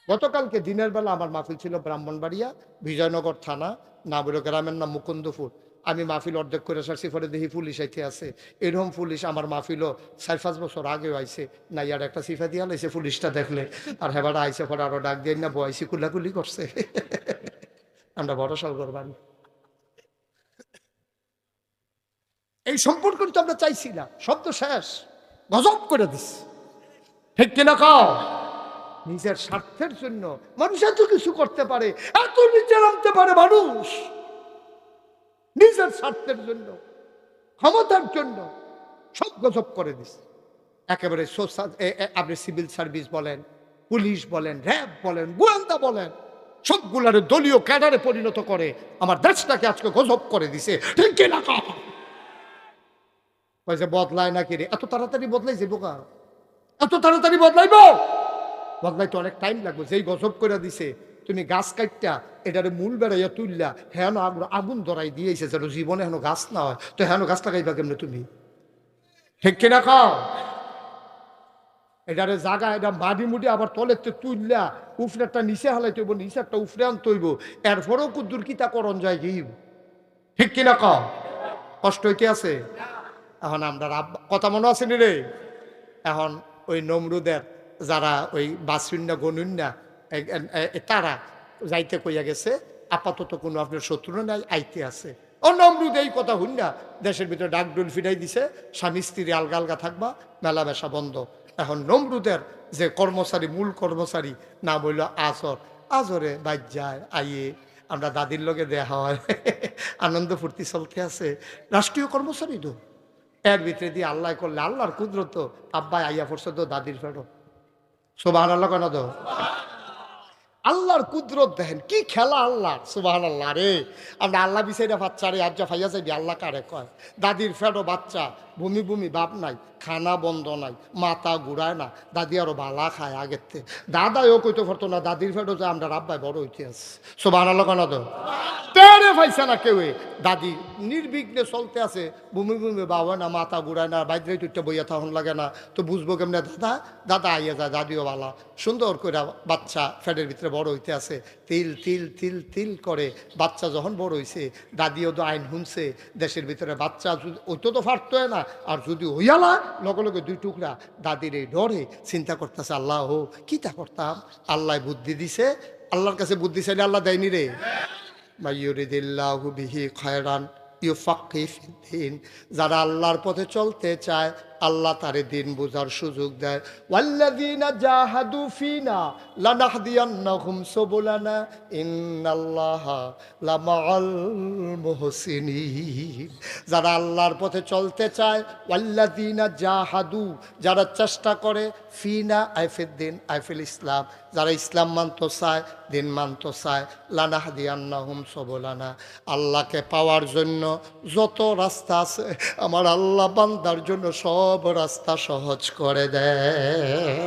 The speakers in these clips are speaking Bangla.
গতকালকে দিনের বেলা আমার মাহফিল ছিল ব্রাহ্মণবাড়িয়া, বিজয়নগর থানা, নাবুর গ্রামের নাম মুকুন্দপুর। আমি মাহফিল অর্ধেক করে সারছি, পরে দেখি পুলিশ আইতে আছে। এরকম পুলিশ আমার মাহফিলও 4-5 বছর আগেও আইছে না, ইয়ার একটা সিফা দিয়া লাইছে পুলিশটা দেখলে। আর হেবাটা আইসে পরে আরো ডাক দিয়ে না বয়সি কুলাকুলি করছে। আমরা ভরসা করবান, এই সম্পর্ক তো আমরা চাইছি না, শব্দ শেষ, গজব করে দিস। ঠিক কিনা কাও? নিজের স্বার্থের জন্য মানুষ এত কিছু করতে পারে, এত নিচে নামতে পারে মানুষ নিজের স্বার্থের জন্য, ক্ষমতার জন্য সব গজব করে দিছে। একেবারে আপনি সিভিল সার্ভিস বলেন, পুলিশ বলেন, র্যাব বলেন, গোয়েন্দা বলেন, সবগুলারে দলীয় ক্যাডারে পরিণত করে আমার দেশটাকে আজকে গজব করে দিছে। ঠিক কিনা কাও? বদলায় না কি রে? এত তাড়াতাড়ি বদলাই যাবো কা? এত তাড়াতাড়ি বদলাইব? বদলাইতে অনেক টাইম লাগবে। যেই গজব করে দিছে, তুমি গাছ কাটটা এটারে মূল বেড়াইয়া তুললা, হেন আগুন ধরাই দিয়েছে যেন জীবনে হেন গাছ না হয়, তো হেন গাছ লাগাইবা কেমনে তুমি? ঠিক কিনা খাও? এটারে জাগা, এটা মাটি মুটি আবার তলেতে তুললা, উফরেরটা নিচে হালাইতে হইব, নিচে একটা উফরে আনতে হইব, এরপরেও কুদ্দুর কিতা করণ যায় কি? ঠিক কিনা খাও? কষ্ট হইতে আছে। এখন আমরা কথা মনে আছে নি রে? এখন ওই নমরুদের যারা ওই বাসুন্না গনুন্না তারা যাইতে কইয়া গেছে, আপাতত কোনো আপনার শত্রু নাই, আইতে আছে। ও নমরুদ এই কথা হুন্না দেশের ভিতরে ডাকডুল ফিরাই দিছে, স্বামী স্ত্রী আলগা আলগা থাকবা, মেলা বেশা বন্ধ। এখন নমরুদের যে কর্মচারী, মূল কর্মচারী নাম হইল আজর, আজরে বাইর যায় আইয়ে, আমরা দাদির লগে দেখা হয়, আনন্দ ফুর্তি চলতে আছে, রাষ্ট্রীয় কর্মচারী তো। এর ভিতরে দিয়ে আল্লাহ করলে আল্লাহর কুদরত, আব্বাই আইয়া পড়ছে তো দাদির ফেরো, সুবহানাল্লাহ কেন তো? আল্লাহর কুদরত দেখেন কি খেলা আল্লাহ, সুবহানাল্লাহ রে। আমরা আল্লাহ বিষয়টা বাচ্চা রে আজ্জা ফাইয়া যাবি, আল্লাহ কারে কয়? দাদির ফেরো বাচ্চা, বমি বমি বাপ নাই, খানা বন্ধ নাই, মাথা ঘুরায় না, দাদি আরো বালা খায় আগের থেকে। দাদাও কইতে পারতো না দাদির ফেরো যে আমরা রাব্বাই বড় হইতে আছে, সুবহানাল্লাহ কেন তো? টেরে পাইছে না কেউ, দাদি নির্বিঘ্নে চলতে আছে, বমি বমি বাবা না, মাথা ঘুরায় না, বাইরে তুইটা বইয়া তখন লাগে না, তো বুঝবো কেমনে? দাদা দাদা আইয়া যায়, দাদিও বালা সুন্দর করে বাচ্চা ফ্যাটের ভিতরে বড় হইতে আছে, তিল তিল তিল তিল করে বাচ্চা যখন বড় হইছে, দাদিও তো আইন শুনছে দেশের ভিতরে বাচ্চা ওইতো তো ফাটতো না, আর যদি হইয়ালা লগে লগে দুই টুকরা, দাদির এই ডরে চিন্তা করতেছে আল্লাহ হো কিতা করতাম, আল্লাহ বুদ্ধি দিছে। আল্লাহর কাছে বুদ্ধি চাইলে আল্লাহ দেয়নি রে। মাইয়ুরিদিল্লাহু বিহি খায়রান ইউফাক্কিহু ফিদ্দীন, যারা আল্লাহর পথে চলতে চায় আল্লাহ তারে দিন বুঝার সুযোগ দেয়। ওয়াল্লাযীনা জাহাদু ফিনা লানাহদিয়ান্নাহুম সুবুলানা ইন্নাল্লাহা লামাআল মুহসিনিন, যারা আল্লাহর পথে চলতে চায়, ওয়াল্লাযীনা জাহাদু, যারা চেষ্টা করে, ফিনা আইফিদ্দিন আইফিল ইসলাম, যারা ইসলাম মানতে চায়, দিন মানতে চায়, লানাহদিয়ান্নাহুম সুবুলানা, আল্লাহকে পাওয়ার জন্য যত রাস্তা আছে আমার আল্লাহ বান্দার জন্য সব রাস্তা সহজ করে দেয়।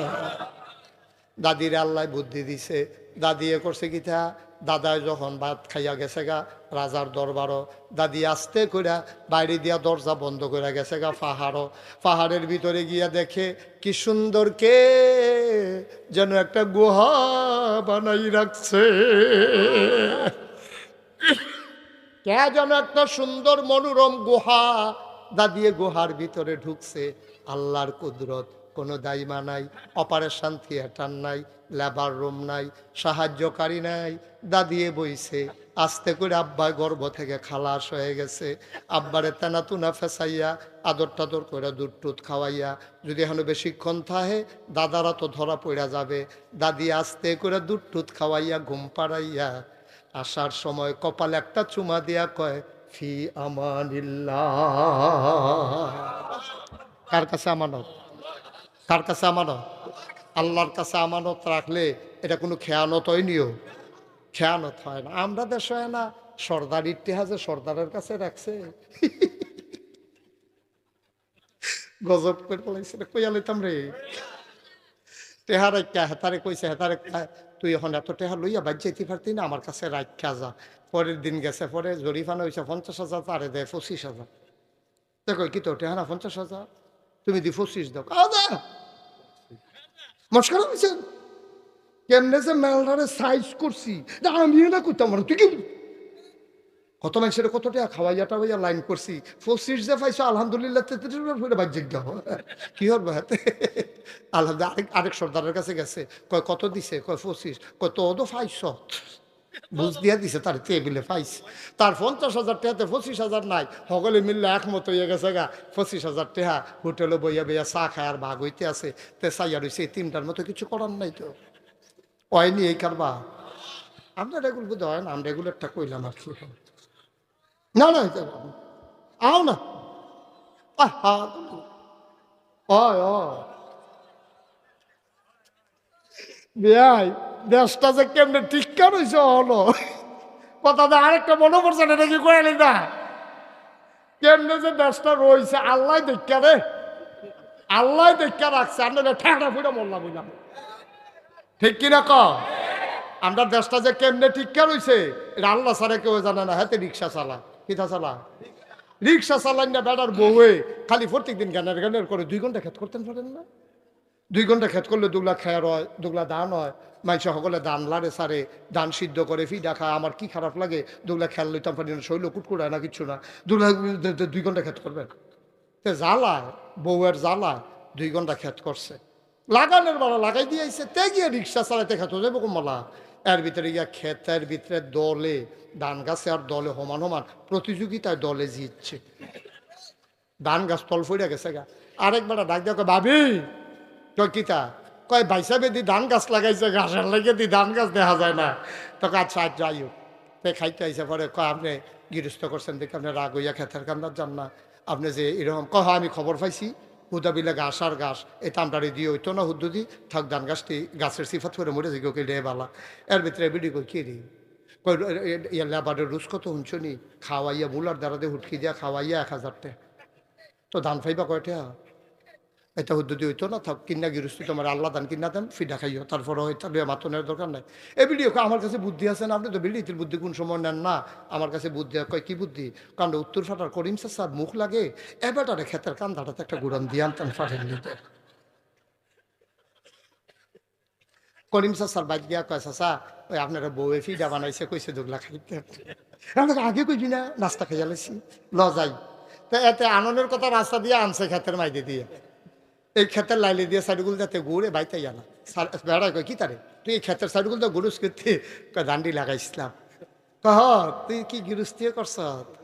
দাদির আল্লাহ বুদ্ধি দিছে, দাদি এ করছে কিতা, দাদায় যখন ভাত খাইয়া গেছে গা রাজার দরবারও, দাদি আস্তে করে বাইরে দিয়া দরজা বন্ধ করে গেছে গা পাহাড়ের ভিতরে গিয়া দেখে কি সুন্দর কে যেন একটা গুহা বানাই রাখছে, কে যেন একটা সুন্দর মনোরম গুহা, দাদিয়ে গুহার ভিতরে ঢুকছে। আল্লাহর কুদরত, কোনো দাইমা নাই, অপারেশন থিয়েটার নাই, লেবার রুম নাই, সাহায্যকারী নাই, দাদিয়ে বইছে। আস্তে করে আব্বা গর্ভ থেকে খালাস হয়ে গেছে, আব্বারে তেনা তুনা ফেসাইয়া আদর টাদর করে দুধ টুধ খাওয়াইয়া, যদি এখনো বেশিক্ষণ থাহে দাদারা তো ধরা পড়া যাবে, দাদি আস্তে করে দুধ টুধ খাওয়াইয়া ঘুম পাড়াইয়া আসার সময় কপালে একটা চুমা দিয়া কয় ফি আমানিল্লাহ। কার কাছে আমানত? কার কাছে আমানত? আল্লাহর কাছে আমানত রাখলে এটা কোনো খেয়ানত হয়নিও, খেয়ানত হয় না। আমরা দেশ হয় না সর্দার ইতিহাসে সর্দারের কাছে রাখছে, গজব করে পড়াইছে, কইয়া লইতাম রে টেহা রাখা, হেতারে কইছে, হেতারে তুই এখন এত টেহা লইয়া বাদ যাইতে পারতি না, আমার কাছে রাখা যা। পরের দিন গেছে, পরে জরিফানা হয়েছে 50,000, তারে দেয় 25,000। দেখো কি তো টেহা না 50,000, তুমি দি 25 দাও, মস্করা হয়েছে। কেমনে যে মেলটারে সাইজ করছি আমিও না করতাম না, তুই কি কত মানুষের কত টাকা খাওয়াইয়া টাওয়াইয়া লাইন করছি, 25 যে পাইছো আলহামদুলিল্লাহ, 33 করে বাহ্যিক দাও কি হবে হাতে আলহামদুলিল্লাহ। আরেক সর্দারের কাছে গেছে, কয় কত দিছে, কয় 25, কয় তো তো পাইছ বুঝ দিয়া দিছে তার টেবিলে পাইছে, তার 50,000 টাকাতে 25,000 নাই, সকলে মিললে একমত হইয়া গেছে গা 25,000 টাকা হোটেলে বইয়া বইয়া চা খায় আর ভাগ হইতে আছে, তে চাইয়া রয়েছে এই তিনটার মতো কিছু করার নাই তো হয়নি এই কারবা। আমরা রেগুল বুঝতে হয় না, আমরা রেগুলারটা কইলাম আর কি না না আও না ভাই দেশটা যে কেমনে টিকা রয়েছে হলো কথা, আরেকটা মনে পড়ছে না নাকি কয়ালি না, কেমনে যে দেশটা রয়েছে আল্লাহ দেখা রে, আল্লাহ দেখা রাখছে, আমরা ঠেকড়া ফুটা মরলাম বুঝলাম, ঠিক কিনা ক আমরা দেশটা যে কেমনে টিকা রয়েছে এটা আল্লাহ ছাড়া কেউ জানে না। হাতে রিক্সা চালা, কিতা চালা, রিক্সা চালান না বেড়ার বউয়ে খালি প্রত্যেক দিন গানের গানের করে 2 ঘন্টা খেত করতেন পারেন না, 2 ঘন্টা খেত করলে 2 লাখ খেয়ার হয়, 2 লাখ দান হয়, মানুষ সকলে দান লারে সারে দান সিদ্ধ করে ফিডা খায়, আমার কি খারাপ লাগে 2 লাখ খেয়াল লইতাম পারি না, শৈল কুটকুড়ায় না কিচ্ছু না, 2 লাখ 2 ঘন্টা খেত করবেন, তে জ্বালায় বউয়ের জ্বালায় 2 ঘন্টা খেত করছে, লাগানোর বেলা লাগাই দিয়েছে, তে গিয়ে রিক্সা চালাইতে খেত যাবো কমলা, এর ভিতরে গিয়া ক্ষেতের ভিতরে দলে ধান গাছে আর দলে সমান সমান প্রতিযোগিতায় দলে জিতছে, ধান গাছ তল ফইরা গেছে গা, আরেকবার ডাক দেখো ভাবি কয় কিতা, কয় বাইসা বেদি ধান গাছ লাগাইছে, ঘাসের লাগে দি ধান গাছ দেখা যায় না, তোকে আচ্ছা যাই হোক, তে খাইতে আইসে পরে কয় আপনি গৃহস্থ করছেন দেখে আপনি রাগ হইয়া খেতের কান্দার যান না, আপনি যে এরকম কয় আমি খবর পাইছি হুদাবিলে ঘাস আর ঘাস এটা আমরা দিয়ে হইতো না হুদ্দুদি থাক, ধান গাছটি গাছের সিফাত করে মরে যে কেউ রে বালা, এর ভিতরে বিডি কই কে রে, কই লেবারের রুজ কত শুনছনি, খাওয়াইয়া মুলার দ্বারা দিয়ে হুটকি দিয়া খাওয়াইয়া 1000 টাকা, তো ধান ফাইবা কয়টা, এটা হুদ্দুদি হইতো না থাক, কিনা গৃহস্থ তোমার আল্লাহ দান কিনা দেন ফিডা খাইও, তারপরে হয়তো মাতনের দরকার নাই, এই ভিডিও আমার কাছে বুদ্ধি আছে না, আপনি তো বিল্ডিতের বুদ্ধি কোন সময় নেন না, আমার কাছে বুদ্ধি কয় কি বুদ্ধি, কারণ উত্তর ফাটার করিম স্যার মুখ লাগে এবারে ক্ষেতের কান্দাটাতে একটা গুড়ান দিয়ে আনতেন ফাটেন নিতে, করিম স্যার বাইক দিয়া কয় চাচা ওই আপনারা বউয়ে ফিডা বানাইছে কইছে দুগলা খাইতে, আমাকে আগে কইছি না নাস্তা খাইয়া লাইছি ল যাই, তা এতে আনন্দের কথা রাস্তা দিয়ে আনছে ক্ষেতের মাইদে দিয়ে, এই ক্ষেতের লাইলে দিয়ে সাইডগুলো যাতে ঘুরে বাইতে জানা, বেড়ায় কয় কি তারে তুই এই ক্ষেতের সাইডগুলো তো গুরুস করতে, কয় দান্ডি লাগাইছিলাম, কহ তুই কি গৃহস্থিও করছ,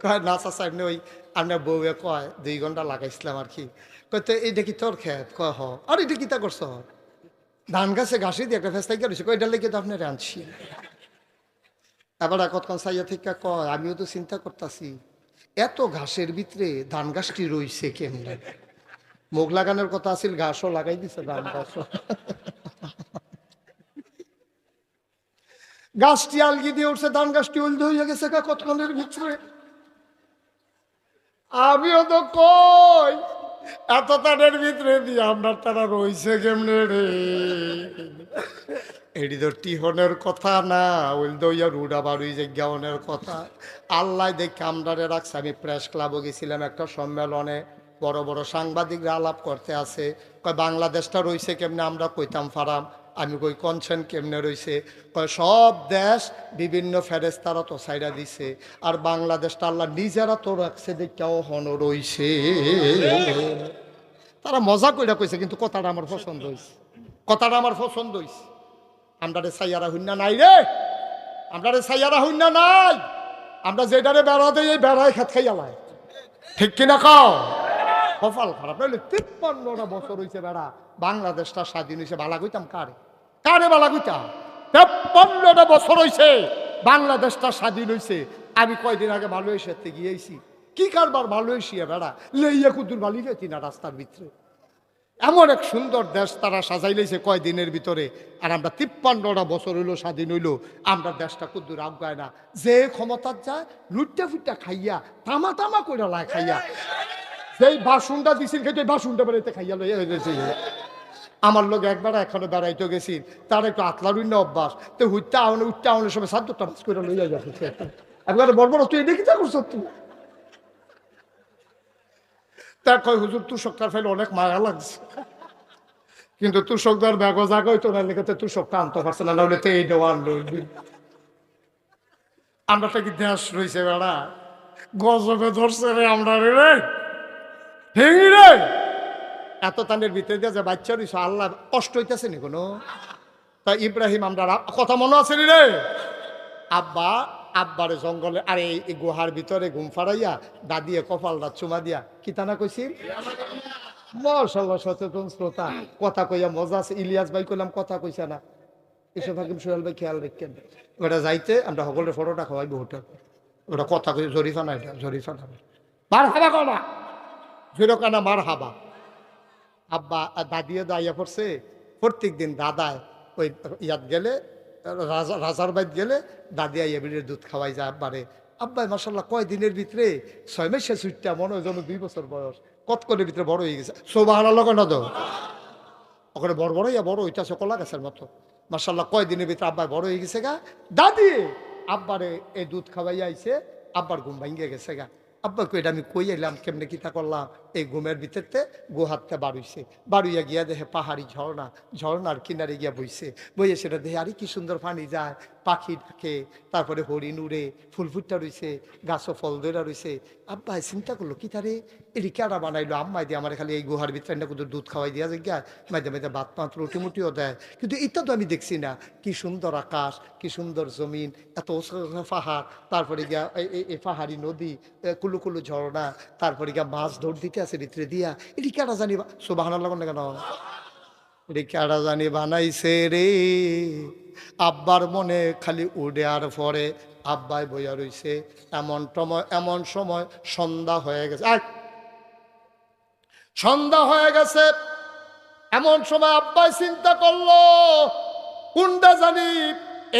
কয় না চাচা এমনি ওই আপনার বউয়ে কয় 2 ঘন্টা লাগাইছিলাম আর কি, কয় তো এইটা কি তোর ক্ষেত, কয় হ, আর এটা কি তা করছ, ধান গাছে ঘাসি দিয়ে একটা ফেস্তাই গেছে, কয় এটা লেগে তো আপনার আনছি, এবার কতক্ষণ সাইয়া থেকে কয় আমিও তো চিন্তা করতেছি এত ঘাসের ভিতরে ধান গাছটি রইছে কেমনে, মুখ লাগানোর কথা আছিল ঘাসও লাগাই দিছে, ধান গাছও গাছটি আলগি দিয়ে উঠছে, ধান গাছটি উল্দ হইয়া গেছে কতক্ষণের ভিতরে, আমিও তো কই এত তাদের ভিতরে দিয়ে আপনার তারা রইছে কেমনে রে, এটি তো টিহনের কথা না, উল্দ হইয়া রুডা বাড়ি জায়গানের কথা, আল্লাহ দেখে আমরারে রাখছে, আমি প্রেস ক্লাবও গেছিলাম একটা সম্মেলনে, বড় বড় সাংবাদিকরা আলাপ করতে আছে, কয় বাংলাদেশটা রইছে কেমনে, আমরা কইতাম ফারাম, আমি কই কনছেন কেমনে রইছে, কয় সব দেশ বিভিন্ন ফেরেস্তারা তো সাইডা দিছে, আর বাংলাদেশটা আল্লাহ নিজেরা তো রাখছে দেখাও হন রইছে, তারা মজা কইরা কইছে, কিন্তু কথাটা আমার পছন্দ হইছে, কথাটা আমার পছন্দ হইছে, আমরা রে সাইয়ারা হইনা নাই রে, আমরা রে সাইয়ারা হইনা নাই, আমরা যেটারে বেড়া দেই এই বেড়ায় খেত খাইয়ালায়, ঠিক কিনা কও, কপাল খারাপ নইলে 53টা বছর হইছে বেড়া বাংলাদেশটা স্বাধীন হয়েছে, বালা কইতাম কারে, কারে বালা কইতাম, 53টা বছর হইছে বাংলাদেশটা স্বাধীন হয়েছে, আমি কয়দিন আগে মালয়েশিয়াতে গিয়েছি, কি কারবার মালয়েশিয়া বেড়া লইয়া কুদুর বালি গেছি না রাস্তার ভিতরে, এমন এক সুন্দর দেশ তারা সাজাই লইছে কয়দিনের ভিতরে, আর আমরা 53টা বছর হইলো স্বাধীন হইলো, আমরা দেশটা কুদ্দুর আগায় না, যে ক্ষমতার যায় লুটটা ফুটটা খাইয়া তামা তামা করে লাই খাইয়া, যেই বাসনটা দিছিল খেতে বাসনটা বেড়াইতে খাইয়া লইয়া হয়েছে, আমার লোক একবার এখনো বেড়াইতে গেছি, তার একটু আতলার অভ্যাস, তো হুইটা আউনে উঠতে আউনের সময় 7টা বাস করে লইয়া যাচ্ছে, একবারে বড় বড় তুই দেখি তা করছ তুই, তা কয় হুজুর তুই সকাল ফেলে অনেক মায়া লাগছে, কিন্তু তুষকদার ব্যাগও জাগাই তো না লেখাতে তুষক টানতে পারছে না, নাহলে তো এই দেওয়ান আমরা কি দেশ রয়েছে বেড়া গজবে ধরছে রে আমরা রে ভেঙি রে এত তানের ভিতরে দিয়ে যে বাচ্চা রয়েছে আল্লাহ কষ্ট হইতেছে নি কোনো। তা ইব্রাহিম আমরা কথা মনে আছে রে আব্বারে জঙ্গলে আরে এই গুহার ভিতরে ঘুম ফাড়াইয়া দাদিয়ে কপালটা চুমা দিয়া কি তানা কইছি মাশাআল্লাহ সচেতন শ্রোতা কথা কইয়া মজা আছে। ইলিয়াস ভাই কইলাম কথা কইছে না, এসব হাকিম সোহেল ভাই খেয়াল রাখেন। ওটা যাইতে আমরা সকলের ফটোটা খাওয়াই বহুটা ওটা কথা কই জরিফা না, এটা জরিফা না মার হাবা কনা ফিরকানা মার হাবা। আব্বা দাদিয়ে দাইয়া পড়ছে প্রত্যেক দিন দাদায় ওই ইয়াত গেলে রাজার বাইত গেলে দাদি আইয়া বিড়ির দুধ খাওয়াই যায় আব্বারে। আব্বাই মাসাল্লাহ কয় দিনের ভিতরে 6 মাসে ছুটটা মনে হয় যেন 2 বছর বয়স কতকলের ভিতরে বড় হয়ে গেছে। সুবহানাল্লাহ কেন তো ওখানে বড় বড় ইয়া বড় হইতাছে কলা গাছের মতো মাসাল্লাহ। কয় দিনের ভিতরে আব্বাই বড় হয়ে গেছে গা। দাদি আব্বারে এই দুধ খাওয়াইয়া আইছে, আব্বার ঘুম ভাঙ্গিয়ে গেছে গা। আব্বা কই এটা আমি কই এলাম কেমনে কিতা করলাম, এই ঘুমের ভিতরতে গোহাতটা বাড়ুইছে, বাড়ুইয়া গিয়া দেখে পাহাড়ি ঝর্ণা, ঝর্ণার কিনারে গিয়া বইছে, বইয়ে সেটা দেখে আরে কি সুন্দর পানি যায়, পাখি ডাকে, তারপরে হরিণ উড়ে, ফুল ফুটটা রইছে, গাছও ফল ধরা রইছে। আব্বা চিন্তা করলো কি তারে এটি কেডা বানাইলো, আম্মাই দিয়ে আমার খালি এই গুহার ভিতরে না কিন্তু দুধ খাওয়াই দিয়া যায়, মাঝে মাঝে ভাত পাত রুটি মুটিও দেয়, কিন্তু এটা তো আমি দেখছি না। কি সুন্দর আকাশ, কি সুন্দর জমিন, এত পাহাড়, তারপরে গিয়া এই পাহাড়ি নদী, কুলু কুলু ঝর্ণা, তারপরে গিয়া মাছ ধর দিতে আছে ভিতরে দিয়া। এটি কেডা জানি সুবহানাল্লাহ না কেন এটি কেডা জানি বানাইছে রে। আব্বার মনে খালি উড়ে আর পরে আব্বাই বইয়া রইছে। এমন সময় সন্ধ্যা হয়ে গেছে, সন্ধ্যা হয়ে গেছে। এমন সময় আব্বাই চিন্তা করলো কোনটা জানি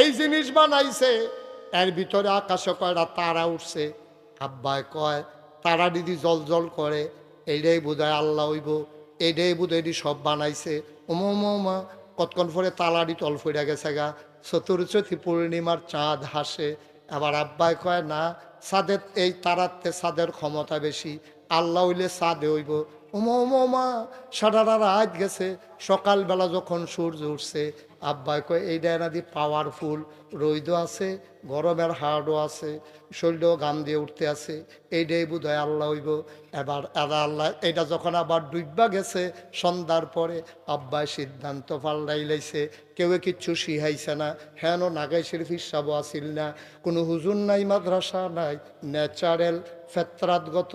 এই জিনিস বানাইছে, এর ভিতরে আকাশে কয়টা তারা উঠছে। আব্বাই কয় তারা দিদি জল জল করে, এইটাই বোধহয় আল্লাহ হইব, এইটাই বোধহয় এটি সব বানাইছে। ওমা কতক্ষণ পরে তালাড়ি তল ফিরে গেছে গা, চতুর্থী পূর্ণিমার চাঁদ হাসে। আবার আব্বাই কয় না, চাঁদের এই তারাতে চাঁদের ক্ষমতা বেশি, আল্লাহ হইলে চাঁদে হইব। ওমা সারা রাত গেছে, সকালবেলা যখন সূর্য উঠছে আব্বাই কয় এইটা নাদি পাওয়ারফুল, রৈদও আছে, গরমের হাড়ও আছে, শরীরও গাম দিয়ে উঠতে আছে, এইটাই বোধ হয় আল্লাহ হইব। এবার আল্লাহ এইটা যখন আবার ডুববা গেছে সন্ধ্যার পরে আব্বাই সিদ্ধান্ত পাল্টাই লাইছে। কেউ কিচ্ছু শিহাইছে না, হেন নাগাই শরীফ হিসাবও আসিল না, কোনো হুজুর নাই, মাদ্রাসা নাই, ন্যাচারাল ফেতরাতগত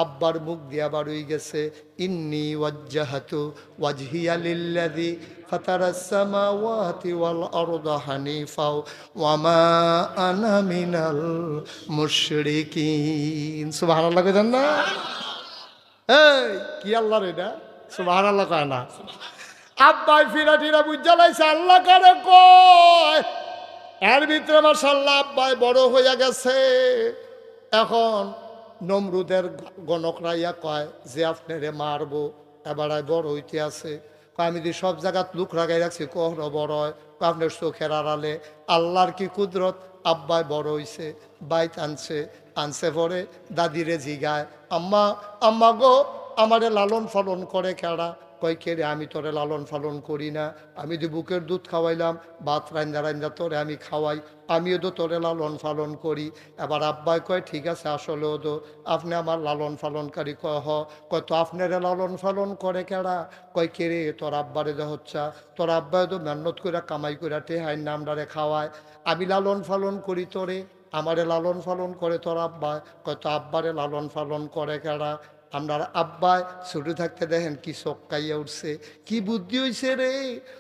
আব্বার মুখ দিয়া বাড়ুই গেছে ইন্নী ওয়াজ্জাহাতু ওয়াজহিয়া লিল্লাযী ফাতারাস সামাওয়াতি ওয়াল আরদা হানিফা ওয়া মা আনা মিনাল মুশরিকিন। সুবহানাল্লাহ কইছেন না? এই কি আল্লাহর এটা সুবহানাল্লাহ কয় না? আব্বাই ফিরা টিরা বুঝা লাইছে আল্লাহ কারে কয়। এর ভিতরে মাশাআল্লাহ আব্বাই বড় হইয়া গেছে। এখন নমরুদের গণকরাইয়া কয় যে আপনারে মারবো, এবারায় বড় হইতে আছে। আমি যদি সব জায়গাত লুক রাখাই রাখছি কখনো বড় হয়, আপনার চোখের আড়ালে আল্লাহর কি কুদরত। আব্বাই বড় হইছে, বাইত আনছে পরে দাদিরে জিগায় আম্মা গো আমারে লালন পালন করে কেডা? কয় কে রে? আমি তোরে লালন পালন করি না, আমি যে বুকের দুধ খাওয়াইলাম, ভাত রান্দা তোরে আমি খাওয়াই, আমিও তো তোরে লালন পালন করি। এবার আব্বাই কয় ঠিক আছে আসলেও তো আপনি আমার লালন পালনকারী। কয় তো আপনারে লালন পালন করে কেডা? কয় কে রে? তোর আব্বারে যে হচ্ছে, তোর আব্বাই তো মেহনত করে কামাই করে টেহাই নামডারে খাওয়ায়, আমি লালন পালন করি তোরে, আমারে লালন পালন করে তোর আব্বাই। কয় তো আব্বারে লালন পালন করে কেডা? আপনার আব্বাই ছোট থাকতে দেখেন কি চক্কাইয়া উঠছে, কি বুদ্ধি হইছে রে।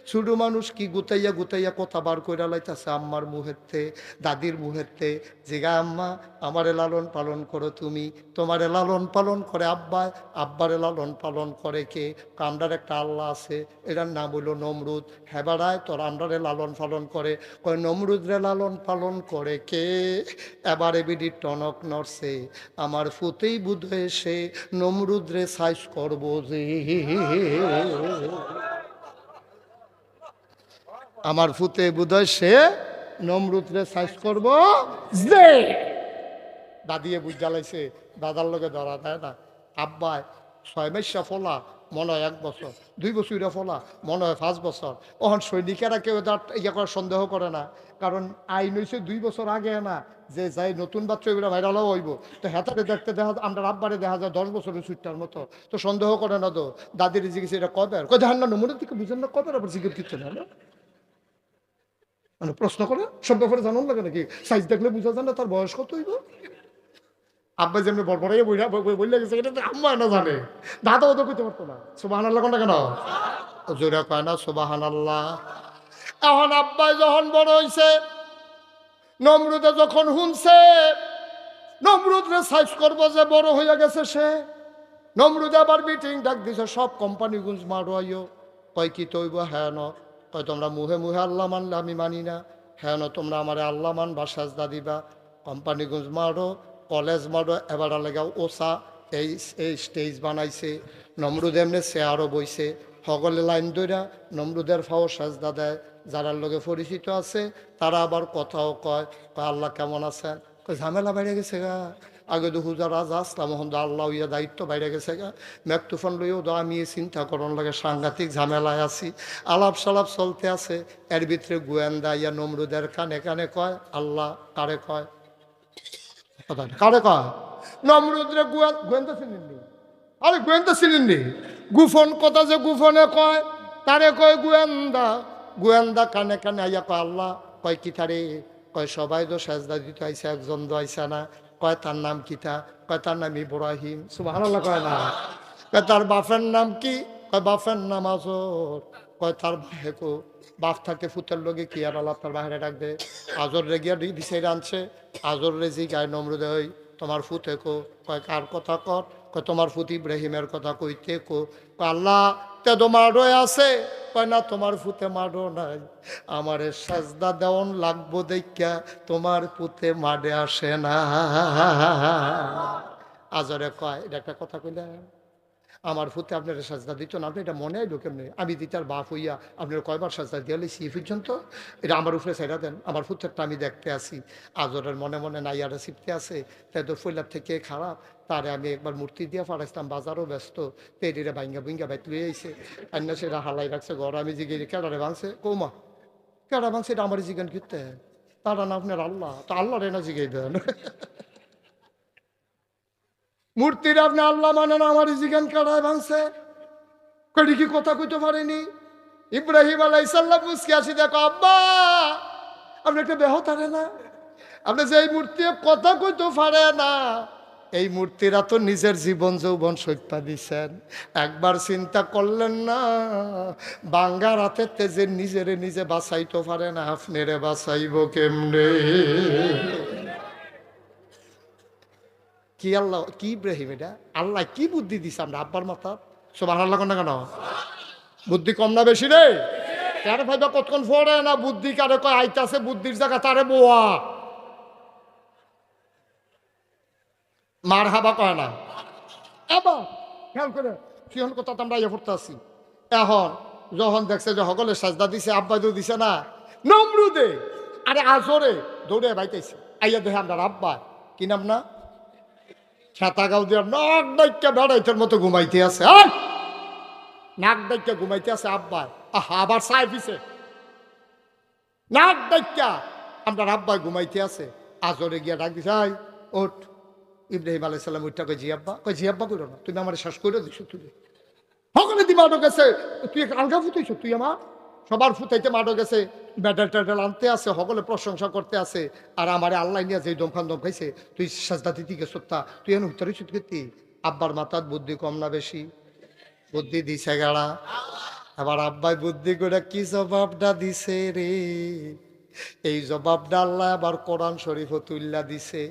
ছোট মানুষ কি গুতাইয়া কথা বার করে লাইতেছে আম্মার মুহেরতে, দাদির মুহেরতে। জিগা আম্মা আমারে লালন পালন করো তুমি, তোমারে লালন পালন করে আব্বাই, আব্বারে লালন পালন করে কে? আমরার একটা আল্লাহ আছে, এটার নাম হইল নমরুদ। হেবারায় তোর আমরারে লালন পালন করে। কয় নমরুদরে লালন পালন করে কে? এবারে বিডি টনক নড়ছে, আমার ফুতেই বুধ এসে নমরুদরে সাইজ করবো যে, আমার ফুতে বুধয় সে নমরুদরে সাইজ করবো যে। দাদিয়ে বুঝ জ্বালাইছে, দাদার লোকে ধরা দেয় না। আব্বাই 6 মাসা ফোলা মনে হয় 1 বছর, 2 বছর ইরা ফলা মনে হয় 5 বছর। ওহন সৈনিকেরা কেউ ইয়া করার সন্দেহ করে না, কারণ আইন হইছে 2 বছর আগে না, যে যাই নতুন বাচ্চা এগুলো ভাইরালও হইব, তো হেতারে দেখতে দেখা আমরা আব্বারে দেখা যায় 10 বছরের ছুটটার মতো, তো সন্দেহ করে না। তো দাদির জিজ্ঞেস এটা কবে, কয় জাহান না নমুনের দিকে বুঝেন না কবে, আবার জিজ্ঞেস দিচ্ছে না, মানে প্রশ্ন করে সব ব্যাপারে জানান লাগে নাকি, সাইজ দেখলে বুঝা যায় না তার বয়স কত হইব। আব্বা যেমনি বড় বললে গেছে এটা তো আম্মা না জানে, দাদাও তো কইতে পারতো না। সুবাহান আল্লাহ কোনটা কেন জোরে কয় না সুবাহান আল্লাহ। এখন আব্বা যখন বড় হইছে, নমরুদে যখন শুনছে নমরুদ রে সাইজ করবো যে বড় হইয়া গেছে সে, নমরুদে আবার মিটিং ডাক দিছে, সব কোম্পানি গুঞ্জ মারো আইও। কয় কি তৈব, হ্যাঁ ন, কয় তোমরা মুহে মুহে আল্লাহ মানলে আমি মানি না, হ্যাঁ ন তোমরা আমার আল্লাহ মানবা সাজদা দিবা। কোম্পানি গুঞ্জ মারো, কলেজ মারো, এবার লেগা ওসা এই এই স্টেজ বানাইছে। নমরুদ এমনি চেয়ারও বইছে, সকলে লাইন ধইরা নমরুদের ফাও সাজদা দেয়। যারা লগে পরিচিত আছে তারা আবার কথাও কয়, কয় আল্লাহ কেমন আছেন, কয় ঝামেলা বেড়ে গেছে গা, আগে তো হুজা রাজা আসলাম, এখন তো আল্লাহ ইয়া দায়িত্ব বাইরে গেছে গা, মেকতুফান লইও তো আমি চিন্তা করন লাগে সাংঘাতিক ঝামেলায় আছি। আলাপ সালাপ চলতে আছে, এর ভিতরে গোয়েন্দা ইয়া নমরুদের কানে কানে কয় আল্লাহ কারে কয়, কারে কয় নমরুদ রে গোয়েন্দা ছিলেননি, আরে গোয়েন্দা ছিলেননি, গুফন কথা যে গুফনে কয় তারে কয় গোয়েন্দা। গোয়েন্দা কানে কানে আইয়া কয় আল্লাহ, কয় কি তারে, কয় সবাই তো সাজদা দিতে আইসা, একজন তো আইসা না, কয় তার নাম কিতা, কয় তার নাম ইব্রাহিম। সুবহানাল্লাহ কয় না, কয় তার বাপের নাম কি, কয় বাপের নাম আজর, কয় তার হেকো বাপ থাকে ফুতের লগে কি আর আল্লাহ তার বাইরে ডাকবে। আজর রে গিয়া বিচারে আনছে, আজর রে জি গায়ে নমরুদে ওই তোমার ফুত হেকো, কয় কার কথা কর, কয় তোমার ফুত ইব্রাহিমের কথা কইতে কো, আল্লাহ তে তো মাডো আছে, কয় না তোমার ফুতে মাডো নাই, আমারে সাজদা দেওয়ান লাগবো দেখা তোমার পুতে মাডে আসে না। আজরে কয় এটা একটা কথা কইলেন, আমার ফুতে আপনার সাজদা দিত না, আপনি এটা মনে আইলো কেমনি, আমি দিতার বাপ হইয়া আপনার কয়বার সাজদা দিয়ে লাইছি পর্যন্ত, এটা আমার উপরে ছেড়া দেন, আমার ফুতেরটা আমি দেখতে আসি। আজরের মনে মনে নাইয়ারা শিখতে আছে, তাই তো ফইলার থেকে খারাপ, তারে আমি একবার মূর্তি দিয়ে ফাড়াইতাম, বাজারও ব্যস্ত, পেডিরে ভাঙ্গা ভুঙ্গা বাইত লুয়ে আইছে, অন্য সেটা হালাই রাখছে ঘর, আমি জিগে কেডারে ভাঙছে, কৌমা কেডা ভাঙছে, এটা আমার জিজ্ঞান করতে, তারা না আপনার আল্লাহ, তো আল্লাহ রে না জিগাই দেন, মূর্তির আপনি আল্লাহ মানে না, আমার জিগান কাটায় ভাঙছে, কটি কি কথা কইতে পারেনি। ইব্রাহিম আলাইসাল্লাম মুসকি আসি, দেখো আব্বা আপনি একটা দেহ তারে না, আপনি যে এই মূর্তি কথা কইতে পারে না, এই মূর্তিরা তো নিজের জীবন যৌবন সত্যা দিছেন, একবার চিন্তা করলেন না বাঙ্গার হাতে তেজের নিজেরে নিজে বাঁচাইতে পারে না, আপনারে বাঁচাইব কেমনে। কি আল্লাহ, কি ইব্রাহিম, এটা আল্লাহ কি বুদ্ধি দিছে আমরা আব্বার মাথা, সুবহানাল্লাহ কোন কেন, বুদ্ধি কম না বেশি রে, কারে ভাইবা কতক্ষণ ফোরে না, বুদ্ধি কারে কয় আইতাছে, বুদ্ধির জায়গা তারে বোয়া, মার হাবা কয় না। এবার খেয়াল করে কিহন কথা আমরা ইয়ে করতে আসি, এখন যখন দেখছে যে সকলে সাজদা দিছে, আব্বা তো দিছে না, নমরুদে আরে আজরে দৌড়ে বাইতেছে, আইয়া দেখে আমরা আব্বা কি নাম না খেতা গাও দিয়ে নাক ডাইকা বেড়াইতের মতো ঘুমাইতে আছে, নাক ডাইকা ঘুমাইতে আছে আব্বা, আবার চাই পিছে নাক ডাইকা আমরা আব্বা ঘুমাইতে আছে, আজরে গিয়া ডাক দিছে আই ওঠ, ইব্রাহিম আলাইহিস সালাম ওইটা কই জি আব্বা, কই জি আব্বা করো না, তুমি আমার শ্বাস করে দিছো, তুই সকলে দি মাডো গেছে, তুই আলগা ফুটাইছ, তুই আমার সবার ফুটাইতে মাডো গেছে, মেডেল টেডেল আনতে আছে, সকলে প্রশংসা করতে আছে, আর আমারে আল্লাহ নিয়ে যে দমখান দম খাইছে, তুই সাজদা দিতে গেছ, তা তুই এনে উত্তরে চুত করতি। আব্বার মাথার বুদ্ধি কম না বেশি, বুদ্ধি দিছে গাড়া, আবার আব্বাই বুদ্ধি করে কি জবাবটা দিছে রে, এই জবাবটা আল্লাহ আবার কোরআন শরীফ তুল্লা দিছে,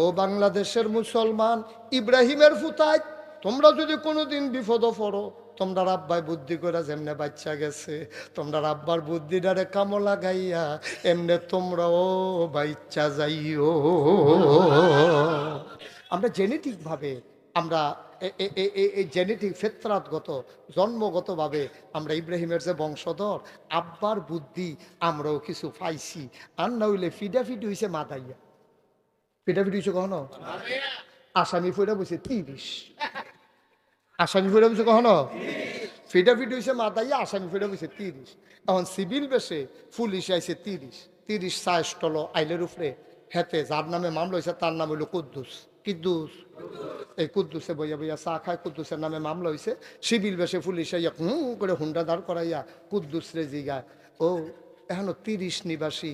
ও বাংলাদেশের মুসলমান, ইব্রাহিমের ফুতায় তোমরা যদি কোনোদিন বিপদ পড়ো, তোমরা আব্বাই বুদ্ধি করে যেমনে বাচ্চা গেছে, তোমরা আব্বার বুদ্ধিটারে কামো লাগাইয়া এমনে তোমরাও বাচ্চা যাইও। আমরা জেনেটিক ভাবে, আমরা এই জেনেটিক ফেতরাতগত জন্মগতভাবে আমরা ইব্রাহিমের যে বংশধর, আব্বার বুদ্ধি আমরাও কিছু পাইছি, আর না হইলে ফিডাফিডি হয়েছে মাদাইয়া, ফিডাফিডি হয়েছে কখনো আসামি ফিরা বসে 30, আসামি ফিরে বসে কখনো ফিটাফিট হয়েছে মাথায় আসামি ফিরে বসে 30। এখন সিভিল বেশে পুলিশ আইছে 30 সাইজ টলো আইলের উপরে হেতে যার নামে মামলা হয়েছে তার নাম হইল কুদ্দুস। কিদ্দুস এই কুদ্দুসে বইয়া বইয়া চা খায়, কুদ্দুসের নামে মামলা হয়েছে। সিভিল বেশে পুলিশ আইয়া করে হুন্ডা দাঁড় করাইয়া কুদ্দুস রে জিগায়, ও এখনো 30 নিবাসী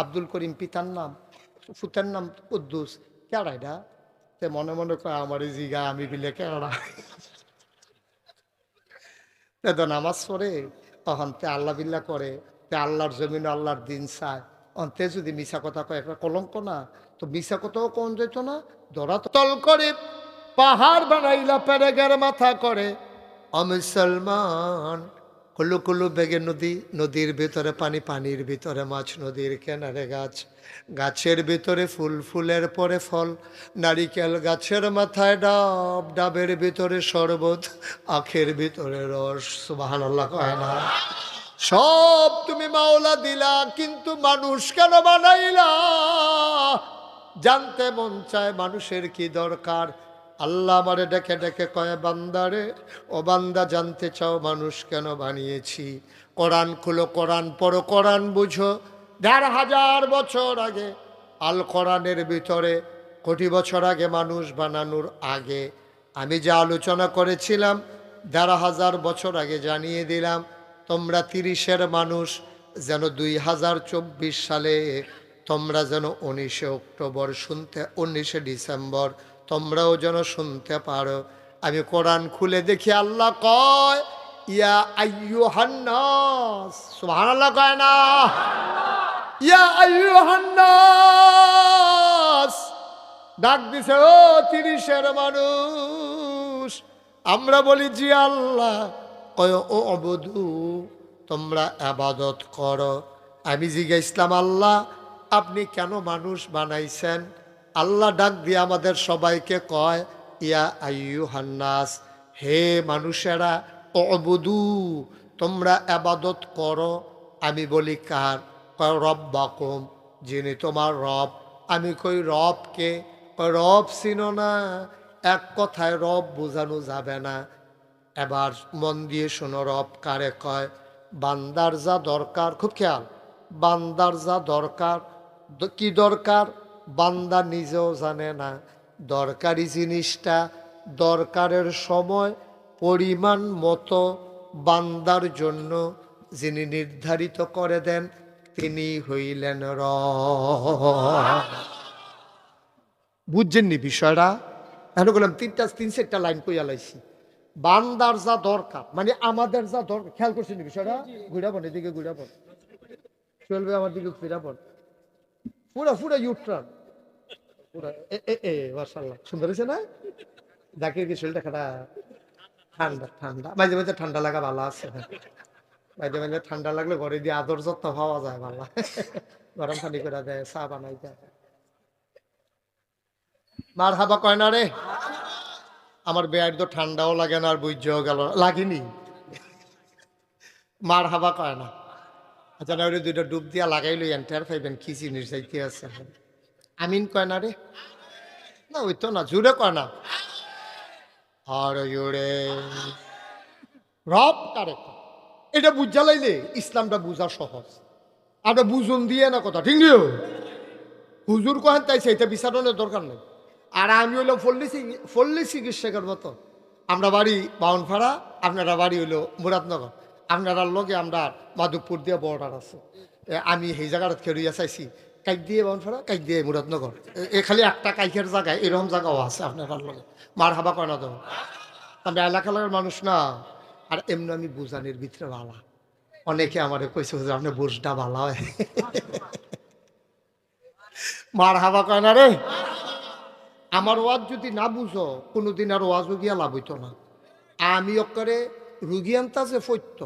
আব্দুল করিম পিতার নাম, ফুতের নাম কুদ্দুস, কেড়াইডা? তে মনে মনে কয় আমার জিগা আমি বিলে কেড়া। তো নামাজ পড়ে তখন তে আল্লাহ বিল্লাহ করে, তে আল্লাহর জমিন আল্লাহর দিন চায়। অন্তে যদি মিশা কথা কয় একটা কলঙ্ক না, তো মিশা কথাও কোন যেত না। ধরা তল করে পাহাড় বানাইলা পেরেগের মাথা করে অমুসলমান। কুলু কুলু বেগে নদী, নদীর ভিতরে পানি, পানির ভিতরে মাছ, নদীর কিনারে গাছ, গাছের ভিতরে ফুল, ফুলের পরে ফল, নারিকেল গাছের মাথায় ডাব, ডাবের ভিতরে শরবত, আখের ভিতরে রস। সুবহানাল্লাহ কয় না? সব তুমি মাওলা দিলা, কিন্তু মানুষ কেন বানাইলা? জানতে মন চায় মানুষের কি দরকার। আল্লাহ আমারে ডেকে ডেকে কয়, বান্দারে ও বান্দা, জানতে চাও মানুষ কেন বানিয়েছি? কোরআন খুলো, কোরআন পড়ো, কোরআন বুঝো। ১,৫০০ বছর আগে আল কোরআনের ভিতরে, কোটি বছর আগে মানুষ বানানোর আগে আমি যা আলোচনা করেছিলাম ১,৫০০ বছর আগে জানিয়ে দিলাম। তোমরা ৩০-এর মানুষ যেন ২০২৪ সালে তোমরা যেন ১৯শে অক্টোবর শুনতে, ১৯শে ডিসেম্বর তোমরাও যেন শুনতে পারো। আমি কোরআন খুলে দেখি আল্লাহ কয়, ইয়া আইয়ুহান নাস। সুবহানাল্লাহ কয় না? ইয়া আইয়ুহান নাস ডাক দিছে, ও ৩০-এর মানুষ। আমরা বলি জি আল্লাহ। কয় ও অবধু, তোমরা ইবাদত করো। আমি জিজ্ঞাসলাম, আল্লাহ আপনি কেন মানুষ বানাইছেন? আল্লাহ ডাক দিয়ে আমাদের সবাইকে কয়, ইয়া আইয়ুহান নাস, হে মানুষেরা, উবুদু তোমরা ইবাদত করো। আমি বলি কার? কয় রব্বাকুম, যিনি তোমার রব। আমি কই রব কে? কয় রব চিনো না? এক কথায় রব বোঝানো যাবে না। এবার মন দিয়ে শোনো, রব কারে কয়? বান্দার যা দরকার, খুব খেয়াল, বান্দার যা দরকার। কি দরকার? বান্দা নিজেও জানে না। দরকারি জিনিসটা দরকারের সময় পরিমাণ মতো বান্দার জন্য যিনি নির্ধারিত করে দেন, তিনি হইলেন রব। বুঝছেননি বিষয়টা? এখন বললাম ৩-৪টা লাইন কইয়া লাইছি। বান্দার যা দরকার মানে আমাদের যা দরকার, খেয়াল করছেন বিষয়টা? ঘুরাবন, এদিকে ঘুরাবন, চলবে আমার দিকে ফিরাবন, পুরা পুরা ইউট্রান পুরা। মাশাআল্লাহ সুন্দর হয়েছে না? জাকির কি শরীরটা খারাপ? ঠান্ডা ঠান্ডা, মাঝে মাঝে ঠান্ডা লাগা ভালো আছে। মাঝে মাঝে ঠান্ডা লাগলে ঘরে দিয়ে আদর যত্ন পাওয়া যায় ভালো। গরম পানি করে দেয়, চা বানাই দেয়। মার হাবা কয় না রে? আমার বেয়ার তো ঠান্ডাও লাগে না, আর বুঝছেও গেল লাগেনি। মার হাবা কয় না। আচ্ছা না, ওই 2টা ডুব দিয়া লাগাইলো, এন্টার পাইবেন কি জিনিস যাইতে আছে। আমিন কয় না রে? না ওই তো না, জুড়ে কয় না। আর জুড়ে রব কারে কয়? এটা বুঝা লাইলে ইসলামটা বুঝা সহজ। আমরা বুঝুন দিয়ে না কথা, ঠিক নিও। হুজুর কহেন তাই সেইটা বিচারণের দরকার নেই। আর আমি হইলো ফল্লি চিকিৎসকের মতো। আমরা বাড়ি বাউনপাড়া, আপনারা বাড়ি হইলো মুরাদনগর। আপনারা লগে আমরা মাধবপুর দিয়ে বর্ডার আছে। আমি সেই জায়গাটা খেয়ে চাইছি, কাইক দিয়ে বাউনপাড়া, কাইক দিয়ে মুরাদনগর। খালি একটা কাইকের জায়গায় এরকম জায়গাও আছে আপনারা লগে। মার হাবা কয় না তো? আমরা এলাকার মানুষ না। আর এমনি আমি বুঝানির ভিতরে ভালা। অনেকে আমারে কইছে যে আপনি বুঝটা ভালো হয়। মার হাবা কয় না রে? আমার ওয়াজ যদি না বুঝো, কোনোদিন আর ওয়াজও গিয়া লাভ হইতো না। আমি অক্করে রুগী আনতা যে ফৈত্য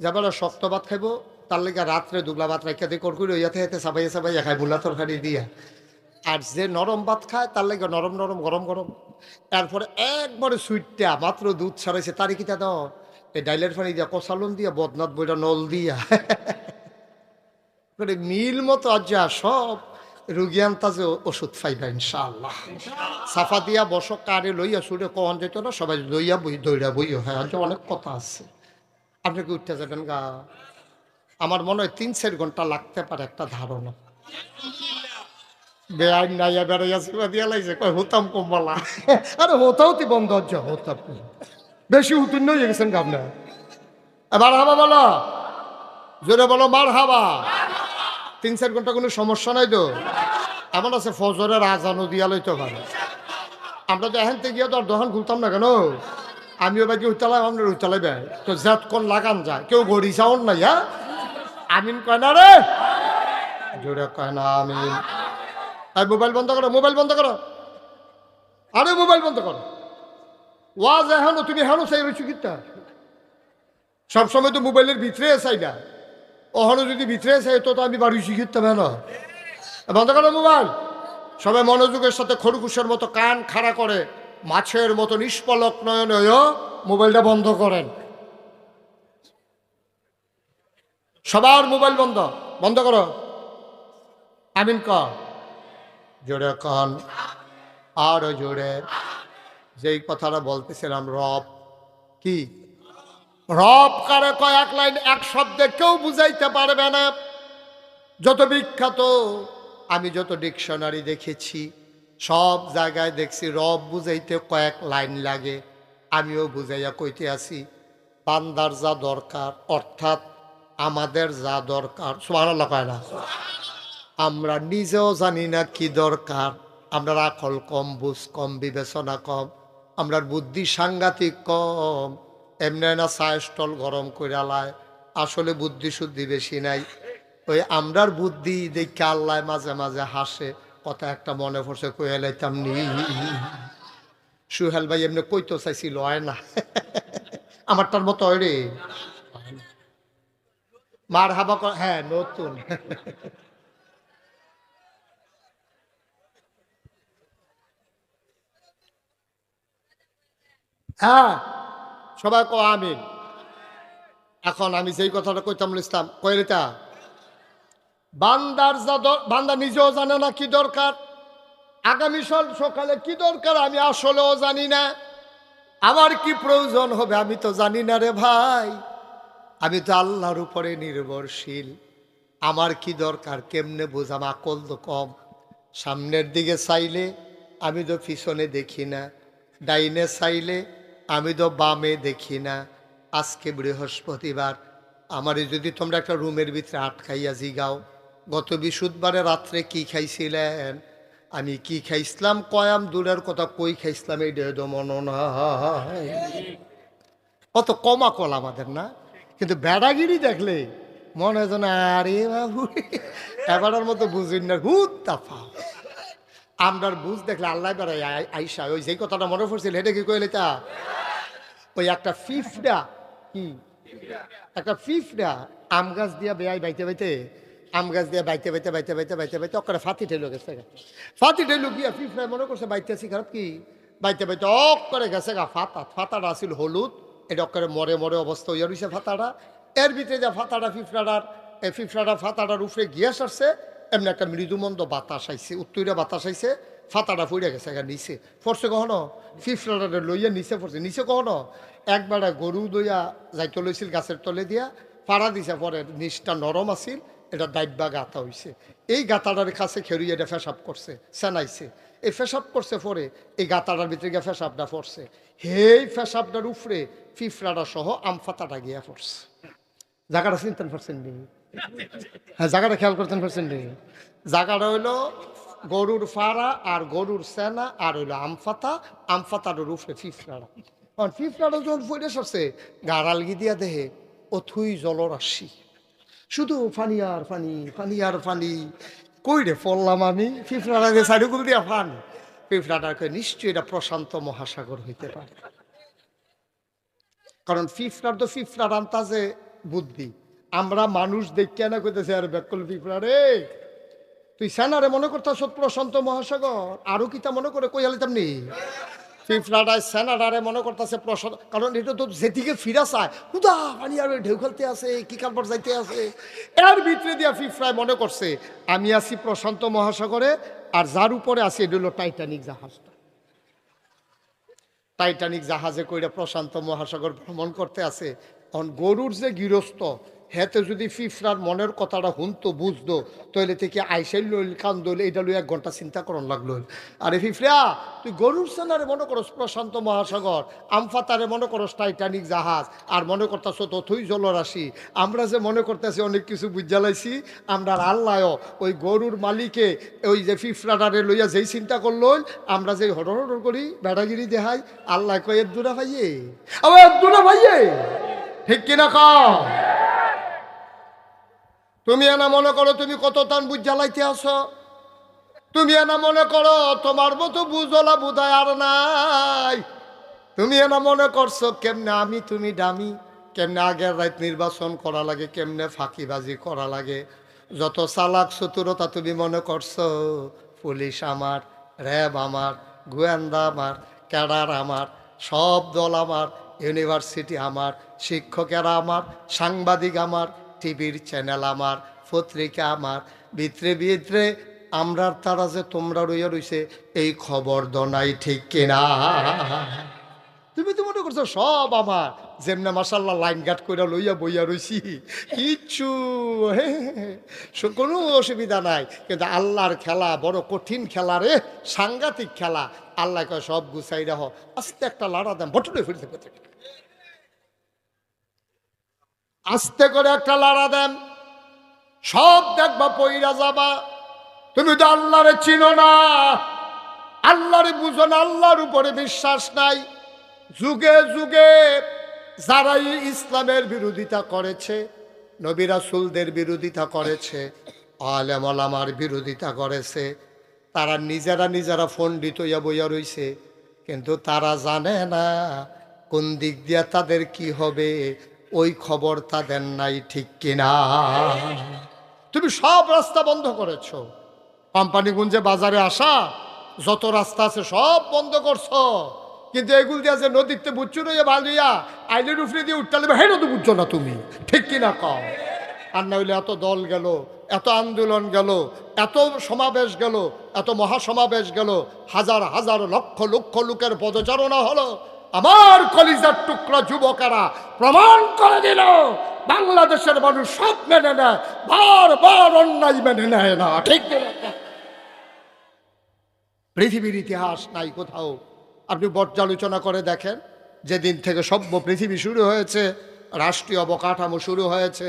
যাবার শক্ত ভাত খাইব, তার লেগে রাত্রে দুগলা ভাত রাখা দিয়ে করকুড়ি ইয়াতে হেতে চাবাইয়া চাবাইয়া খাই বুলা তরকারি দিয়া। আর যে নরম ভাত খায় তার লেগে নরম নরম গরম গরম। এরপরে একবারে সুইটটা মাত্র দুধ ছাড়াইছে, তারি কিতা দাও এই ডাইলের পানি দিয়া, কষালন দিয়া, বদনাথ বইটা নল দিয়া মিল মতো আজ সব রুগী আনতাজে ওষুধ পাইবা ইনশাআল্লাহ। সাফা দিয়া বসো, কারে লইয়া সুরে কন যেত না, সবাই লইয়া বই দৌড়া বইও। হ্যাঁ, আজ অনেক কথা আছে, আপনি কি উঠতে যাবেন গা? আমার মনে হয় 3-4 ঘন্টা লাগতে পারে একটা ধারণা। বেআইন নাইয়া বেড়াইয়া সেবা দিয়া লাগছে, কয় হতাম কমবালা। আরে হতাও তুই বন্ধ হচ্ছে, হতাম বেশি উত্তীর্ণ হয়ে গেছেন গা আপনার। এবার হাবা বলো, জোরে বলো মার হাবা। 3-4 ঘন্টা কোনো সমস্যা নাই তো? এমন আছে ফজরের আজানও দিয়া লইতে পারে। আমরা তো এখান থেকে গিয়ে তো আর দোকান খুলতাম না কেন? আমিও বাকি উঠতালাই, আপনার উঠতালাই ব্যয় তো জাত কোন লাগান যায়, কেউ গড়ি চাউন নাই। হ্যাঁ, আমিন কয় না রে, জোরে কয় না আমিন। আর মোবাইল বন্ধ করো, মোবাইল বন্ধ করো, আরে মোবাইল বন্ধ করো। ওয়াজ এখনো তুমি এখনো চাই রয়েছো কিতা? সবসময় তো মোবাইলের ভিতরে চাই না, ওখানে যদি ভিতরে চাই তো আমি বাড়ি শিখিতাম। না বন্ধ করো মোবাইল। সবাই মনোযোগের সাথে খরগোশের মতো কান খাড়া করে মাছের মতো নিষ্পলক নয়নে মোবাইলটা বন্ধ করেন। সবার মোবাইল বন্ধ, বন্ধ করো। আমিন কর, জোরে কন, আরো জোরে। যেই কথাটা বলতেছিলাম, রব কি? রব কারে কয়েক লাইন এক শব্দে কেউ বুঝাইতে পারবে না। যত বিখ্যাত আমি যত ডিকশনারি দেখেছি, সব জায়গায় দেখছি রব বুঝাইতে কয়েক লাইন লাগে। আমিও বুঝাইয়া কইতে আছি, বান্দার যা দরকার, অর্থাৎ আমাদের যা দরকার, সুবহানাল্লাহ কয় না? আমরা নিজেও জানি না কি দরকার। আমরা আকল কম, বুঝ কম, বিবেচনা কম, আমরার বুদ্ধি সাংঘাতিক কম। এমনি না চায় স্টল গরম করে আলায়, আসলে বুদ্ধি শুদ্ধি বেশি নাই। ওই আমরার বুদ্ধি দেখে আল্লাহ মাঝে মাঝে হাসে। কথা একটা মনে পড়ছে, কয়ে লাইতাম নি। সুহেল ভাই এমনি কইতো চাইছিল, হয় না আমারটার মতো হয় রে। মার হাবা, হ্যাঁ নতুন। হ্যাঁ, সবাই কো আমিন। এখন আমি যেই কথাটা কইতাম ইসলাম কইলিতা, বান্দার বান্দা নিজেও জানে না কি দরকার, আগামী সকালে কি দরকার আমি আসলেও জানি না, আমার কি প্রয়োজন হবে আমি তো জানি না রে ভাই। আমি তো আল্লাহর উপরে নির্ভরশীল। আমার কি দরকার কেমনে বুঝাম? আকল তো কম। সামনের দিকে চাইলে আমি তো পিছনে দেখি না, ডাইনে চাইলে আমি তো বামে দেখি না। আজকে বৃহস্পতিবার, আমারে যদি তোমরা একটা রুমের ভিতরে আটকাইয়া জিগাও, গত বৃহস্পতিবারে রাত্রে কি খাইছিলেন, আমি কি খাইছিলাম কয়াম দূরের কথা, কই খাইছিলাম এই তো মনে হয়। কত কমা কল আমাদের না? কিন্তু বেড়াগিরি দেখলে মনে হয় যেন আরে বাবু এবারের মতো বুঝিন না, হুত তাফা। আমরার বুঝ দেখলে আল্লাহ বেড়াই আইসা। ওই যেই কথাটা মনে পড়ছিল এটা কি কইলে তা, ওই একটা ফিফডা, কি একটা ফিফডা আম গাছ দিয়া বেয়াই বাইতে বাইতে, আম গাছ দিয়া বাইতে বাইতে বাইতে বাইতে বাইতে বাইতে অক্করে ফাতি ঠেলো গেছে। ফাতি ঠেলো গিয়া ফিফডা মনে করছে বাইতে আছি খারাপ কি, বাইতে বাইতে অক্করে গেছে গা ফাতা। ফাতাটা আসিল হলুদ, এটা অক্করে মরে মরে অবস্থা হইয়া রয়েছে ফাতাটা। এর ভিতরে যা ফাতাটা ফিফড়াটা ফাতাটার উপরে গিয়া সারছে, এমনি একটা মৃদুমন্দ বাতাস আইছে, উত্তরে বাতাস আইছে, ফাতাটা পড়ে গেছে নিচে পড়ছে। কখনো ফিফড়াটা লইয়া নিচে পড়ছে, নিচে কখনো একবার গরু দইয়া যাইতে লইছিল গাছের তলে দিয়া, পাড়া দিছে, পরে নিচটা নরম আছিল, এটা ডাইব্বা গাঁথা হইছে। এই গাঁথাটার কাছে খেরুই এটা ফেসাব করছে, সেনাইছে, এই ফেসাব করছে, পরে এই গাঁথাটার ভিতরে গিয়ে ফেসাবটা পড়ছে। হেই ফেসাবটার উপরে ফিফড়াটা সহ আম ফাতাটা গিয়া পড়ছে। জায়গাটা চিনতেন পারছেন নি? হ্যাঁ, জায়গাটা খেয়াল করতেন পারছেন নি? জায়গাটা হইলো গরুর ফাড়া আর গরুর সেনা, আর হইলো আমফাতা, আমফাতার উপরে ফিফড়াটা। কারণ ফিফড়াটা যখন ফুটে সরছে, গাড়ালগি দিয়া দেহে অথুই জলরাশি, শুধু ফানি আর ফানি, ফানি আর ফানি। কই রে পড়লাম আমি, ফিফড়াটা দিয়ে সাইডুকুল দিয়া ফান। ফিফড়াটাকে নিশ্চয়ই এটা প্রশান্ত মহাসাগর হইতে পারে, কারণ ফিফড়ার তো ফিফড়ার আন্তাজে বুদ্ধি। আমরা মানুষ দেখতে না কইতেছি আর বেকল ফিফড়া রে, তুই সেনারে মনে করতে প্রশান্ত মহাসাগর, আরো কিতা মনে করে কই আলিতাম নি। ফিফরাটায় সেনাডারে মনে করতেছে প্রসাদ, কারণ এটা তো যেদিকে ফিরা চায় হুদা পানি আর ঢেউ খেলতে আছে, কি কারবার যাইতে আছে, এর ভিতরে দিয়া ফিফরায় মনে করছে আমি আছি প্রশান্ত মহাসাগরে, আর যার উপরে আছি এটা হলো টাইটানিক জাহাজটা। টাইটানিক জাহাজে কইরা প্রশান্ত মহাসাগর ভ্রমণ করতে আছে। এখন গরুর যে গৃহস্থ, হেতে যদি ফিফরার মনের কথাটা হুনতো বুঝতো, তাহলে থেকে আইসাইল লইল কান্দল, এটা লই 1 ঘন্টা চিন্তা করন লাগলো। আরে ফিফরা, তুই গরুর সেনারে মনে করস প্রশান্ত মহাসাগর, আমফাতারে মনে করস টাইটানিক জাহাজ, আর মনে করতেছ তথই জলরাশি। আমরা যে মনে করতেছি অনেক কিছু বুঝালাইছি, আমরা আল্লাহ ওই গরুর মালিকে ওই যে ফিফরাটারে লইয়া যেই চিন্তা করলো, আমরা যে হড় করি বেড়াগিরি দেখাই, আল্লাহ কয় এর দুরা ভাইয়ে, আবার এর দুরা ভাইয়ে, ঠিক কিনা কও? তুমি এনা মনে করো তুমি কত টান বুঝ জ্বালাইতে আসো, তুমি এনা মনে করো তোমার মতো বুঝলা বুধায় আর নাই, তুমি এনা মনে করছো কেমনে আমি তুমি দামি, কেমনে আগের রাত নির্বাচন করা লাগে, কেমনে ফাঁকিবাজি করা লাগে, যত চালাক চতুরতা তুমি মনে করছো, পুলিশ আমার, র্যাব আমার, গোয়েন্দা আমার, ক্যাডার আমার, সব দল আমার, ইউনিভার্সিটি আমার, শিক্ষকেরা আমার, সাংবাদিক আমার, টিভির চ্যানেল আমার, পত্রিকা আমার, ভিতরে ভিতরে আমরার তারা যে তোমরা রইয়া রইছে এই খবর দনাই, ঠিক কিনা? তুমি তো মনে করছো সব আমার, যেমনে মাসাল্লাহ লাইন গাট করে লইয়া বইয়া রইছি, কিচ্ছু কোনো অসুবিধা নাই। কিন্তু আল্লাহর খেলা বড় কঠিন খেলা রে, সাংঘাতিক খেলা। আল্লাহ কয় সব গুছাই রাখো, আস্তে একটা লাড়া দেন বটুরে ফিরতে করতে, আস্তে করে একটা লাড়া দেন, সব দেখবা পইরা যাবা। তুমি তো আল্লাহরে চিনো না, আল্লাহরে বুঝো না, আল্লাহর উপরে বিশ্বাস নাই। যুগে যুগে যারাই ইসলামের বিরোধিতা করেছে, নবী রাসূলদের বিরোধিতা করেছে, আলেম ওলামার বিরোধিতা করেছে, তারা নিজেরা পণ্ডিত হইয়া বইয়া রইছে, কিন্তু তারা জানে না কোন দিক দিয়া তাদের কি হবে, ওই খবর তাদের নাই, ঠিক কিনা? তুমি সব রাস্তা বন্ধ করেছো, কোম্পানিগঞ্জে বাজারে আসা যত রাস্তা আছে সব বন্ধ করছো, কিন্তু এগুলো দিয়া যে নদীতে বুচ্চু রইয়া ভালিয়া আইলের উফরে দিয়ে উঠতে লাগবে, হেন তো বুঝছো না তুমি, ঠিক কিনা কম? আর না হইলে এত দল গেল, এত আন্দোলন গেল, এত সমাবেশ গেল, এত মহাসমাবেশ গেল, হাজার হাজার লক্ষ লক্ষ লোকের পদচারণা হলো, আমার কলিজার টুকরা যুবকেরা প্রমাণ করে দিল বাংলাদেশের মানুষ সব মেনে নেয়, বারবার অন্যায় মেনে নেয় না, ঠিক কিনা? পৃথিবীর ইতিহাস নাই কোথাও। আপনি পর্যালোচনা করে দেখেন, যেদিন থেকে সভ্য পৃথিবী শুরু হয়েছে, রাষ্ট্রীয় অবকাঠামো শুরু হয়েছে,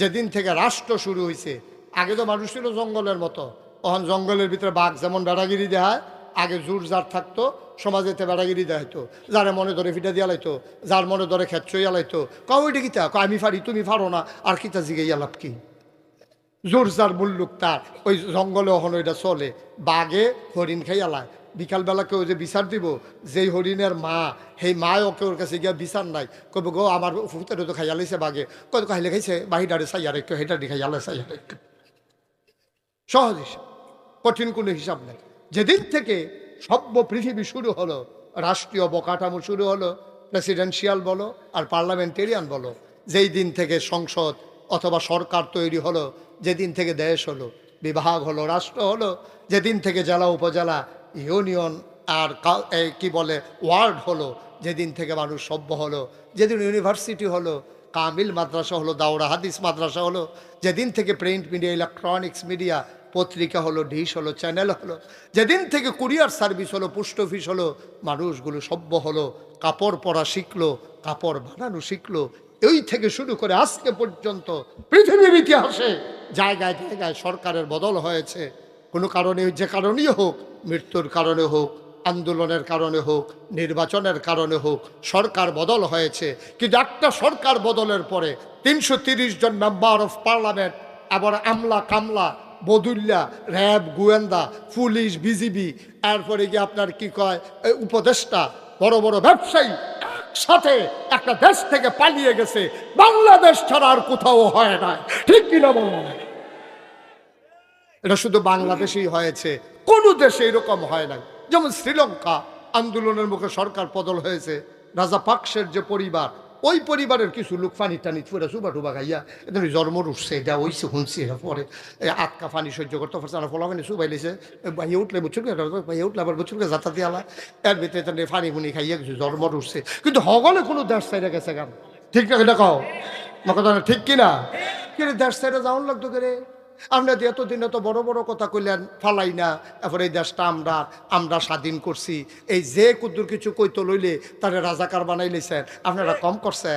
যেদিন থেকে রাষ্ট্র শুরু হয়েছে, আগে তো মানুষ ছিল জঙ্গলের মতো, তখন জঙ্গলের ভিতরে বাঘ যেমন বেড়াগিরি দেখায়, আগে জোর জার থাকতো, সমাজেতে বেড়াগিরি দেখাইতো, যারা মনে ধরে ফিটা দিয়া লাইতো, যার মনে ধরে খেচ্ছইয়া লাইতো, কইটা কিতা আমি পারি তুমি পারো না, আর কিতা জিগাইয়া লাভ কি? জোর যার মুল্লুক তার, ওই জঙ্গলে ওখানে ওইটা চলে। বাঘে হরিণ খাইয়া লায়, বিকালবেলা কেউ যে বিচার দিব, যেই হরিণের মা, সেই মায় ওকে ওর কাছে গিয়া বিচার নাই, কবে গো আমার ফুতের তো খাইয়া লাইছে বাঘে, কত খাইলে খাইছে বাহিদারে চাইয়া রেখো, হেটারি খাইয়া লাই চাইয়া রেখো, সহজ হিসাব, কঠিন কোনো হিসাব নেই। যেদিন থেকে সভ্য পৃথিবী শুরু হলো, রাষ্ট্রীয় অবকাঠামো শুরু হলো, প্রেসিডেন্সিয়াল বলো আর পার্লামেন্টেরিয়ান বলো, যেই দিন থেকে সংসদ অথবা সরকার তৈরি হলো, যেদিন থেকে দেশ হলো, বিভাগ হলো, রাষ্ট্র হলো, যেদিন থেকে জেলা উপজেলা ইউনিয়ন আর কি বলে ওয়ার্ড হলো, যেদিন থেকে মানুষ সভ্য হলো, যেদিন ইউনিভার্সিটি হলো, কামিল মাদ্রাসা হলো, দাওরা হাদিস মাদ্রাসা হলো, যেদিন থেকে প্রিন্ট মিডিয়া, ইলেকট্রনিক্স মিডিয়া, পত্রিকা হলো, ডিশ হলো, চ্যানেল হলো, যেদিন থেকে কুরিয়ার সার্ভিস হলো, পোস্ট অফিস হলো, মানুষগুলো সভ্য হলো, কাপড় পরা শিখলো, কাপড় বানানো শিখলো, এই থেকে শুরু করে আজকে পর্যন্ত পৃথিবীর ইতিহাসে জায়গায় জায়গায় সরকারের বদল হয়েছে। কোনো কারণে, যে কারণেই হোক, মৃত্যুর কারণে হোক, আন্দোলনের কারণে হোক, নির্বাচনের কারণে হোক, সরকার বদল হয়েছে। কিন্তু একটা সরকার বদলের পরে ৩৩০ জন মেম্বার অফ পার্লামেন্ট, আবার আমলা কামলা বদুল্লা, র্যাব, গোয়েন্দা, পুলিশ, বিজিবি, এরপরে গিয়ে আপনার কি কয় উপদেষ্টা, বড় বড় ব্যবসায়ী সাথে একটা দেশ থেকে পালিয়ে গেছে, বাংলাদেশ ছাড়া আর কোথাও হয় না, ঠিক কিনা বলুন? এটা শুধু বাংলাদেশেই হয়েছে, কোনো দেশে এরকম হয় নাই। যেমন শ্রীলঙ্কা, আন্দোলনের মুখে সরকার বদল হয়েছে, রাজা পাকসের যে পরিবার, ওই পরিবারের কিছু লোক ফানি টানি ফুরা সুবা টুবা খাইয়া এদের জন্ম উঠছে, এটা হইছে শুনছি, এটা পরে আটকা ফানি সহ্য করতে পারছে না, ফলা ফানি সুবাই লিছে, ভাইয়া উঠলে বুঝছো ভাইয়া উঠলে আবার বুঝছো যাতা দিয়ালা, এর ভিতরে তাদের ফানি ফুনি খাইয়া কিছু জন্ম উঠছে, কিন্তু হগলে কোনো দেশ সাইডে গেছে গান, ঠিক না এটা কও না কথা না, ঠিক কিনা? কিন্তু দেশ সাইডে যাওয়ান লাগতো করে, আপনার এতদিন এত বড় বড় কথা কইলেন ফালাই না, এরপরে এই দেশটা আমরা স্বাধীন করছি, এই যে কুদ্দুর কিছু কইতো লইলে তারা রাজাকার বানাই লইছেন, আপনারা কম করছে,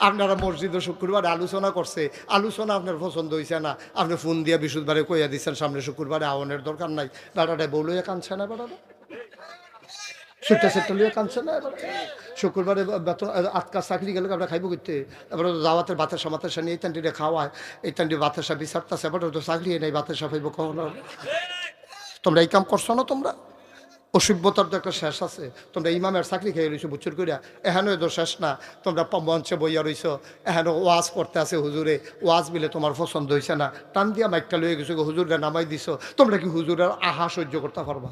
আপনারা মসজিদে শুক্রবারে আলোচনা করছে, আলোচনা আপনার পছন্দ হয়েছে না, আপনি ফোন দিয়া বৃহস্পতিবারে কইয়া দিচ্ছেন সামনে শুক্রবারে আওয়ানের দরকার নাই, বেড়াটায় বউ লইয়া কাঁদছে না, বেড়াটা সেটা সেটা লইয়া কাঁদছে না, শুক্রবারে বেতন আটকা চাকরি গেলে আমরা খাইব করতে, এবার দাওয়াতের বাতাসা মাতাসা নিয়ে এই তান্ডিরে খাওয়ায়, এই তান্ডি বাতাসা বিচারতেছে, এবার তো চাকরি নেই, বাতাসা পাইব কখনো। তোমরা এই কাম করছো না, তোমরা অসভ্যতার তো একটা শেষ আছে, তোমরা ইমামের চাকরি খেয়ে রয়েছো বুচ্চুর করিয়া, এখানে তো শেষ না, তোমরা মঞ্চে বইয়া রইছো, এখানে ওয়াজ করতে আছে হুজুরে, ওয়াজ বিলে তোমার পছন্দ হয়েছে না, টান দিয়া মাইকটা লইয়া গেছো, হুজুরে নামাই দিছো, তোমরা কি হুজুরের আহা সহ্য করতে পারবা?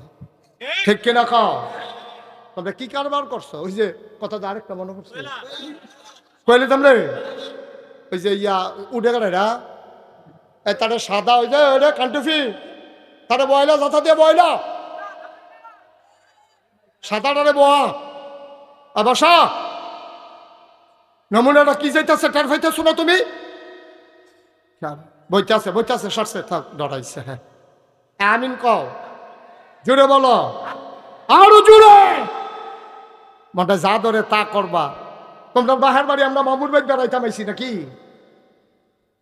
ঠিক কিনা খাও? তোমরা কি কারবার করছো? ওই যে কথা আরেকটা মনে করছো কইলে তোমরা, ওই যে ইয়া উঠে গেলে তারা সাদা ওই যে কান্টুফি তারা বয়লা যাতা দিয়ে বয়লা সাদাটারে বয়া বসা, নমুনাটা কি যাইতেছে টের পাইতেছো না তুমি? বইতে আছে সরছে, থাক ডরাইছে। হ্যাঁ আমিন কও, জোরে বলো, আরো জোরে, মনটা যা ধরে তা করবা। তোমরা বাহার বাড়ি আমরা মামুর বাইক বেড়াইতাম আইছি নাকি?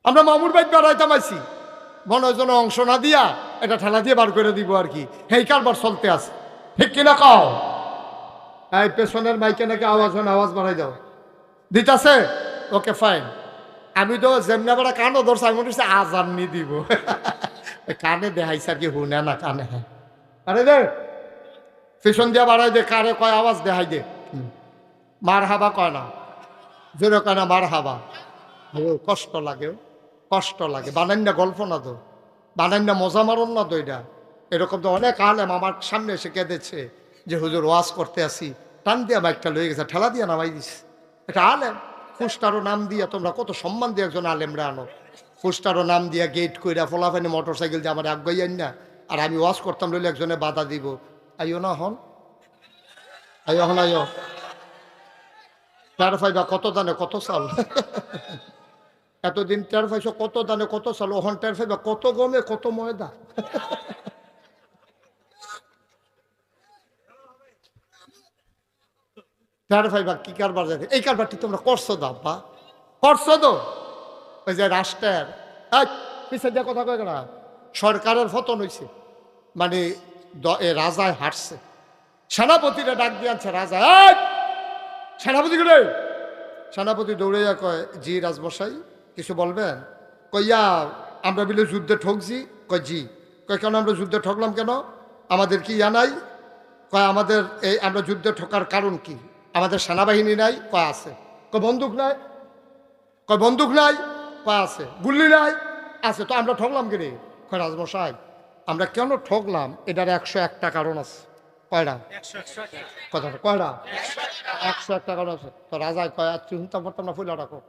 আমরা মামুর বাইক বেড়াইতাম আইছি, মনে যেন অংশ না দিয়া এটা ঠেলা দিয়ে বার করে দিব আর কি, এই কারবার চলতে আছে, ঠিক কিনা কও? এই পেছনের মাইকে নাকি আওয়াজ হয়, আওয়াজ বাড়াই দাও, দিতাছে? Okay fine. আমি তো যেমনি আবার কানও ধরছি, আমি মনে হচ্ছে আজান নি দিব, কানে দেখাইছে আর কি, হুনে না কানে। হ্যাঁ আরে দে পেছন দিয়া বাড়াই দে, কারে কয় আওয়াজ দেখাই দে, মার হাবা কয় না, জোরে কয় না মার হাবা, কষ্ট লাগে, কষ্ট লাগে, বানান না গল্প না তো, বানান না মজা মারণ না তো, এটা এরকম তো অনেক আলেম আমার সামনে এসে কেঁদেছে যে হুজুর ওয়াজ করতে আসি, টান দিয়া বাইকটা লয়ে গেছে, ঠেলা দিয়া নামাই দিস, এটা আলেম, ফুসটারও নাম দিয়া তোমরা কত সম্মান দিয়ে একজন আলেমরা আনো, ফুসটারও নাম দিয়া গেট কইরা ফলাফানি মোটর সাইকেল দিয়ে আমার আগাই আন না, আর আমি ওয়াজ করতাম রইলে একজনে বাধা দিব, আইও না হন, আইও হন, আইও টের পাইবা কত দানে কত চাল, এতদিন টের পাইছো কত দানে কত চাল, ওহন টের পাইবা কত গমে কত ময়দা। টের পাইবা কি কারবার যাবে, এই কারবারটি তোমরা করছো দাব্বা, করছো তো। ওই যে রাষ্ট্রের পিছিয়ে দিয়ে কথা কয় না, সরকারের পতন হয়েছে, মানে রাজায় হারছে, সেনাপতিরা ডাক দিয়ে আনছে, রাজা সেনাপতি গুলো, সেনাপতি দৌড়ে যা কয় জি রাজমশাই কিছু বলবেন? কইয়া আমরা বিলে যুদ্ধে ঠকছি, কয় জি, কয় কেন আমরা যুদ্ধে ঠকলাম কেন, আমাদের কি ইয়া নাই? কয় আমাদের এই আমরা যুদ্ধে ঠকার কারণ কি, আমাদের সেনাবাহিনী নাই? কয় আছে। কয় বন্দুক নাই? কয় বন্দুক নাই? কয় আছে। গুল্লি নাই? আছে। তো আমরা ঠকলাম কি রে? কয় রাজমশাই আমরা কেন ঠকলাম এটার 101টা কারণ আছে। কয়টা? কথাটা কয়টা? 101টা কারণ আছে। তো রাজায় কয় চিন্তা করতাম না, ফুলা রাখো।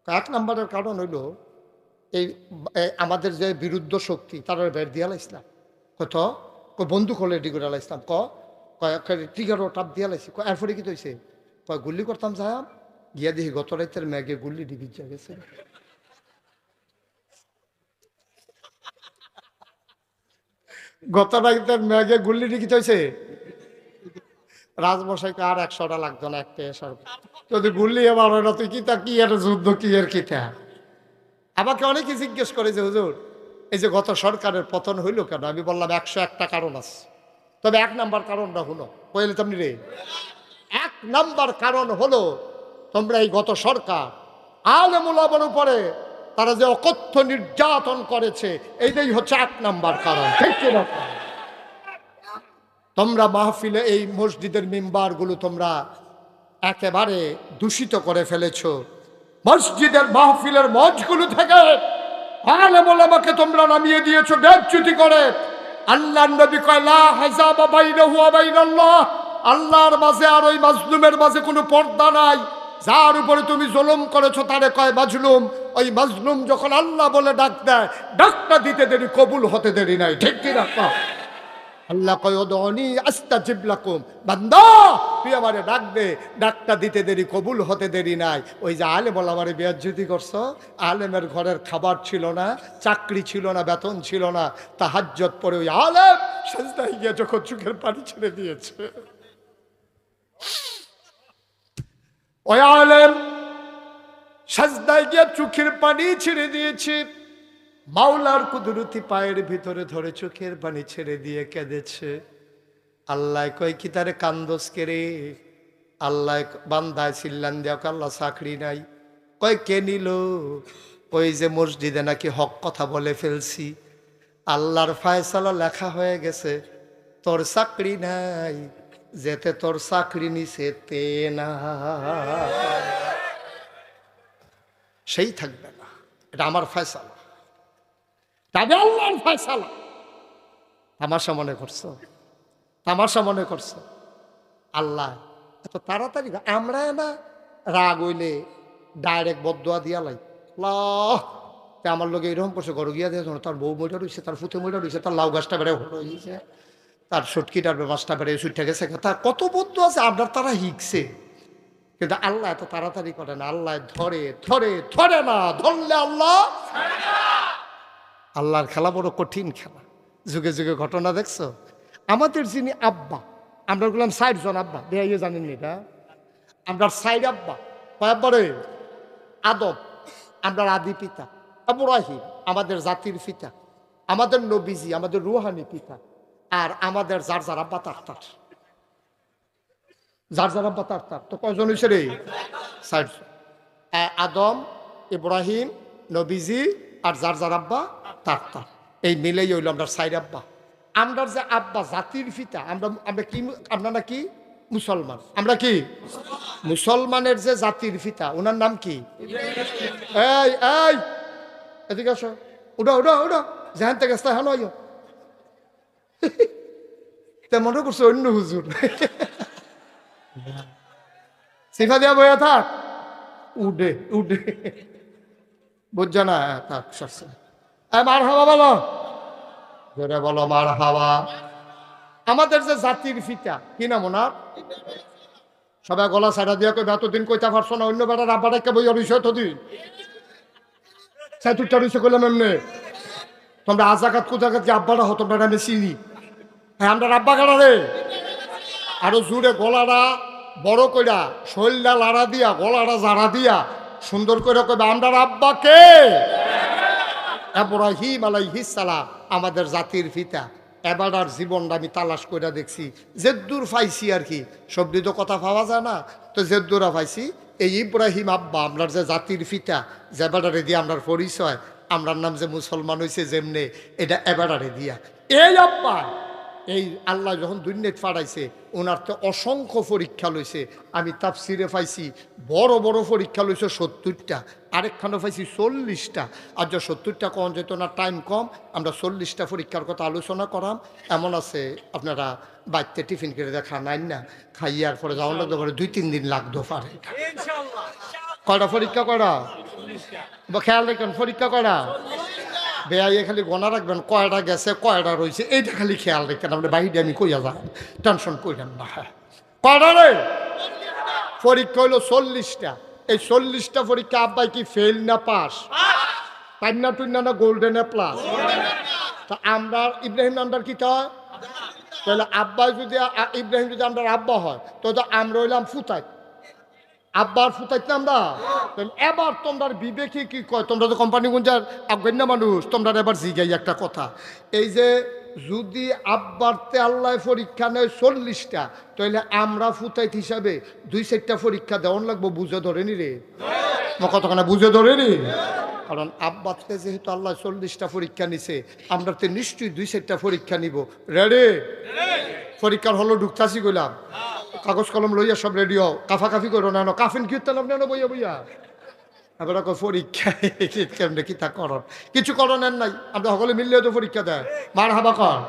1 নম্বরের কারণ হইল এই আমাদের যে বিরুদ্ধ শক্তি তারা বের দিয়া লাইছিলাম, কত বন্দুক হলে এটি করে লাইছিলাম, টিগারও টাপ দিয়া লাইছি। এরপরে কি হয়েছে? কয় গুল্লি করতাম যাম, গিয়া দেখি গত রাতের ম্যাগে গুল্লি ডিবি যা গেছে। গত রাতের ম্যাগে গুল্লি ডিগি হয়েছে। রাজমশাইকে আর 100টা লাগতো না, একটা এসব যদি গুল্লি এবার হয় না, তুই কি তা কি একটা যুদ্ধ কি এর কিতা। আমাকে অনেকে জিজ্ঞেস করে যে হুজুর এই যে গত সরকারের পতন হইল কেন, আমি বললাম 101টা কারণ আছে, তবে 1 নাম্বার কারণটা হলো কইলে তুমি রে, 1 নাম্বার কারণ হলো তোমরা এই গত সরকার আলেম ওলামার উপরে তারা যে অকথ্য নির্যাতন করেছে, এইটাই হচ্ছে 1 নাম্বার কারণ, ঠিক কিনা? তোমরা মাহফিলে এই মসজিদের মিম্বারগুলো তোমরা একেবারে দূষিত করে ফেলেছো। মসজিদের মাহফিলের মঞ্চগুলো থেকে আলেম ওলামাকে তোমরা নামিয়ে দিয়েছো ডেপচ্যুতি করে। আল্লাহর নবী কয় লা হিজাবা বাইনাহু ওয়া বাইনাল্লাহ, আল্লাহর মাঝে আর ওই মাজলুমের মাঝে কোনো পর্দা নাই। যার উপরে তুমি জুলুম করেছো তারে কয় মাজলুম। ওই মাজলুম যখন আল্লাহ বলে ডাক দেয়, ডাকটা দিতে দেরি, কবুল হতে দেরি নাই। ঠিক কি না? আল্লাহ কয় উদউনি আস্তাজিব লাকুম, বান্দা তুই আমারে ডাক দে, ডাকটা দিতে দেরি, কবুল হতে দেরি নাই। ওই যে আলেম বলে আমারে বেয়াজ্জতি করছো, আলেমের ঘরের খাবার ছিল না, চাকরি ছিল না, বেতন ছিল না, তাহাজ্জুদ পড়ে ওই আলেম সাজদায় গিয়ে যখন চোখের পানি ছেড়ে দিয়েছে, ওই আলেম সাজদায় গিয়ে চোখের পানি ছেড়ে দিয়েছে, মাওলার কুদরতি পায়ের ভিতরে ধরে চোখের পানি ছেড়ে দিয়ে কেঁদেছে। আল্লাহ কয় কি তারে কান্দস কে রে? আল্লাহ বান্দায় চিল্লান দেওয়া, আল্লাহ চাকরি নাই। কয় কে নিল? ওই যে মসজিদে নাকি হক কথা বলে ফেলছি, আল্লাহর ফায়সালা লেখা হয়ে গেছে, তোর চাকরি নাই, যেতে তোর চাকরি নিছে তে না, সেই থাকবে না। এটা আমার ফায়সালা, তবে আল্লাহর ফায়সালা। তামাশা মনে করছো? তামাশা মনে করছো? আল্লাহ এত তাড়াতাড়ি, আমরা না রাগ হইলে ডাইরেক্ট বদদোয়া দিয়া লাই, আল্লাহ আমার লোক এরকম করছে, ঘর গিয়া দিয়ে তার বউ মইটা রয়েছে, তার ফুতে মইটা রয়েছে, তার লাউ গাছটা বেড়ে হয়েছে, তার সটকিটার মাছটা বেড়ে সুইটটা গেছে, তার কত বদ্ধ আছে আপনার, তারা হিকছে। কিন্তু আল্লাহ এত তাড়াতাড়ি করে না, আল্লাহ ধরে ধরে ধরে না, ধরলে আল্লাহ। আল্লাহর খেলা বড় কঠিন খেলা। যুগে যুগে ঘটনা দেখছো? আমাদের যিনি আব্বা, আমরা বললাম ৬০ জন আব্বা, বেহাইয়ে জানেন এটা, আমরা ৬০ আব্বা। কয়েকবারে আদম আমরা আদি পিতা, ইব্রাহিম আমাদের জাতির পিতা, আমাদের নবীজি আমাদের রুহানি পিতা, আর আমাদের যার যার আব্বা তার তার, যার যার আব্বা তার তার। তো কয়জন হয়েছে রে? ৬০ জন। আদম, ইব্রাহিম, নবীজি আর যার যার আব্বা তার তার, এই মিলেই হইল আমরা ৬০ আব্বা। আমরা যে আব্বা জাতির পিতা, আমরা কি, আমরা নাকি মুসলমান, আমরা কি মুসলমানের যে জাতির পিতা, ওনার নাম কি? এই এই এদিকে আসো, উঠো উঠো উঠো, যেখান থেকে আসতে হ্যাঁ নয় মনে করছো অন্য হুজুর, সিফা দিয়া বইয়া থাক, উঠে উঠে বুঝছো না? থাক সরছে, মার হাওয়া বলো, জোরে বলো মার হাওয়া। আমাদের যে জাতির পিতা, কি নাম ওনার? সবাই গলা ছাড়া দিয়া কই এতদিন কইতা পারছো না, অন্য বেটার আব্বাটা কে বইয়া রইছে এতদিন, সাইতুরটা রইছে কইলাম এমনি। তোমরা আজাকাত কোথাকাত কি আব্বাটা হতো, তোমরা আমি চিনি। হ্যাঁ আমরা আব্বা কাটা রে, আরো জুড়ে গলাটা বড় কইরা, শৈলটা লাড়া দিয়া, গলাটা জাড়া দিয়া সুন্দর করে কইবা আমরা আব্বা কে? ইব্রাহিম আলাইহিস সালাম, আমাদের জাতির পিতা। এবারটার জীবনটা আমি তালাশ করে দেখছি, জেদ্দুর পাইছি আর কি, সবদি তো কথা পাওয়া যায় না, তো জেদ্দুরা পাইছি। এই ইব্রাহিম আব্বা আমরার যে জাতির পিতা, যে এবারটারে দিয়ে আমরার পরিচয়, আমরার নাম যে মুসলমান হয়েছে যেমনে, এটা এবারটারে দিয়া। এই আব্বা, এই আল্লাহ যখন দুনিয়াত পাঠাইছে, ওনার তো অসংখ্য পরীক্ষা লইছে। আমি তাফসিরে পাইছি বড় বড় পরীক্ষা লইছে ৭০টা, আরেকখানে পাইছি ৪০টা। আর যে ৭০টা কম যেত না, টাইম কম, আমরা ৪০টা পরীক্ষার কথা আলোচনা করাম। এমন আছে আপনারা বাড়িতে টিফিন করে দেখা নাই না, খাইয়ার পরে যাওয়ার লাগতে পারে ২-৩ দিন লাগতে পারে। কয়টা পরীক্ষা করা? খেয়াল রাখবেন, পরীক্ষা করা বেয়াইয়ে খালি গনা রাখবেন, কয়টা গেছে কয়টা রয়েছে, এইটা খালি খেয়াল রাখবেন। আপনি বাইরে আমি কইয়া যান, টেনশন কইলেন না। কয়টা রে? পরীক্ষা হইলো ৪০টা। এই ৪০টা পরীক্ষা আব্বাই কি ফেল না পাস? পাইনা টুইনা না গোল্ডেন এ প্লাস? তা আমরা ইব্রাহিম নামটার কি হয়? তাহলে আব্বাই যদি, ইব্রাহিম যদি আমরা আব্বা হয়, তো আমরা হইলাম ফুতাই, আব্বার ফুতাইতে আমরা। এবার তোমরা বিবেকে কি কয়? তোমরা তো কোম্পানি গুঞ্জার আফগান মানুষ, তোমরা এবার জিগাই একটা কথা, এই যে যদি আব্বারতে আল্লাহ পরীক্ষা নেয় ৪০টা, তাহলে আমরা ফুতাইত হিসাবে ২-৪টা পরীক্ষা দেওয়ান লাগবো, বুঝে ধরেনি রে, কতখানে বুঝে ধরেনি? কারণ আব্বাতে যেহেতু আল্লাহ ৪০টা পরীক্ষা নিছে, আমরা তো নিশ্চয়ই ২-৪টা পরীক্ষা নিব। রেডি? পরীক্ষার হলো ঢুকতাছি গেলাম, কাগজ কলম লইয়া সব রেডি হও, কাফাকাফি করো না, কাফিন কীর্তন না বইয়া বইয়া। এবার পরীক্ষা কেমনে কি তা করন, কিছু করণের নাই, আমরা সকলে মিললেও তো পরীক্ষা দেয়। মার হাবা কর,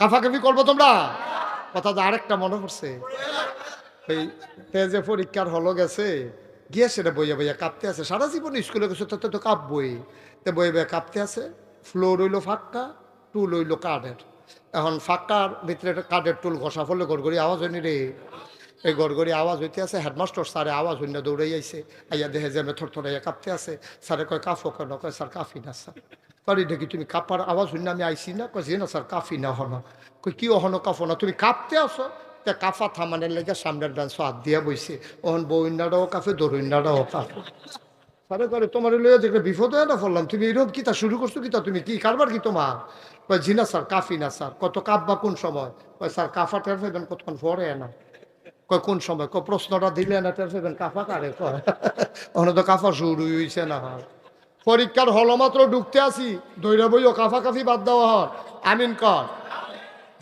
কাফাকাফি করবো তোমরা? কথা তো আরেকটা মনে পড়ছে, ওই তেজে পরীক্ষার হলো গেছে, গিয়ে সেটা বইয়া বইয়া কাঁপতে আছে, সারা জীবন স্কুলে গেছে তো তো কাঁপবই, তো বইয়ে বইয়া কাঁপতে আছে। ফ্লোর হইলো ফাঁকা, টুল হইলো কাঠের। এখন ফাঁকার ভিতরে একটা কাঠের টুল ঘষা ফলে গড়গড়ি আওয়াজ হয়নি রে, এই গড়গড়ি আওয়াজ হইতে আছে। হেডমাস্টার স্যারে আওয়াজ হইনা দৌড়াই আইছে, আইয়া দেখে যে আমি থরথরাইয়া কাঁপতে আছে। স্যারে কয় কাফো কেন? কয় স্যার কাফি না স্যার। করি দেখি তুমি কাঁপার আওয়াজ হইনা আমি আইসি না? কয় যে না স্যার কাফি না হনো। কই কি অহনো কাফো না? তুমি কাঁপতে আসো। তা কাফা থামানের লেগে সামনের বেঞ্চ হাত দিয়া বইছে। ওহন বইন্যাটাও কাফে, দরুইন্যাটাও কাফে। স্যারে করে তোমার লইয়া দেখলে বিপদ হয়ে না পড়লাম, তুমি এরকম কিতা শুরু করছো কিতা, তুমি কি কারবার কি তোমার? কয় জি না স্যার কাফি না স্যার। কত কাঁপবা কোন সময়? কয় স্যার কাফা টের পাইবেন কতক্ষণ পরে না। কয় কোন সময়? কয় প্রশ্নটা দিলে না টের পাইবেন কাফা কারে কয়। ওখানে তো কাফা শুরু হইছে না হয়। পরীক্ষার হল মাত্র ঢুকতে আসি, দৈরা বইও কাফা কাফি বাদ দেওয়া হয়। আমিন কর,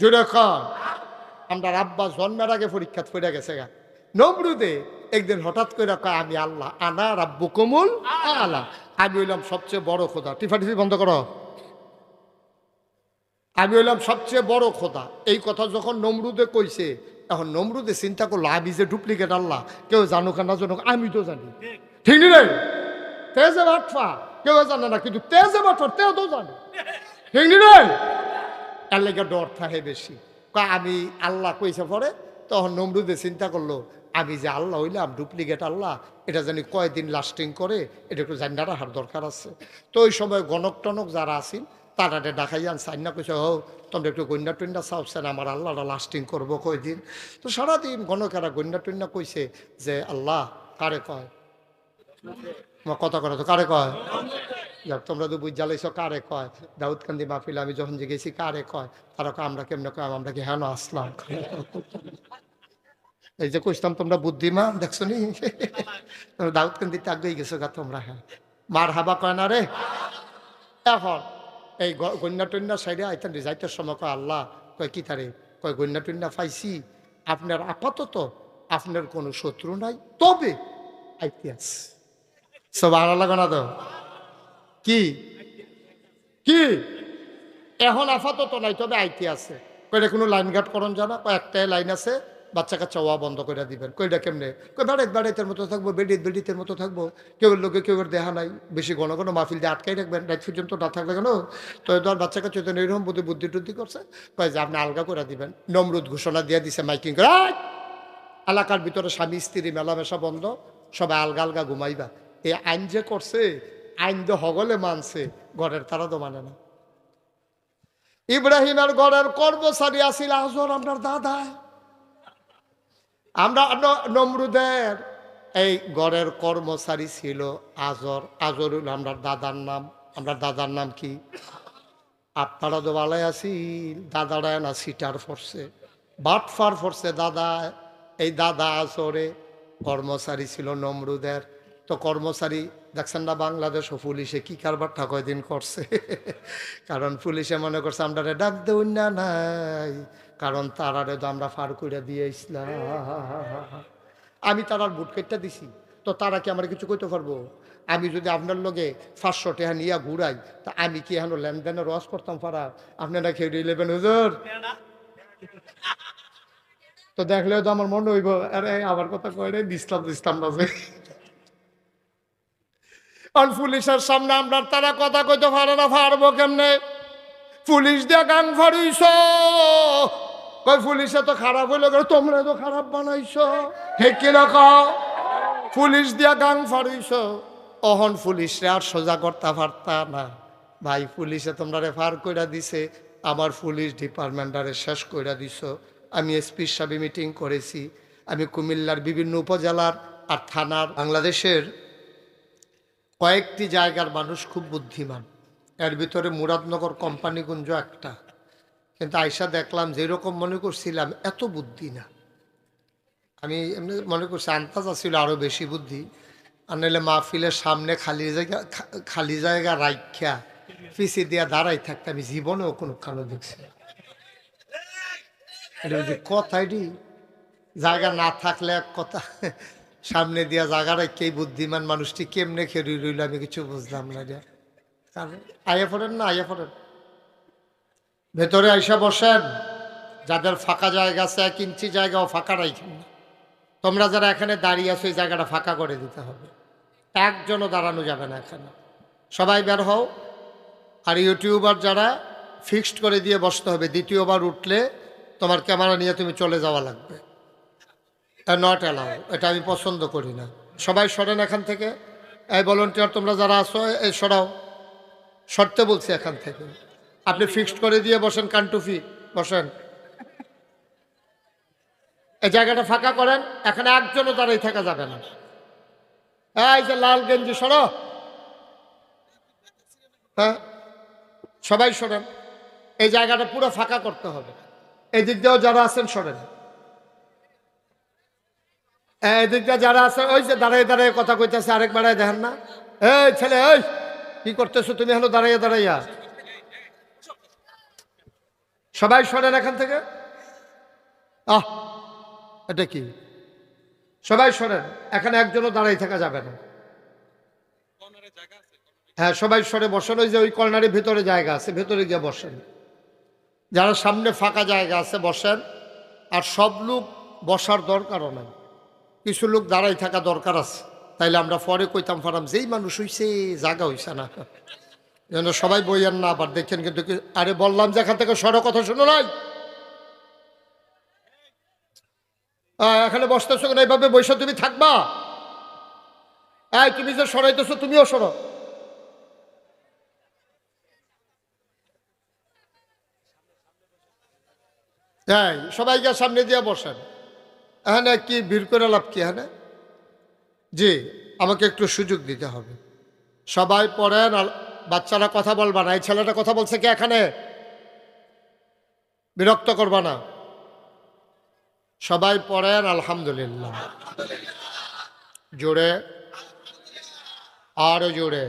জোরে কর। আমরা আব্বা জন্মের আগে পরীক্ষা পড়ে গেছে গা। নমরুদে একদিন হঠাৎ করে কয় আমি আল্লাহ, আনা রাব্বুকুমুল আলা, আমি হইলাম সবচেয়ে বড় খোদা। টিফাটিফি বন্ধ করো। আমি হইলাম সবচেয়ে বড় খোদা। এই কথা যখন নমরুদে কইছে, এখন নমরুদে চিন্তা করলো আমি যে ডুপ্লিকেট আল্লাহ, কেউ জানুক না জানুক আমি তো জানি, ঠিক নি রে? তেজে বাটফা কেউ জানে না, কিন্তু তেজে বাটফা তেও তো জানে, ঠিক নি রে? তার লেগে ডর থাকে বেশি। আমি আল্লাহ কইছে পরে, তখন নমরুদে চিন্তা করলো আমি যে আল্লাহ হইলাম ডুপ্লিকেট আল্লাহ, এটা জানি কয়দিন লাস্টিং করে, এটা একটু জান্না রাখার দরকার আছে। তো ওই সময় গণক টনক যারা আছেন তারা ডাকাই আন সাইনা কইছে, হো তোমরা একটু গন্যা টন্যা চাওছেন, আমার আল্লাহটা লাস্টিং করবো কয়দিন। তো সারাদিন গণকেরা গন্যা টন্যা কইছে যে আল্লাহ কারে কয়, আমার কথা করে তো কারে কয়? যাক তোমরা তো বুঝ জ্বালাইছ কারে কয়। দাউদকান্দি মাহফিল আমি যখন যে গেছি কারে কয়, তারা কয় আমরা কেমনে কয়, আমরা কি হেন আসলাম? এই যে কইতাম তোমরা বুদ্ধিমান দেখছো নি, তোমরা দাউদকান্দিতে আগেই গেছো গা তোমরা। হ্যাঁ মার হাবা কয় না রে। এখন এই গন্যা টন্যা সাইডে আইতেন যাইতের সময় কয় আল্লাহ, কয় কি তারে? কয় গন্যা টন্যা পাইছি, আপনার আপাতত আপনার কোনো শত্রু নাই, তবে আইতিয়াস সব আলো লাগো না তো কি কি এখন আপাতত নাই, তবে আইতে আছে। কইটা কোনো লাইন গার্ড করন জানা? কয়েকটাই লাইন আছে, বাচ্চা কাচ্চা ওয়া বন্ধ করে দিবেন। কইটা কেমনে? কই বেড়াইতের মতো থাকবো, বেডিতের মতো থাকবো, কেউ লোকে কেউ দেখা নাই, বেশি ঘন ঘন মাহফিল দিয়ে আটকাই রাখবেন, রাত পর্যন্ত না থাকলে কেন? তো ধর বাচ্চা কাচ্চা তো এরকম বুদ্ধি টুদ্ধি করছে, কয় যে আপনি আলগা করে দিবেন। নমরুদ ঘোষণা দিয়ে দিছে মাইকিং করে, এলাকার ভিতরে স্বামী স্ত্রী মেলামেশা বন্ধ, সবাই আলগা আলগা ঘুমাইবা। এই আইন যে করছে, আইন তো হগলে মানছে, ঘরের তারা তো মানে না। ইব্রাহিমের ঘরের কর্মচারী আসিল আজর আপনার দাদা, আমরা নমরুদের এই ঘরের কর্মচারী ছিল আজর। আজর হইল আমরা দাদার নাম। আমরা দাদার নাম কি? আপনারা তো ভালাই আসিল, দাদারা না সিটার ফরছে, বাটফার ফরছে দাদা। এই দাদা আজরে কর্মচারী ছিল নমরুদের। তো কর্মচারী দেখছেন না বাংলাদেশ ও পুলিশে কি কারবারটা কয়দিন করছে। কারণ পুলিশে মনে করছে আমরা ডাক দেউন না নাই, কারণ তারারে তো আমরা ফার করে দিয়েছিলাম। আমি তারার বুট কেটটা দিছি, তো তারা কি আমার কিছু কইতে পারবো? আমি যদি আপনার লগে 500 টাকা নিয়ে ঘুরাই, তা আমি কি এখন লেনদেনের রস করতাম পারা? আপনারা খেয়ে নেবেন হুজুর? তো দেখলেও তো আমার মনে হইব আরে আমার কথা কয় রে, দিসলাম না যে। আর পুলিশের সামনে আমরা তারা কথা কইতে পারে না, পারবো কেমনে? পুলিশ দিয়া গান ফাড়িস, কই পুলিশে তো খারাপ হইলো, তোমরা তো খারাপ বানাইছো, ঠিক কিনা কও? পুলিশ দিয়া গান ফাড়িস, অহন পুলিশে আর সোজা করতে পারতা না ভাই। পুলিশে তোমরা রেফার কইরা দিছে, আমার পুলিশ ডিপার্টমেন্টারে শেষ কইরা দিছ। আমি এসপির সাথে মিটিং করেছি, আমি কুমিল্লার বিভিন্ন উপজেলার আর থানার, বাংলাদেশের কয়েকটি জায়গার মানুষ খুব বুদ্ধিমান, এর ভিতরে মুরাদনগর কোম্পানিগঞ্জ একটা। কিন্তু আইসা দেখলাম যেরকম মনে করছিলাম এত বুদ্ধি না। আমি এমনি মনে করছি আন্তাজ ছিল আরও বেশি বুদ্ধি। আর নাহলে মাহফিলের সামনে খালি জায়গা রাইখা পিছিয়ে দিয়া দাঁড়াই থাকতে আমি জীবনেও কোনো কালো দেখছি না। এটা যদি কথাইটি জায়গা না থাকলে এক কথা, সামনে দিয়া জায়গা রাখি বুদ্ধিমান মানুষটি কেমনে খেয়ে রইল আমি কিছু বুঝলাম না। আইয়া পড়েন না, আইয়া পড়েন, ভেতরে আইসা বসেন। যাদের ফাঁকা জায়গা আছে 1 ইঞ্চি জায়গাও ফাঁকা রাখেন না। তোমরা যারা এখানে দাঁড়িয়ে আছো এই জায়গাটা ফাঁকা করে দিতে হবে, একজনও দাঁড়ানো যাবে না এখানে। সবাই বের হও। আর ইউটিউবার যারা ফিক্সড করে দিয়ে বসতে হবে, দ্বিতীয়বার উঠলে তোমার ক্যামেরা নিয়ে তুমি চলে যাওয়া লাগবে। নট অ্যালাউ, এটা আমি পছন্দ করি না। সবাই সরেন এখান থেকে। এই ভলান্টিয়ার তোমরা যারা আসো এই সরাও, সরতে বলছি এখান থেকে। আপনি ফিক্সড করে দিয়ে বসেন, কানটুফি বসেন। এই জায়গাটা ফাঁকা করেন, এখানে একজনও দাঁড়িয়ে থাকা যাবে না। এই যে লাল গেঞ্জি সরো, হ্যাঁ সবাই সরেন। এই জায়গাটা পুরো ফাঁকা করতে হবে। এই দিক দিয়েও যারা আছেন সরেন। এই দিক দিয়ে যারা আছেন, ওই যে দাঁড়িয়ে দাঁড়িয়ে কথা কইতেছে, আরেক বেড়ায় দেখেন না। এই ছেলে, এই কি করতেছো তুমি হলো দাঁড়াইয়া দাঁড়াইয়া? সবাই সরেন এখান থেকে। এটা কি? সবাই সরেন, এখানে একজনও দাঁড়াই থাকা যাবে না। হ্যাঁ সবাই সরে বসেন। ওই যে ওই কর্নারের ভিতরে জায়গা আছে, ভেতরে গিয়ে বসেন। যারা সামনে ফাঁকা জায়গা আছে বসেন। আর সব লোক বসার দরকারও নাই, কিছু লোক দাঁড়াই থাকা দরকার আছে। তাইলে আমরা পরে কইতাম ফারাম যেই মানুষ হইছে জায়গা হইছে না, যেন সবাই বইয়েন না আবার দেখেন। কিন্তু আরে বললাম যে এখান থেকে সড়ক কথা শুনো নাই, এখানে বসতেছো কেন? এইভাবে বসে তুমি থাকবা? এই তুমি যে সরাইতেছো তুমিও সরো। হ্যাঁ সবাইকে সামনে দিয়ে বসেন। এখানে কি ভিড় করে লাভ কি? এখানে জি আমাকে একটু সুযোগ দিতে হবে। সবাই পড়েন। আর বাচ্চারা কথা বলবা না। এই ছেলেটা কথা বলছে কি? এখানে বিরক্ত করবা না। সবাই পড়েন আলহামদুলিল্লাহ জোরে, আরো জোরে।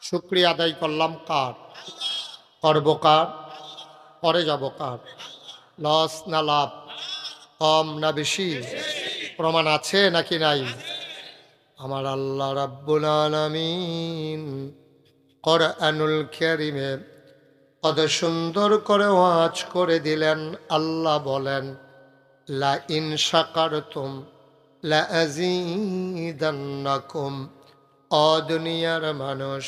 শুকরিয়া আদায় করলাম কার? করব কার? পরে যাব কার? লস না লাভ? কম না বেশি? প্রমাণ আছে নাকি নাই? আমার আল্লাহ রাব্বুল আলামিন কোরআনুল কারীমে কত সুন্দর করে ওয়াজ করে দিলেন। আল্লাহ বলেন লা ইন শাকারতুম লা আযীদান্নাকুম। ও দুনিয়ার মানুষ,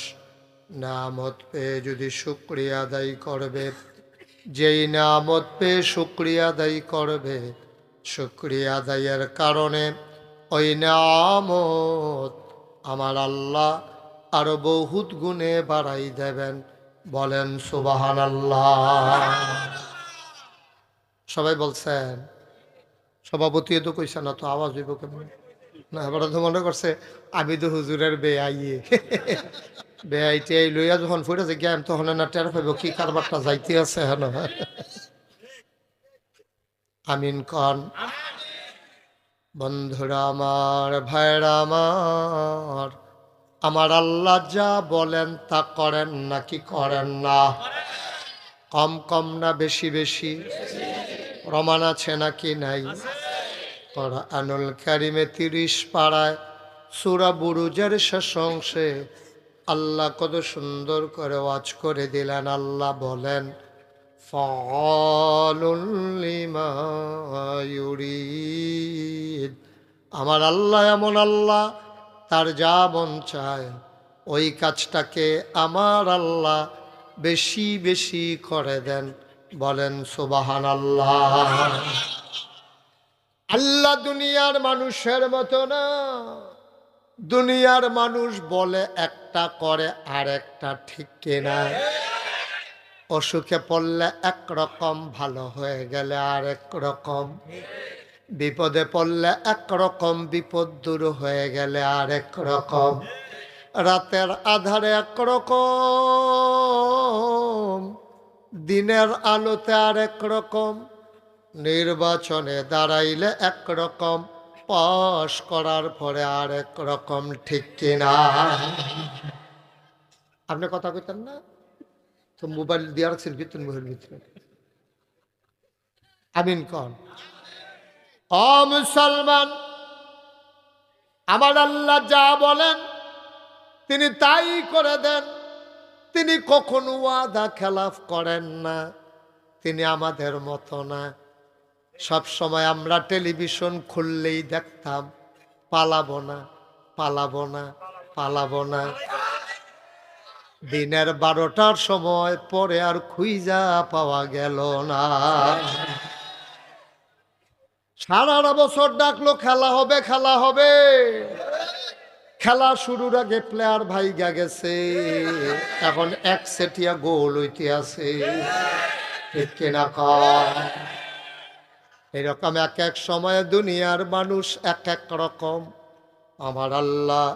নামত পেয়ে যদি শুকরিয়া আদায় করবে, যেই নামত পেয়ে শুকরিয়া আদায় করবে, শুকরিয়া আদায়ের কারণে ওই নামত আমার আল্লাহ আরো বহুত গুণে বাড়াই দেবেন। বলেন সুবহানাল্লাহ। সবাই বলছেন? সভাপতিও তো কইছে না, তো আওয়াজ হইব কেমন? না এবার তো মনে করছে আমি তো হুজুরের বেআইয়ে। বেআইটি এই লইয়া যখন ফুটেছে জ্ঞান তখন না টের পাইব কি কারবারটা যাইতে আছে। হ্যাঁ আমিন কন। বন্ধুরা আমার, ভাইরা আমার, আমার আল্লাহ যা বলেন তা করেন নাকি করেন না? কম কম না বেশি বেশি? প্রমাণ আছে নাকি নাই? কোরআনুল কারীমে 30 পারায় সূরা বুরুজের শেষ অংশে আল্লাহ কত সুন্দর করে ওয়াজ করে দিলেন। আল্লাহ বলেন ফাআলুল লিমা ইউরিদ। আমার আল্লাহ এমন আল্লাহ, তার যা মন চায় ওই কাজটাকে আমার আল্লাহ বেশি বেশি করে দেন। বলেন সুবহানাল্লাহ। আল্লাহ দুনিয়ার মানুষের মতো না। দুনিয়ার মানুষ বলে একটা করে আর একটা, ঠিক কিনা? অসুখে পড়লে একরকম, ভালো হয়ে গেলে আরেক রকম। বিপদে পড়লে একরকম, বিপদ দূর হয়ে গেলে আরেক রকম। রাতের আধারে একরকম, দিনের আলোতে আরেক রকম। নির্বাচনে দাঁড়াইলে একরকম, পাশ করার পরে আরেক রকম, ঠিক কিনা? আপনি কথা কইতেন না তো? মোবাইল দিয়ে রাখছেন ভিতরে, মুখের ভিতরে। আমিন কন। ও মুসলমান, আমার আল্লাহ যা বলেন তিনি তাই করে দেন। তিনি কখনো ওয়াদা খেলাফ করেন না। তিনি আমাদের মতো না। সব সময় আমরা টেলিভিশন খুললেই দেখতাম পালাবো না, পালাবো না, পালাবো না। দিনের 12টার সময় পরে আর খুঁজা পাওয়া গেল না। সারাটা বছর ডাকলো খেলা হবে, খেলা হবে। খেলা শুরুর আগে প্লেয়ার ভাইগা গেছে, এখন একচেটিয়া গোল হইতে আছে। ঠিক কিনা কয়? এরকম এক এক সময়ে দুনিয়ার মানুষ এক এক রকম। আমার আল্লাহ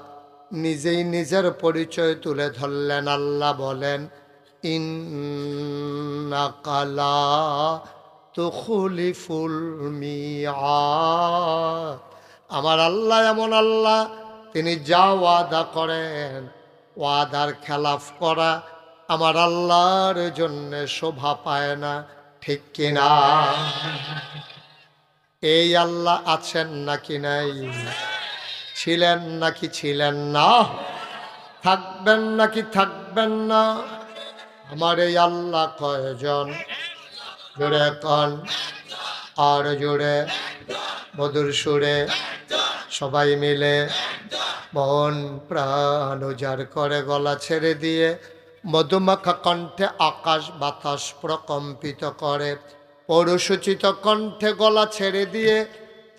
নিজেই নিজের পরিচয় তুলে ধরলেন। আল্লাহ বলেন, ইন্নাকা লা তুখলিফুল মিআদ। আমার আল্লাহ এমন আল্লাহ, তিনি যা ওয়াদা করেন, ওয়াদার খেলাফ করা আমার আল্লাহর জন্য শোভা পায় না। ঠিক কিনা? এই আল্লাহ আছেন নাকি নাই? ছিলেন নাকি ছিলেন না? থাকবেন নাকি থাকবেন না? আমার এই আল্লাহ কয়জন? জোরে কন, আর জোরে, মধুর সুরে সবাই মিলে মন প্রাণ উজাড় করে গলা ছেড়ে দিয়ে মধুমাখা কণ্ঠে আকাশ বাতাস প্রকম্পিত করে, পৌরসূচিত কণ্ঠে গলা ছেড়ে দিয়ে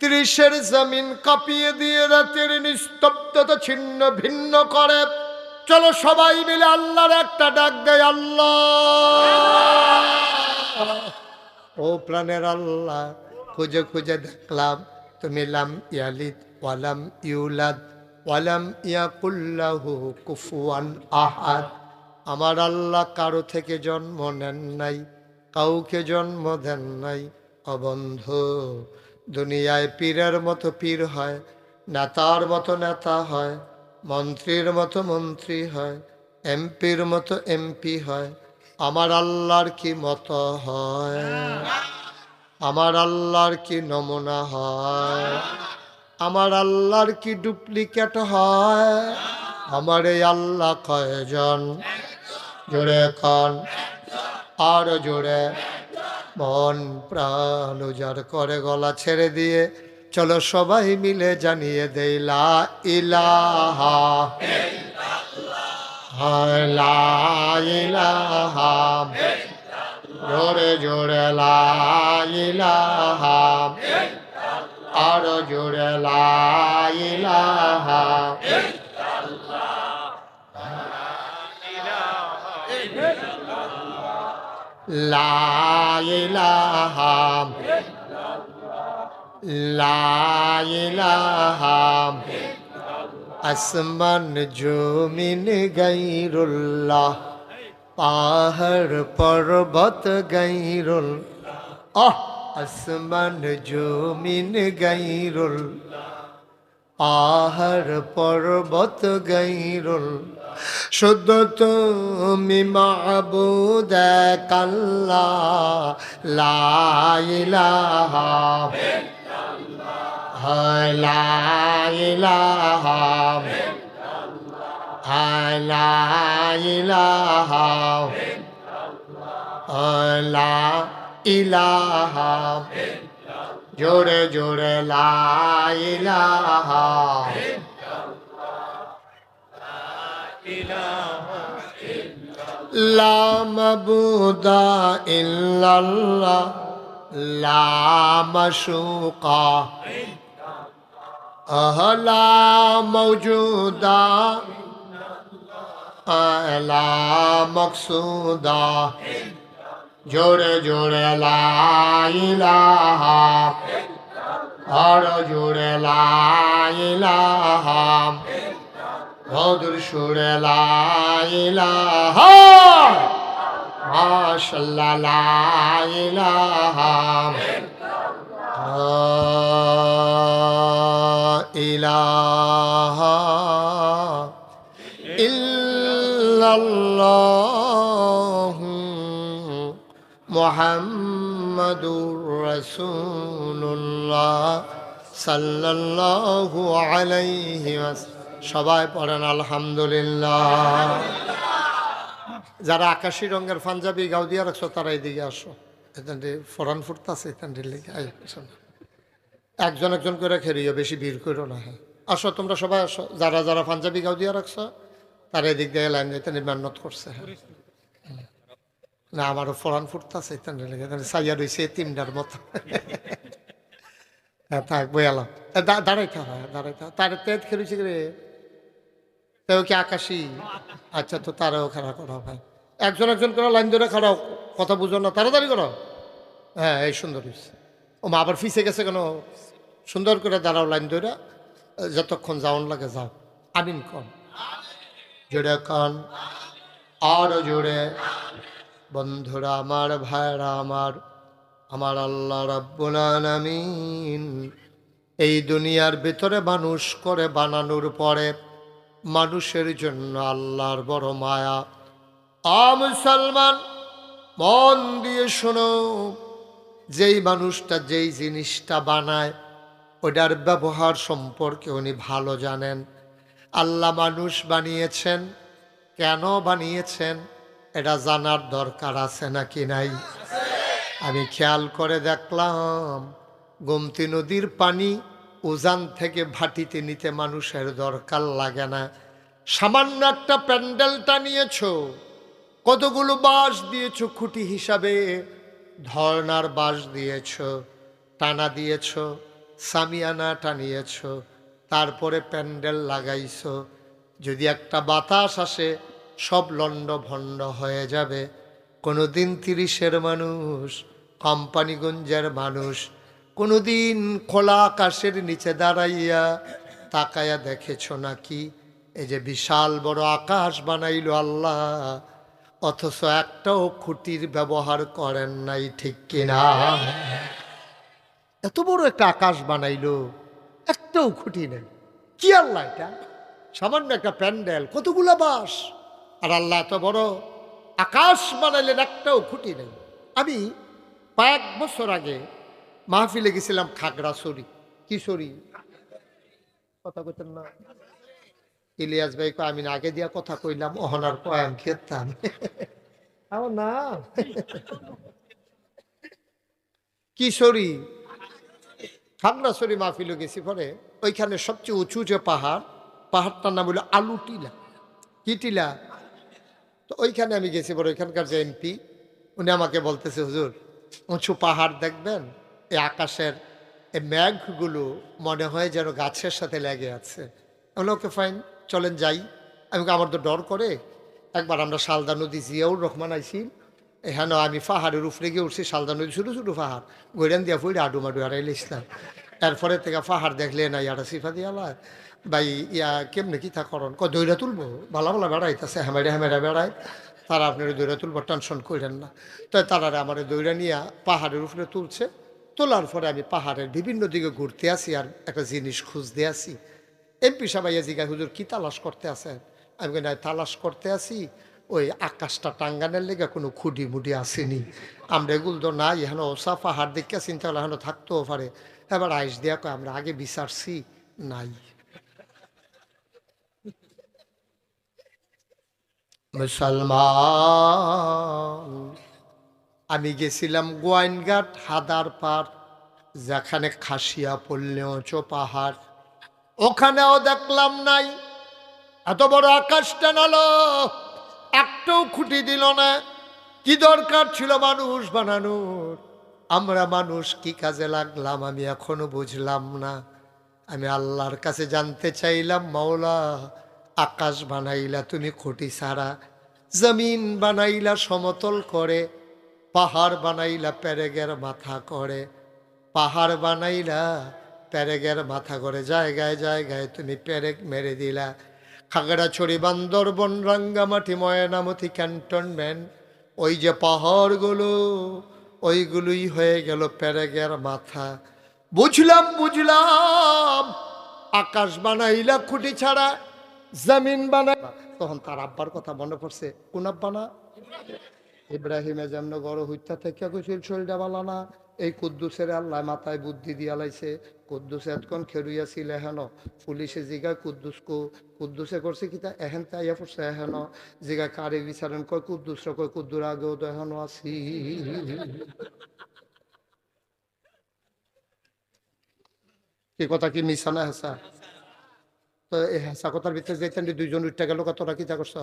30-এর জমিন কাঁপিয়ে দিয়ে রাতের নিস্তব্ধতা ছিন্ন ভিন্ন করে। চলো সবাই মিলে আল্লাহর একটা ডাক দেয়, আল্লাহ। ও প্রাণের আল্লাহ, খুঁজে খুঁজে দেখলাম তুমি লাম ইয়ালিদ ওয়ালাম ইউলাদ ওয়ালাম ইয়াকুল্লাহু কুফুয়ান আহাদ। আমার আল্লাহ কারো থেকে জন্ম নেন নাই, কাউকে জন্ম দেন নাই। অবন্ধু, দুনিয়ায় পীরের মতো পীর হয়, নেতার মতো নেতা হয়, মন্ত্রীর মতো মন্ত্রী হয়, এমপির মতো এমপি হয়। আমার আল্লাহর কি মতো হয়? আমার আল্লাহর কি নমুনা হয়? আমার আল্লাহর কি ডুপ্লিকেট হয়? আমার এই আল্লাহ কয়জন? জোরে কন, আর জোরে, মন প্রাণ উজাড় করে গলা ছেড়ে দিয়ে চলো সবাই মিলে জানিয়ে দেই, লা ইলাহা লা ইলাহা, জোরে জোরে লা ইলাহা, আর জোরে লা ইলাহা। লা ইলাহা লা ইলাহা, আসমান জমিন গায়রুল্লাহ, পাহাড় পর্বত গায়রুল্লাহ। আসমান জমিন গায়রুল্লাহ, পাহাড় পর্বত গায়রুল্লাহ। শুধু তুমি মাবুদ এক আল্লাহ, লা ইলাহা লা ইলাহা লা ইলাহা লা ইলাহা, জোরে জোরে লা ইলাহা লা মাবুদা ইল্লাল্লাহ, লা মাশুকা লা মওজুদা লা মকসুদা। জোরে জোরে লা ইলাহা, আর জোরে লা ইলাহা, মধুর সুরে লা ইলাহা, মাশাআল্লাহ লা ইলাহা ইলাহা ইল্লাল্লাহ মুহাম্মাদুর রাসূলুল্লাহ সাল্লাল্লাহু আলাইহি ওয়াসাল্লাম। সবাই পড়েন আলহামদুলিল্লাহ। যারা আকাশি রঙের পাঞ্জাবি গাউদিয়া রাখছো তারা এদিকে আসো। এখানে ফরান ফুটতে আছে এখানে লেগে একজন একজন করে খেলিও, বেশি ভিড় করো না। হ্যাঁ আসো তোমরা সবাই আসো, যারা যারা পাঞ্জাবি গাও দিয়ে রাখছো তারা এদিক দিয়ে লাইন যাইতে মেহনত করছে। হ্যাঁ না আমারও ফরান ফুটতে আছে এখানে লেগে, এখানে সাইয়া রয়েছে তিনটার মতো। হ্যাঁ থাক বই এলাম, দাঁড়াইতে হয় দাঁড়াইতে হয়। তার তেজ খেলেছি রে তেও কি আকাশি? আচ্ছা তো তারাও খারাপ করা ভাই, একজন একজন করে লাইন ধরে খারাপ, কথা বুঝো না, তাড়াতাড়ি করো। হ্যাঁ এই সুন্দর হয়েছে। ও মা আবার ফিসে গেছে কেন? সুন্দর করে দাঁড়াও লাইন ধরে, যতক্ষণ যাওয়ান লাগে যাও। আমিন কন, জোরে কন, আরো জোরে। বন্ধুরা আমার, ভাইরা আমার, আমার আল্লাহ রাব্বুল আলামিন এই দুনিয়ার ভিতরে মানুষ করে বানানোর পরে মানুষের জন্য আল্লাহর বড় মায়া। মুসলমান মন দিয়ে শোনো, যেই মানুষটা যেই জিনিসটা বানায় ওটার ব্যবহার সম্পর্কে উনি ভালো জানেন। আল্লাহ মানুষ বানিয়েছেন, কেন বানিয়েছেন এটা জানার দরকার আছে নাকি নাই? আমি খেয়াল করে দেখলাম গোমতী নদীর পানি উজান থেকে ভাটিতে নিতে মানুষের দরকার লাগে না। সামান্য একটা প্যান্ডেলটা নিয়েছো, কতগুলো বাঁশ দিয়েছো খুঁটি হিসাবে, ধর্নার বাঁশ দিয়েছো, টানা দিয়েছো, সামিয়ানা টানিয়েছো, তারপরে প্যান্ডেল লাগাইছো। যদি একটা বাতাস আসে সব লন্ড ভণ্ড হয়ে যাবে। কোনোদিন 30-এর মানুষ, কোম্পানিগঞ্জের মানুষ কোনোদিন খোলা আকাশের নিচে দাঁড়াইয়া তাকায়া দেখেছ নাকি? এই যে বিশাল বড় আকাশ বানাইল আল্লাহ, অথচ একটাও খুঁটির ব্যবহার করেন নাই, ঠিক কিনা? এত বড় একটা আকাশ বানাইলো, একটাও খুঁটি নেই। কি আল্লাহ এটা? সামান্য একটা প্যান্ডেল, কতগুলা বাঁশ, আর আল্লাহ এত বড় আকাশ বানাইলেন, একটাও খুঁটি নেই। আমি কয়েক বছর আগে মাহফিলে গেছিলাম খাগড়াছড়ি। কিশোরী কথা কইতেন না ইলিয়াস ভাই, আমি আগে দিয়া কথা কইলাম, অহনার পয়াম খেতাম না। কিশোরী খাগড়াছড়ি মাহফিলে গেছি, পরে ওইখানে সবচেয়ে উঁচু যে পাহাড়, পাহাড়টার নাম হলো আলু টিলা। কি টিলা? তো ওইখানে আমি গেছি, পরে ওইখানকার যে এমপি উনি আমাকে বলতেছে, হুজুর উঁচু পাহাড় দেখবেন, এই আকাশের এই মেঘগুলো মনে হয় যেন গাছের সাথে লেগে আছে। ওকে ফাইন, চলেন যাই। আমি আমার তো ডর করে। একবার আমরা শালদা নদী জিয়াউর রহমান আইছি, এখানে আমি পাহাড়ের উপরে গিয়ে উঠছি, শালদা নদী ছোটো ছোটো পাহাড়, গৈরান দিয়া ফুড়ে আডু মাডু হারাইলে ইসলাম। এরপরে থেকে পাহাড় দেখলে না ইয়াটা সিফা দিয়া ভাই ইয়া কেমনে কি তা করন, দৈরা তুলবো, ভালো ভালো বেড়াইতেছে, হেমেরা হেমেরা বেড়ায়, তারা আপনার দৈরা তুলবো, টেনশন করেন না। তো তারা আমার দৈরা নিয়ে পাহাড়ের উপরে তুলছে। তোলার পরে আমি পাহাড়ের বিভিন্ন দিকে ঘুরতে আসি আর একটা জিনিস খুঁজতে আসি। এমপি সাহেব জিজ্ঞাসা, হুজুর কি তালাশ করতে আছেন? আমি না তালাশ করতে আসি ওই আকাশটা টাঙ্গানের লেগে কোনো খুঁটি মুডি আসেনি। আমরা এগুলো তো নাই, এখানে ওসা পাহাড় দেখে চিন্তা করলে এখানে থাকতেও পারে। এবার আইস দিয়া কয় আমরা আগে বিচারছি, নাই। মুসলমান আমি গেছিলাম গোয়াইনঘাট হাদার পার, যেখানে খাসিয়া পড়লে উঁচু পাহাড়, ওখানেও দেখলাম নাই। এত বড় আকাশ টানালো, একটাও খুঁটি দিল না। কি দরকার ছিল মানুষ বানানোর? আমরা মানুষ কি কাজে লাগলাম আমি এখনো বুঝলাম না। আমি আল্লাহর কাছে জানতে চাইলাম, মাওলা আকাশ বানাইলা তুমি খুঁটি ছাড়া, জমিন বানাইলা সমতল করে, পাহাড় বানাইলা পেরেগের মাথা করে, পাহাড় বানাইলা পেরেগের মাথা করে, জায়গায় জায়গায় তুমি পেরেক মেরে দিলা। খাগড়াছড়ি, বান্দরবন, রাঙ্গামাটি, ময়নামতি, ক্যান্টনমেন্ট, ওই যে পাহাড়গুলো ওইগুলোই হয়ে গেল পেরেগের মাথা। বুঝলাম বুঝলাম, আকাশ বানাইলা খুঁটি ছাড়া, জমিন বানাই। তখন তার আব্বার কথা মনে পড়ছে। কোন আব্বা? না ইব্রাহিমে যেমন গড় হইতা থেকে কইছিল শরীরটা বালা না, এই কুদ্দুসের আল্লাহ মাথায় বুদ্ধি দিয়া লাইছে। কুদ্দুস এতক্ষণ খেরুইয়া ছিল হেন, পুলিশে জিগায় কুদ্দুসে করছে কি তা এহেন তাইয়া পড়ছে হেন, জিগায় কারে বিচারেন কয় কুদ্দুস কয় কুদ্দুর আগেও তো এখনো আছি। কি কথা কি মিশা না হেসা? তো এই হেসা কথার ভিতরে যেতেন দুইজন উঠতে গেল কতটা কি তা করছ?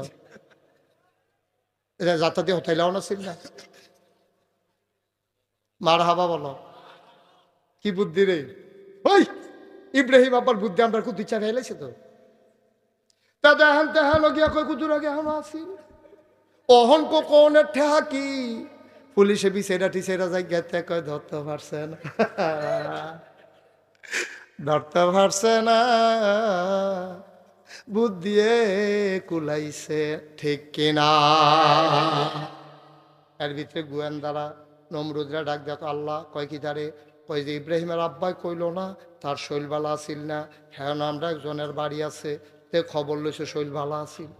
এটা যাতা দিয়ে হতাইলাও না ছিল না? মার হাবা বলো কি বুদ্ধি রে ওই ইব্রাহিম আব্বার বুদ্ধি আমরা কুদ্দু চা ফেলেছে তো তা দেখেন তেহান গিয়া কয় কুদুর আগে এখন আসি অহন কোনের ঠেহা কি পুলিশে বিছেরা টিছেরা যাই গেতে কয় ধরতে পারছে না, ধরতে পারছে না, বুদ্ধিয়ে কুলাইছে ঠিক কিনা। এর ভিতরে গোয়েন্দারা নমরুদরা ডাক দেখো আল্লাহ কয় কি তারে কয় যে ইব্রাহিমের আব্বাই কইল না তার শৈল ভালা আসিল না, হ্যাঁ না আমরা একজনের বাড়ি আছে তে খবর লইছে শৈল ভালা আসিল,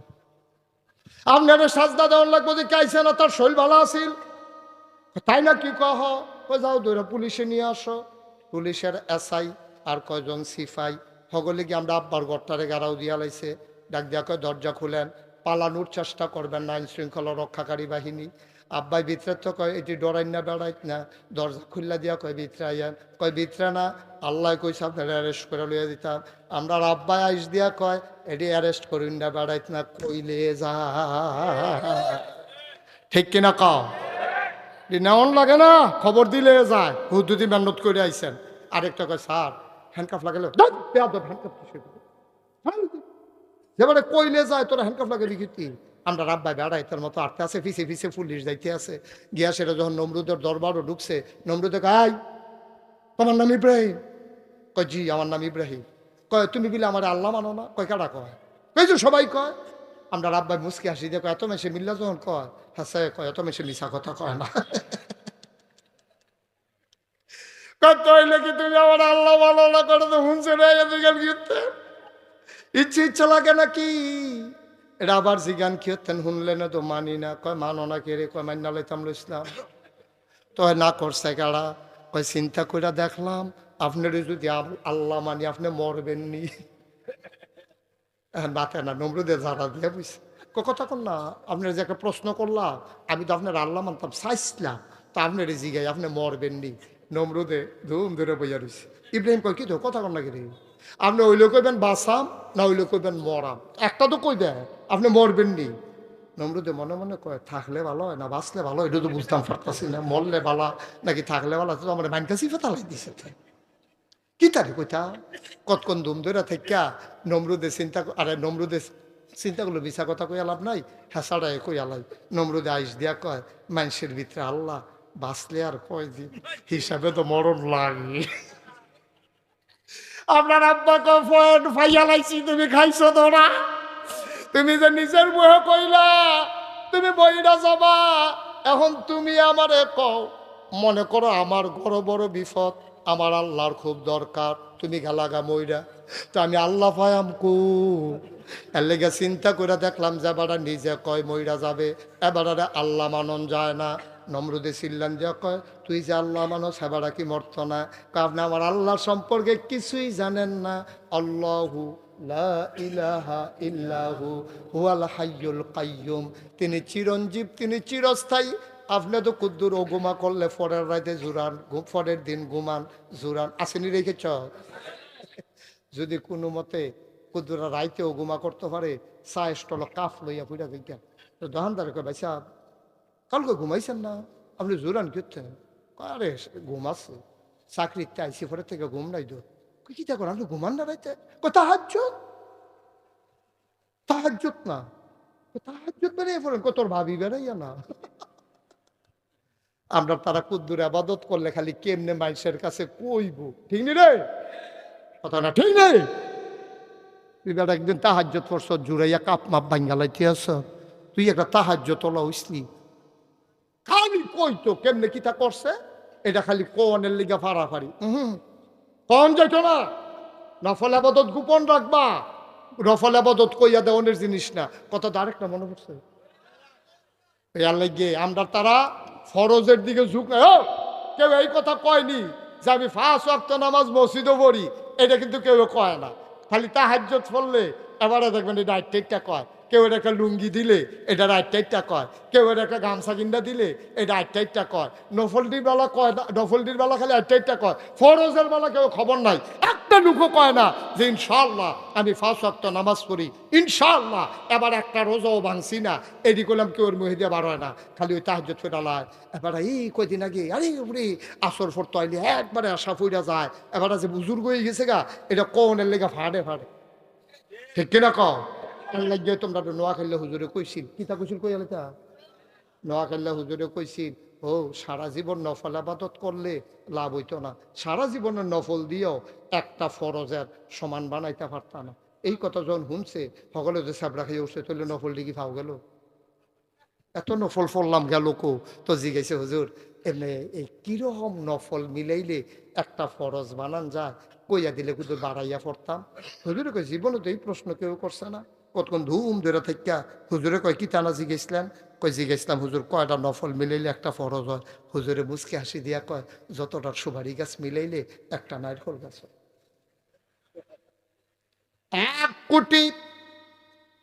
আপনার সাজদা দেওয়ার লাগবো যে কাইছে না তার শৈল ভালা আসিল, তাই না কি কহ যাও ধরে পুলিশে নিয়ে আসো। পুলিশের এসআই আর কয়জন সিপাই হগলে গিয়ে আমরা আব্বার ঘরটারে গাড়াও দিয়া লাইছে, ডাক দিয়া কয় দরজা খুলেন, পালানোর চেষ্টা করবেন না, আইন শৃঙ্খলা রক্ষাকারী বাহিনী। আব্বাই ভিতরে তো কয় এটি ডরাই না বেড়াইত না, দরজা খুললা দিয়া কয় ভিতরে আইয়ান, কয় ভিতরে না আল্লাহ কইছে আপনার অ্যারেস্ট করে লইয়া দিতাম। আমরা আব্বাই আইস দিয়া কয় এটি অ্যারেস্ট করুন না বেড়াইত না কইলে যা, ঠিক কিনা কও? নেওয়ান লাগে না, খবর দিলে যায় হুদুদি মেহনত করে আইসেন। আরেকটা কয় স্যার হ্যান্ডকাফ লাগালে হ্যান্ডকাফ যেবারে কইলে যায় তোরা হ্যান্ডকাফ লাগাবি কি? আমরা রাব্বাই বেড়াই তার মতো আটতে আছে, পিছিয়ে পিছিয়ে পুলিশ যাইতে আছে। গিয়া সেটা যখন নমরুদের দরবারও ঢুকছে, নমরুদে কয় তোমার নাম ইব্রাহিম? কয় জি আমার নাম ইব্রাহিম। কয় তুমি বলে আমার আল্লাহ মানো না? কয় কারা কয়? কই যে সবাই কয়। আমরা রাব্বাই মুসকি হাসি দেখো এত মেশে মিল্লা যখন কয় হ্যাঁ কয় এত মেশে মিশা কথা কয় না। কত হইলে কি তুমি আমার আল্লাহ মানো না করে তো হুনছে রে ইচ্ছে ইচ্ছা লাগে নাকি? এটা আবার জিগান কি হতেন শুনলে না তো মানি না, কয় মানো না কে রে? কয় মান্না লাইতাম ইসলাম। তো না করছে কারা? কয় চিন্তা করে দেখলাম আপনার যদি আল্লাহ মানি আপনি মরবেন নি। বাতে না নমরুদের যারা দিয়ে বুঝছে কথা কর না, আপনার যে একটা প্রশ্ন করলাম আমি তো আপনার আল্লাহ মানতাম চাইছিলাম, তো আপনার জিগাই আপনি মরবেন নি। নমরুদে ধুম ধরে বইয়া রয়েছে। ইব্রাহিম কয় কি তো কথা কর না কি রে? আপনি ওইলে কইবেন বাসাম না ওইলে কইবেন মরাম, একটা তো কইবেন আপনি মরবেন নি। নমরুদে মনে মনে কয় থাকলে ভালো হয় না বাঁচলে ভালো, এটা তো বুঝতাম পারতাছি না, মরলে ভালা নাকি থাকলে ভালো, তো আমার মাইন কাছে ফেতালাই দিছে কি তারে কইতা কতক্ষণ দুম ধরে থাকা নমরুদে চিন্তা, আরে নমরুদে চিন্তা করলো মিছা কথা কই লাভ নাই, হেসাড়ায় কই আলাই। নমরুদে আইস দিয়া কয় মানুষের ভিতরে আল্লাহ বাঁচলে আর কয় দিন হিসাবে তো মরণ লাগে। আপনার আব্বা কফন ফাইয়া লাইছি তুমি খাইছো তোরা, তুমি যে নিজের বহে কইলা তুমি বইরা যাবা, এখন তুমি আমারে কও মনে করো আমার বড় বড় বিপদ, আমার আল্লাহর খুব দরকার, তুমি গেলাগা মইরা, তো আমি আল্লাহ পায়াম কু। এর লেগে চিন্তা করে দেখলাম যে এবারে নিজে কয় মইরা যাবে, এবারে আল্লাহ মানন যায় না। নমরুদে চিল্লান যে কয় তুই যে আল্লাহ মানুষ হেবারা কি মরত না? কারণ আমার আল্লাহ সম্পর্কে কিছুই জানেন না। আল্লাহু লা ইলাহা ইল্লাহু হুয়াল হাইয়ুল কাইয়ুম, তিনি চিরঞ্জীব, তিনি চিরস্থায়ী। আপনি তো কুদ্দুর ও ঘুমা করলে পরের রাতে জুরান, পরের দিন ঘুমান জুরান আসেনি রেখেছ। যদি কোনো মতে কুদ্দুরা রাইতে ও ঘুমা করতে পারে চা স্টল কাফ লইয়া পুরা গিয়া তো দোকানদারে কয় ভাই সাহেব কালকে ঘুমাইছেন না আপনি জোরান করতেন? আরে ঘুমাচ্ছে চাকরিতে আইসি পরে থেকে ঘুম নাই দূর। কি তা করেন আপনি ঘুমান না রাইতে? তাহাজ্জুদ, তাহাজ্জুদ না তাহাজ্জুদ বেরিয়ে পড়েন তোর ভাবি বেড়াইয়া না। আমরা তারা কুদ্দুর আবাদত করলে খালি কেমনে মানুষের কাছে কইব, ঠিক নি রে কথা না? ঠিক নেই? তুই বেটা একদিন তাহাজ্জুদ করছ জুড়াইয়া কাপ মাপ ভাঙ্গা লাইতে আস, তুই একটা তাহাজ্জুদ তোলা হইসলি খালি কইতো কেমনে কিতা করছে এটা খালি কোনের লিগা ফাড়াফাড়ি। কন যাইত না, নফল আবাদত গোপন রাখবা, নফল আবাদত কইয়া দেওয়ানের জিনিস না। কথা তো আরেকটা মনে পড়ছে এর লাগে আমরা তারা ফরজের দিকে ঝুঁক না। কেউ এই কথা কয়নি যে আমি 5 ওয়াক্ত নামাজ মসজিদও পড়ি, এটা কিন্তু কেউ কয় না। খালি তাহাজ্জুদ পড়লে এবারে দেখবেন এটা আটটা কয়, কেউ এটা একটা লুঙ্গি দিলে এটা আটটা কয়, কেউ এটা একটা গামছা কিনা দিলে এটা আটটা কয়, নফলটির বেলা কয় না, নফলটির বেলা খালি আটটা কয়, ফরজের বেলা কেউ খবর নাই। একটা লুকো কয় না যে ইনশাআল্লাহ আমি 5 ওয়াক্ত নামাজ পড়ি, ইনশাআল্লাহ এবার একটা রোজাও ভাঙছি না, এটি করলাম কেউ ওর মহিদে বার হয় না, খালি ওই তাহাজ্জুদ ফেরালায়। এবার এই কয়দিন আগে আরে উরে আসর ফোরতো আইলে একবারে আশা ফুইরা যায়, এবার যে বুজুর্গ হয়ে গেছে গা, এটা কোনের লেগে ফাড়ে ফাড়ে, ঠিক কিনা কও? লাগিয়ে তোমরা তো নোয়াখাইলে হুজুরে কইছিল, কিতা কইছিল কই আলেতা নোয়াখাইলে হুজুরে কইছিল, ও সারা জীবন নফল আবাদত করলে লাভ হইতো না, সারা জীবনের নফল দিয়েও একটা ফরজের সমান বানাইতে পারত না। এই কথা যখন শুনছে সকলে যে সাবরা খাইয়ে উঠছে, তাহলে নফল দিকে ফাও গেল, এত নফল ফললাম গেল কো। তো জিজ্ঞাসা হুজুর এমনি এই কিরকম নফল মিলাইলে একটা ফরজ বানান যায়, কইয়া দিলে কিন্তু বাড়াইয়া পড়তাম। হুজুরে কয় জীবনে তো এই প্রশ্ন কেউ করছে না। কতক্ষণ ধুম ধরে থাকা হুজুরে কয় কি টানা জিজ্ঞেসলাম, কয় জিজ্ঞেসলাম হুজুর কয়টা নফল মিলাইলে একটা ফরজ হয়। হুজুরে মুচকে হাসি দিয়া কয় যতটা সুপারি গাছ মিলাইলে একটা নারকেল গাছ হয়। 1 কোটি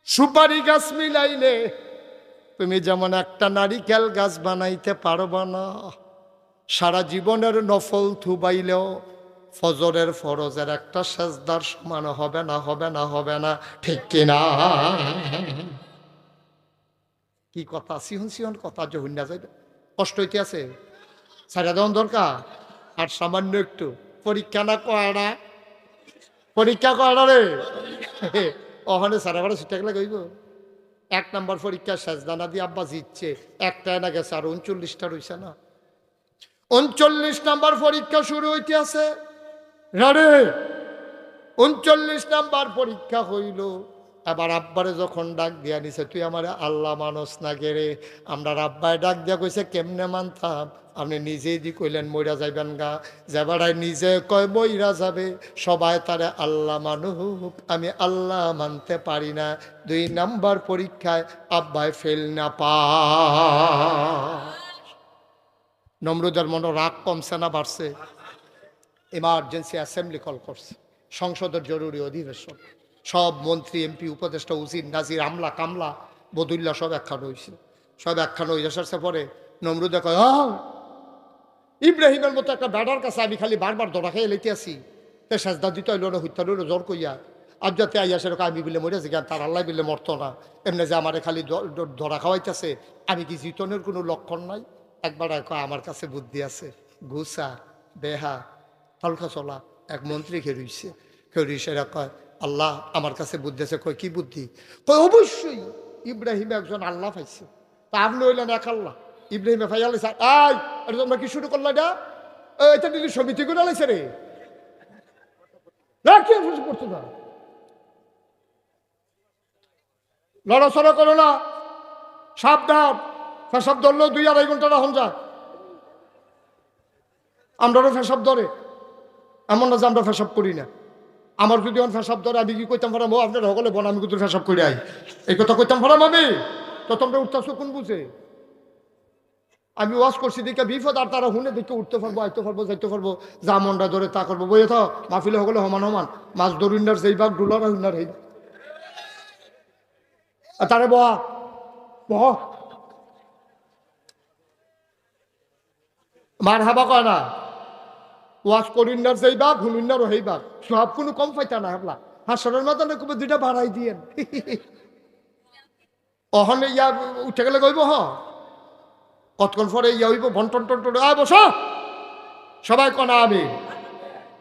সুপারি গাছ মিলাইলে তুমি যেমন একটা নারিকেল গাছ বানাইতে পারবা না। সারা জীবনের নফল থুবাইলেও ফজরের ফরজের একটা সেজদার সমান হবে না, হবে না, হবে না, ঠিক কিনা? কি কথা, সিহন সিহন কথা যে হইনা যাই, কষ্ট হইতে আছে, সারা দেওয়ান দরকার। আর সামান্য একটু পরীক্ষা না কয়না, পরীক্ষা কয়না রে ওখানে সারা বারে ছুটে গেলে কইব 1 নম্বর পরীক্ষা সেজদানা দিয়ে আব্বা জিতছে, একটা না গেছে আর 39টা রইছে না। 39 নম্বর পরীক্ষা শুরু হইতে আছে রে, 39 নম্বর পরীক্ষা হইল। এবার আব্বারে যখন ডাক দিয়া নিছে, তুই আমার আল্লাহ মানস না গেরে, আমরা আব্বায় ডাক দিয়া কইছে কেমনে মানতাম, আপনি নিজেই দি কইলেন মইরা যাইবেন গা, যেবারাই নিজে কয় মইরা যাবে, সবাই তারে আল্লাহ মানুক, আমি আল্লাহ মানতে পারি না। 2 নম্বর পরীক্ষায় আব্বায় ফেল না পা। নমরুদের মনে রাগ কমছে না বাড়ছে? ইমার্জেন্সি অ্যাসেম্বলি কল করছে, সংসদের জরুরি অধিবেশন, সব মন্ত্রী এমপি উপদেষ্টা উজির নাজির আমলা কামলা বদুল্লা সব একখান হয়েছে। সব একখান হয়ে আসার পরে নমরুদে কয় ইব্রাহিমের মতো একটা ব্যাডার কাছে আমি খালি বারবার দড়া খেয়ে লেতে আসি, তে সেজদা দিতে হইল না, হত্যা হইল জোর কইয়া, আর যাতে আইয়া সেরকম আমি বিলে মরেছি জ্ঞান তার আল্লাহ বিলে মরতো না, এমনি যে আমার খালি ধরা খাওয়াইতেছে, আমি কি জিতনের কোনো লক্ষণ নাই? একবার কয় আমার কাছে বুদ্ধি আছে, ঘুষা বেহা হালকা চলা। এক মন্ত্রী খেয়ে রইছে, এরা কয় আল্লাহ আমার কাছে বুদ্ধি আছে। কয় কি বুদ্ধি? কয় অবশ্যই ইব্রাহিম একজন আল্লাহ পাইছে, তা আপনি হইলেন এক আল্লাহ, ইব্রাহিমে ফাইয়ালে আই আরে তোমরা কি শুরু করলো এটা? এটা দিদি সমিতি করে আলাইছে রে, করছো না, লড়াচড়া করো না, সাবধান, ফেসাব ধরলেও 2-2.5 ঘন্টা রাখুন যায়। আমরাও ফেসাব ধরে, এমন না যে আমরা ফেসাব করি না। আমার যদি আমার ফেসাব ধরে আমি কি কইতাম পারাম, আপনার সকলে বোন আমি কিন্তু ফেসাব করে আই, এই কথা কইতাম পারাম আমি? তো তোমরা উঠতেছো কোন বুঝে? আমি ওয়াজ করছি দেখে বিপদ, আর তারা হুনে দেখে উঠতে পারবো, আইতে পারবো, যাইতে পারবো, যা মনটা ধরে তা করবো। বইয়ে থাক মাহফিলে সকলে সমান সমান, মাছ ধরুনার যেই ভাগ ডুলার হুনার এই তারে বহা বহ মার হাবা কয় না, ওয়াজ করিনার যেই ভাগ হুনুনারও সেই ভাগ, সব কোনো কম পাইতা না হাবলা। হাসরের মাথানে কবে 2টা বাড়াই দিয়েন অহনে ইয়া উঠে গেলে কইব হ, কতক্ষণ পরে ইয়া হইব বন্টন টন্টন বস সবাই কনা আমি।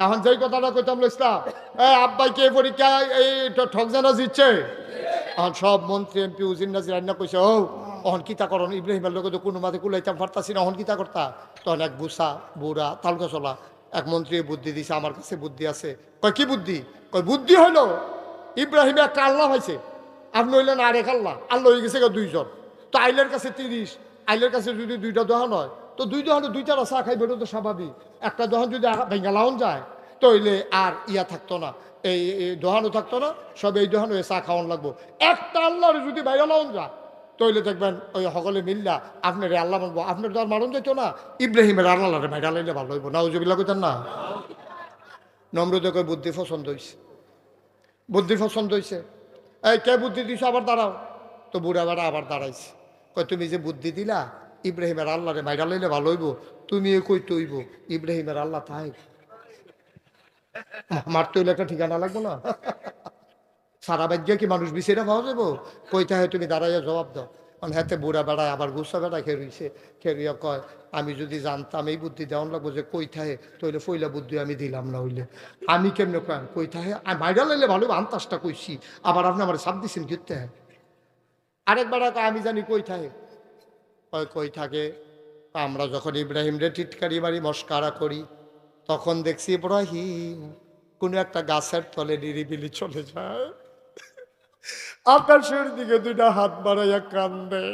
এখন যেই কথাটা কইতাম ইসলাম আব্বাই কে পরীক্ষা এই ঠক জানা জিতছে, এখন সব মন্ত্রী এমপি উজির নাজির রান্না কইছে, ও অহন কিতা করন, ইব্রাহিমের লোক তো কোনো মাঝে কুলাইতাম পারতাছি না, অহন কিতা করতা? তখন এক গুসা বুড়া তালকা চলা এক মন্ত্রী বুদ্ধি দিছে, আমার কাছে বুদ্ধি আছে। কয় কি বুদ্ধি? কয় বুদ্ধি হইল ইব্রাহিমে একটা আল্লাহ হয়েছে, আপনি হইলেন আরেক আল্লাহ, আল্লাহ হয়ে গেছে 2 জন, তো আইলের কাছে 30, আইলের কাছে যদি 2টা দোহান হয়, তো 2 দোহানে 2টা চা খাইবে, এটা তো স্বাভাবিক। একটা দোহান যদি ভেঙ্গা লাউন যায় তো হইলে আর ইয়া থাকতো না, এই দোহানও থাকতো না, সব এই দোহান হয়ে চা খাওয়ান লাগবো। একটা আল্লাহর যদি বাইরে লাউন যায় তইলে দেখবেন ওই সকলে মিল্লা আপনার আল্লাহ মানবো, আপনার তো আর মারণ যেত না, ইব্রাহিমের আল্লাহ ভাইরা লাইলে ভালো হইব না, ওজুবিল্লা কইতেন না। নমরুদে কই বুদ্ধি পছন্দ হয়েছে, বুদ্ধি পছন্দ হয়েছে। এই কে বুদ্ধি দিছে, আবার দাঁড়াও। তো বুড়া বেড়া আবার দাঁড়াইছে, কয় তুমি যে বুদ্ধি দিলা ইব্রাহিমের আল্লাহরে মাইরা লাইলে ভালো হইব, তুমি কই তৈব ইব্রাহিমের আল্লাহ তাই মারতে হইলে একটা ঠিকানা লাগবো না? সারা বাজ্যে কি মানুষ বিছেরা পাওয়া যাবো? কইতে হয় তুমি দাঁড়াইয়া জবাব দাও। হাতে বুড়া বেড়ায় আবার গুসা বেড়া খেরুইছে, খেরুইয়া কয় আমি যদি জানতাম এই বুদ্ধি দেওয়ান লাগবো যে কই থাহে, তইলে ফইলা বুদ্ধি আমি দিলাম না, হইলে আমি কেমনে কই থাহে মাইরা লাইলে ভালো আন্তাসটা কইছি, আবার আপনি আমার সাপ দিচ্ছেন কিনতে হয়। আরেক বেড়া আমি জানি কই থাহে, কই থাকে আমরা যখন ইব্রাহিম রে টিটকারি মারি মস্কারা করি, তখন দেখছি ইব্রাহিম কোনো একটা গাছের তলে নিরিবিলি চলে যায়, আকাশের দিকে দুইটা হাত বাড়াইয়া কান্দে।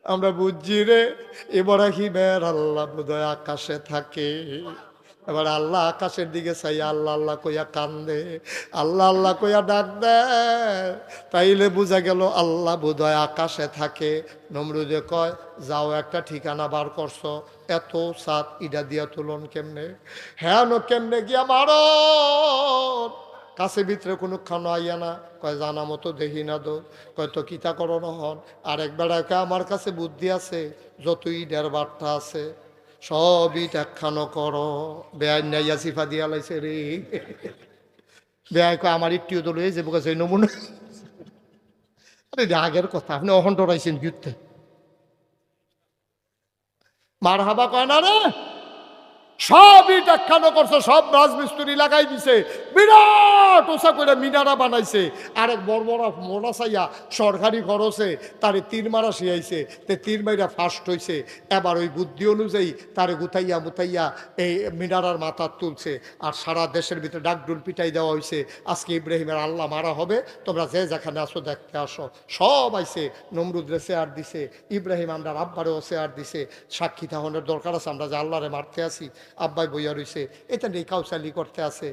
আমরা বুঝছি রে ইব্রাহিমের আল্লাহ বোধহয় আকাশে থাকে। এবার আল্লাহ আকাশের দিকে চাই আল্লাহ আল্লাহ কইয়া কান্দে, আল্লাহ আল্লাহ কইয়া ডাক দেয়, তাইলে বোঝা গেল আল্লাহ বোধহয় আকাশে থাকে। নমরুদে কয় যাও একটা ঠিকানা বার করছো, এত সাত ইডা দিয়া তুলন কেমনে, হ্যাঁ কেমনে গিয়া মারো, কাছে ভিতরে কোনো খানো আইয়া না, কয় জানা মতো দেখি না দো, কয় তো কিতা করণ হন। আরেক বেড়াকে আমার কাছে বুদ্ধি আছে, যত ইডের বার্তা আছে সব ইট একখানো করো। বেআই নাইয়া সিফা দিয়া লাইছে রে, বেআই কয় আমার ইটিও তো লয়ে যাবো কাছে নমুনা। আরে আগের কথা, আপনি অহন ডরাইছেন যুদ্ধে, মার হাবা কয় না রে, সব ইট একখানো করছে, সব রাজমিস্ত্রি লাগাই দিছে, বিরাট ওসা করে মিনারা বানাইছে। আরেক বড় বড় মোড়া চাইয়া সরকারি খরচে তারে তীর মারা শিয়াইছে, তে তীর মাইরা ফার্স্ট হয়েছে। এবার ওই বুদ্ধি অনুযায়ী তারে গুতাইয়া মুতাইয়া এই মিনারার মাথা তুলছে, আর সারা দেশের ভিতরে ডাকডুল পিটাই দেওয়া হয়েছে। আজকে ইব্রাহিমের আল্লাহ মারা হবে, তোমরা যে যেখানে আসো দেখতে আসো। সব আইছে, নমরুদরে চেয়ার দিছে, ইব্রাহিম আমরা আব্বারেও চেয়ার দিছে। সাক্ষী থাহনের দরকার আছে, আমরা যে আল্লাহরে মারতে আসি, আব্বাই বইয়া রয়েছে, এটা নিয়ে কাউসালি করতে আছে।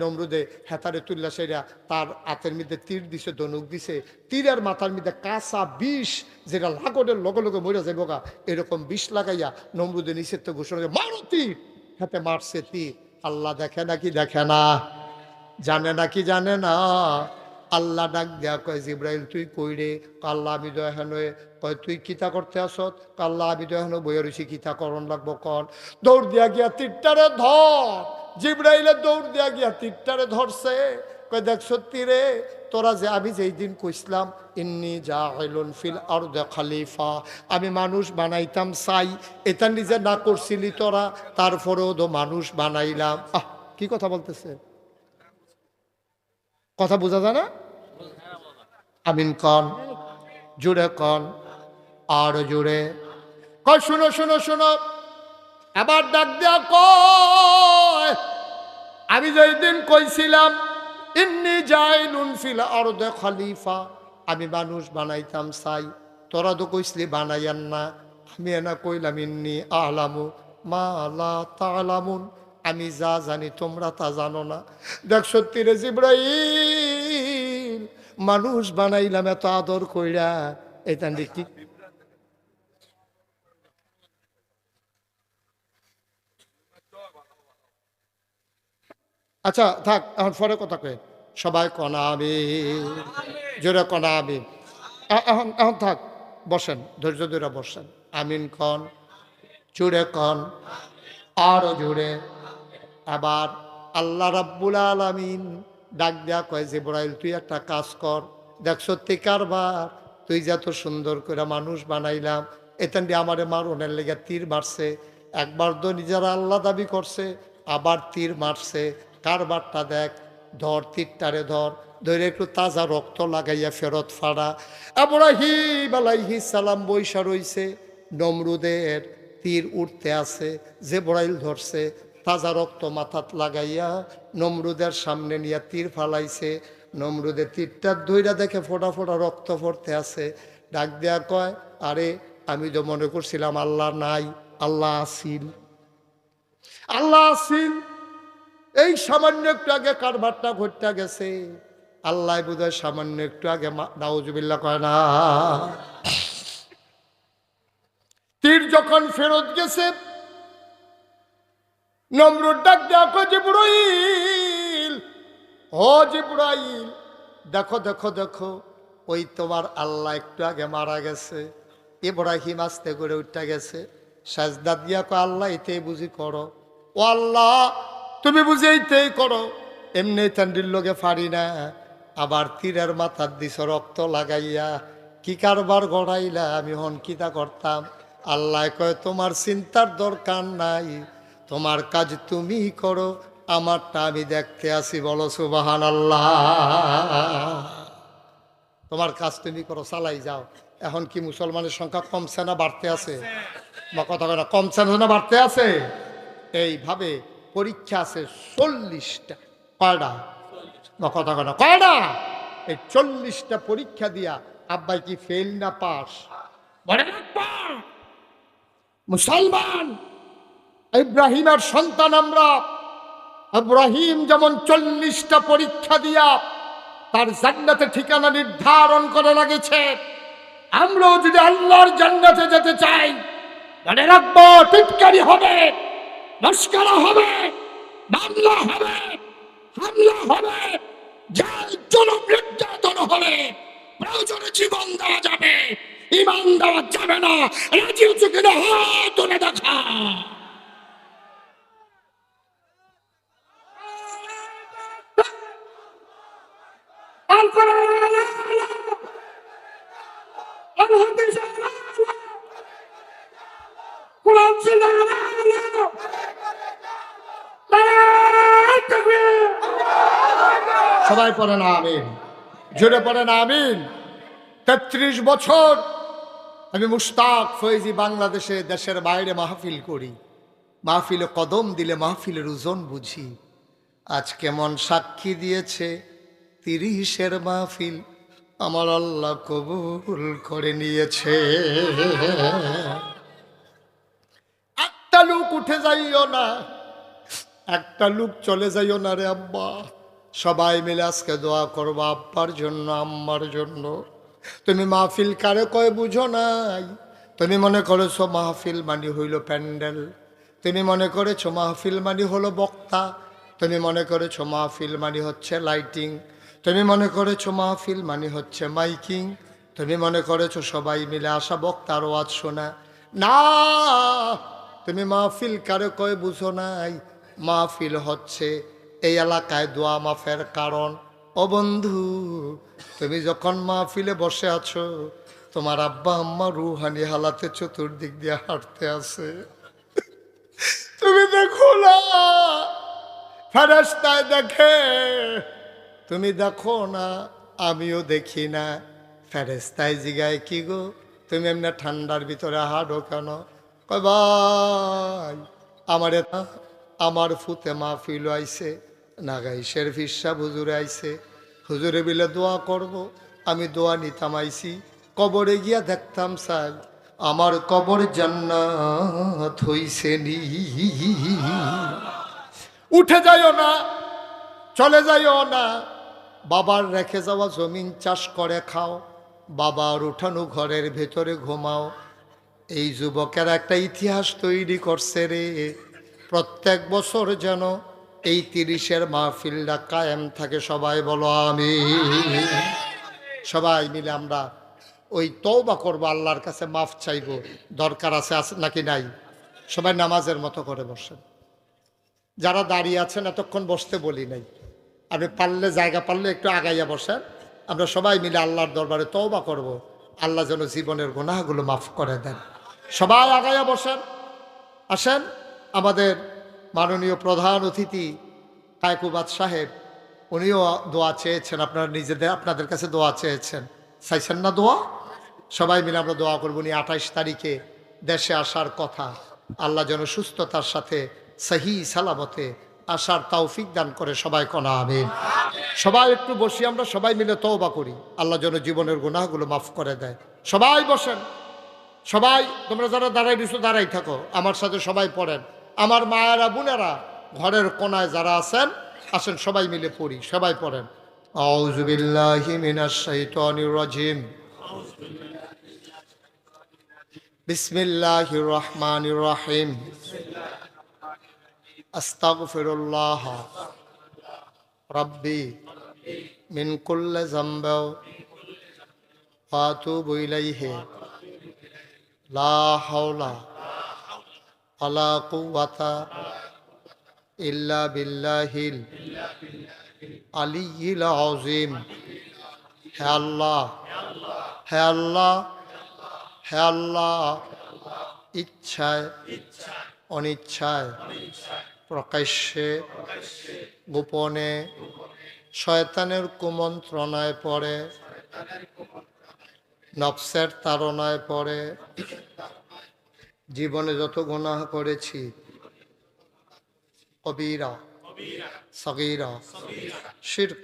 নমরুদে হেতারে তুল্লা সেরা তার হাতের মধ্যে তীর দিছে, ধনুক দিছে, তীরের মাথার মধ্যে কাঁচা বিষ, যেটা লাগনের লগে লগে মরে যাইব গা, এরকম বিষ লাগাইয়া নমরুদে নিষেধ ঘোষণা করে মারো তীর, হাতে মারছে তীর। আল্লাহ দেখে নাকি দেখে না, জানে নাকি জানে না। আল্লাহ ডাক দেয়া কয় জিব্রাইল তুই কই রে? আল্লাহ আমি তো এখানে। কয় তুই কিতা করতে আসত? আল্লাহ আমি তো এখনো বইয়া রয়েছি, কিতা করণ লাগবো কন। দৌড় দিয়া গিয়া তীরটারে ধর। জিব্রাইলে দৌড় দিয়া গিয়া তীরটারে ধরছে। কয় দেখ সত্যি রে, তোরা যে আমি যেই দিন কইসলাম ইন্নি জাইলুন ফিল আরদি খলিফা, আমি মানুষ বানাইতাম চাই, এটা নিজে না করছিলি তোরা, তারপরেও তো মানুষ বানাইলাম। কি কথা বলতেছে, কথা বোঝা যায় না? আমিন কন, জুড়ে কন, আর জুড়ে কয় শুনো শুনো শুনো। আবার ডাক দেয়া কয় আমি যেই দিন কইছিলাম ইন্নি জাইলুন ফিল আরদি খলিফা, আমি মানুষ বানাইতাম চাই, তোরা তো কইসলি বানাইয়ান না। আমি এনা কইলাম ইন্নি আলামু মা লা তালামুন, আমি যা জানি তোমরা তা জানো না। দেখ সত্যি রে জিব্রাইল, মানুষ বানাইলাম এত আদর কইরা, এটা দেখি আচ্ছা থাক, এখন পরে কথা কয়ে সবাই কনাবে, জোরে কনাবে। এখন এখন থাক, বসেন, ধৈর্য ধরে বসেন। আমিন কন, জোরে কন, আরো জোরে। আবার আল্লাহ রাব্বুল আলামিন ডাক দেয়া কয় জিবরাইল তুই একটা কাজ কর। দেখ সত্যি কারবার, তুই যে এত সুন্দর করে মানুষ বানাইলাম, এতেন দিয়ে আমারে মারনের লেগে তীর মারছে। একবার তো নিজেরা আল্লাহ দাবি করছে, আবার তীর মারছে। কারবারটা দেখ, ধর তীরটারে ধর, ধরে একটু তাজা রক্ত লাগাইয়া ফেরত ফাড়া। ইব্রাহিম আলাইহিস সালাম বৈশা রইছে, নমরুদের তীর উঠতে আছে, জিবরাইল ধরছে, তাজা রক্ত মাথাত লাগাইয়া নমরুদের সামনে নিয়ে তীর ফালাইছে। নমরুদের তীরটা ধইরা দেখে ফোটা ফোটা রক্ত পড়তে আছে। ডাক দেয়া কয় আরে আমি তো মনে করছিলাম আল্লাহ নাই, আল্লাহ আসিল, আল্লাহ আসিল। এই সামান্য একটু আগে কারবারটা ঘটতে গেছে, আল্লাহ বোধহয় সামান্য একটু আগে নাউজুবিল্লাহ কয় না। তীর যখন ফেরত গেছে, নমরুদ ডাক দেখো জিবরাইল, ও জিবরাইল, দেখো দেখো দেখো, ওই তোমার আল্লাহ একটু আগে মারা গেছে। ইব্রাহিম আস্তে করে উঠে গেছে, সাজদা দিয়া কো আল্লাহ এতেই বুঝি করো, ও আল্লাহ তুমি বুঝি এইতেই করো, এমনি তান্ডির লোকে ফাড়ি না, আবার তীরের মাথার দিছ রক্ত লাগাইয়া, কি কারবার গড়াইলা, আমি হন কিতা করতাম। আল্লাহ কয় তোমার চিন্তার দরকার নাই, তোমার কাজ তুমি করো, আমারটা আমি দেখতে আসি। বলো সুবহানাল্লাহ। তোমার কাজ তুমি করো, চালাই যাও। এখন কি মুসলমানের সংখ্যা কমছে না বাড়তে আছে? বা কথা কথা কমছে না বাড়তে আছে? এইভাবে পরীক্ষা আছে 40টা। কয়টা? বা কথা কথা কয়টা? এই 40টা পরীক্ষা দিয়া আব্বাই কি ফেল না পাস? মুসলমান ইব্রাহিমের সন্তান আমরা। ইব্রাহিম যেমন 40টা পরীক্ষা দিয়া তার জান্নাতে ঠিকানা নির্ধারণ করে লাগেছে, আমরাও যদি আল্লাহর জান্নাতে যেতে চাই, মনে রাখবো টিটকারি হবে, মস্করা হবে, মামলা হবে, হামলা হবে, জেল জুলুম নির্যাতন হবে, প্রয়োজনে জীবন দেওয়া যাবে, ইমান দেওয়া যাবে না। রাজি হচ্ছে কিনা হাত তুলে দেখা। সবাই পড়েন আমিন, জোরে পড়েন আমিন। 33 বছর আমি মুশতাক ফৈজি বাংলাদেশে, দেশের বাইরে মাহফিল করি, মাহফিলে কদম দিলে মাহফিলের ওজন বুঝি। আজ কেমন সাক্ষী দিয়েছে 30-এর মাহফিল আমার আল্লাহ কবুল করে নিয়েছে। একটা লোক উঠে যাইও না, একটা লোক চলে যাইও না রে আব্বা। সবাই মিলে আজকে দোয়া করবো আব্বার জন্য, আম্মার জন্য। তুমি মাহফিল কারে কয় বুঝো নাই। তুমি মনে করেছো মাহফিল মানে হইল প্যান্ডেল, তুমি মনে করেছো মাহফিল মানে হলো বক্তা, তুমি মনে করেছো মাহফিল মানে হচ্ছে লাইটিং, তুমি মনে করেছো মাহফিল মানে হচ্ছে মাইকিং, তুমি মনে করেছো সবাই মিলে আসা বক্তার ওয়াজ শোনা। না, তুমি মাহফিল কারে কয় বুঝো নাই। মাহফিল হচ্ছে এই এলাকায় দোয়া মাফের কারণ। ও বন্ধু, তুমি যখন মাহফিলে বসে আছো, তোমার আব্বা আম্মা রুহানি হালাতে চতুর্দিক দিয়ে হাঁটতে আছে, তুমি দেখো না, ফেরেশতায় দেখে, তুমি দেখো না, আমিও দেখি না। ফেরেশতায় জিগায় কি গো তুমি এমনি ঠান্ডার ভিতরে হাঁটো কেন? কয় ভাই আমার ফুতে মাহফিল আইছে, নাগাইশের ফিরসা হুজুরে আইছে, হুজুরে বিলে দোয়া করব, আমি দোয়া নিতাম আইছি। কবরে গিয়া দেখতাম স্যার আমার কবর জান্নাত হইছে নি। উঠে যাইও না, চলে যাইও না, বাবার রেখে যাওয়া জমিন চাষ করে খাও, বাবার উঠানো ঘরের ভেতরে ঘুমাও। এই যুবকের একটা ইতিহাস তৈরি করছে রে, প্রত্যেক বছর যেন এই 30-এর মাহফিলটা কায়েম থাকে। সবাই বলো আমিন। সবাই মিলে আমরা ওই তওবা করবো, আল্লাহর কাছে মাফ চাইবো, দরকার আছে নাকি নাই? সবাই নামাজের মতো করে বসেন। যারা দাঁড়িয়ে আছেন এতক্ষণ বসতে বলি নাই, আপনি পারলে জায়গা পারলে একটু আগাইয়া বসেন। আমরা সবাই মিলে আল্লাহর দরবারে তওবা করব, আল্লাহ যেন জীবনের গুনাহগুলো মাফ করে দেন। সবাই আগাইয়া বসেন। আসেন, আমাদের মাননীয় প্রধান অতিথি কায়কুবাদ সাহেব, উনিও দোয়া চেয়েছেন, আপনারা নিজেদের আপনাদের কাছে দোয়া চেয়েছেন, চাইছেন না দোয়া? সবাই মিলে আমরা দোয়া করব। উনি 28 তারিখে দেশে আসার কথা, আল্লাহ যেন সুস্থতার সাথে সহি সালামতে আসার তৌফিক দান করে। সবাই কোনা আমিন। সবাই একটু বসি, আমরা সবাই মিলে তওবা করি, আল্লাহ যেন জীবনের গুনাহগুলো মাফ করে দেয়। সবাই বসেন, সবাই তোমরা যারা দাঁড়াই দিছো দাঁড়াই থাকো, আমার সাথে সবাই পড়েন। আমার মায়েরা বোনেরা ঘরের কোনায় যারা আছেন আসেন, সবাই মিলে পড়ি, সবাই পড়েন। أعوذ بالله من الشيطان الرجيم بسم الله الرحمن الرحيم أستغفر الله ربي من كل ذنب وأتوب إليه لا حول ولا قوة إلا بالله العلي العظيم হে আল্লাহ হে আল্লাহ হে আল্লাহ ইচ্ছায় অনিচ্ছায় প্রকাশ্যে গোপনে শয়তানের কুমন্ত্রণায় পড়ে নফসের তাড়নায় পড়ে জীবনে যত গুনাহ করেছি কবিরা সগীরা শিরক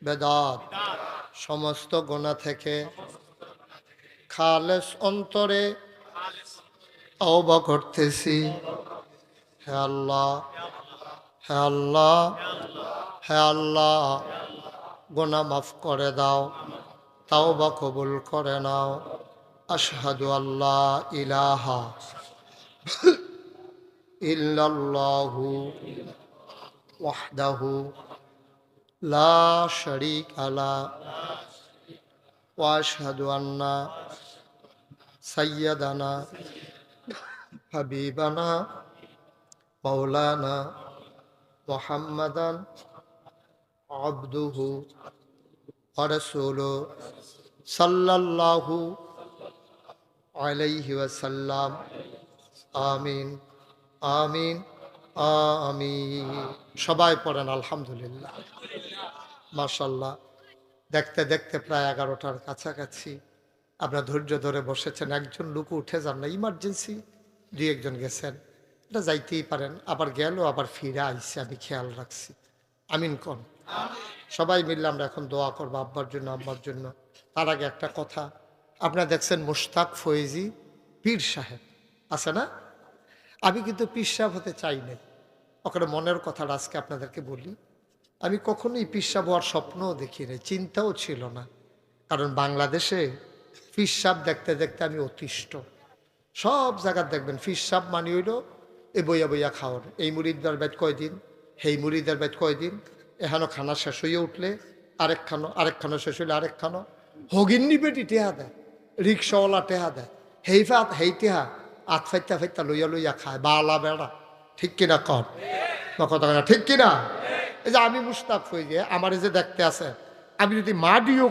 বেদাত সমস্ত গুনাহ থেকে খালেস অন্তরে তওবা করতেছি হে আল্লাহ হে আল্লাহ হে আল্লাহ গুনাহ মাফ করে দাও তওবা কবুল করে নাও আশহাদু আল্লা ইলাহা ইল্লাল্লাহু ওয়াহদাহু লা শারীকা লা ওয়া আশহাদু আন্না সাইয়্যিদানা হাবিবানা মাওলানা মুহাম্মাদান আবদুহু ওয়া রাসূলুহু সাল্লাল্লাহু আলাইহি ওয়াসাল্লাম আমিন আমিন আমিন। সবাই পড়েন আলহামদুলিল্লাহ। মাশাআল্লাহ, দেখতে দেখতে প্রায় 11টার কাছাকাছি আপনারা ধৈর্য ধরে বসেছেন। একজন লোক উঠে যান না, ইমার্জেন্সি 2-1 গেছেন, এটা যাইতেই পারেন, আবার গেল আবার ফিরে আইসে, আমি খেয়াল রাখছি। আমিন কন। সবাই মিললে আমরা এখন দোয়া করবো আব্বার জন্য আম্মার জন্য। তার আগে একটা কথা, আপনারা দেখছেন মুশতাক ফয়েজি পীর সাহেব আছে না? আমি কিন্তু পীর সাহেব হতে চাই না, ওখানে মনের কথাটা আজকে আপনাদেরকে বলি। আমি কখনোই পীর সাহেব হওয়ার স্বপ্নও দেখি নাই, চিন্তাও ছিল না। কারণ বাংলাদেশে পীর সাহেব দেখতে দেখতে আমি অতিষ্ঠ। সব জায়গায় দেখবেন পীর সাহেব মানি হইল এ বইয়া বইয়া খাওয়ার, এই মুরিদদের বেদ কয়দিন, সেই মুরিদের বেদ কয়দিন, এখানো খানা শেষ হইয়া উঠলে আরেকখানো শেষ হইলে আরেকখানো। হগিন্নি বেটি টেহা দেয়, রিক্সাওয়ালা টেহা দেয়, হেই টেহা আত ফাইতা ফাইতা লইয়া লইয়া খায়, বালা বেড়া। ঠিক কিনা কর বা কথা না, ঠিক কিনা? এই যে আমি মুশতাক হয়ে যে আমার এই যে দেখতে আছে, আমি যদি মাডিও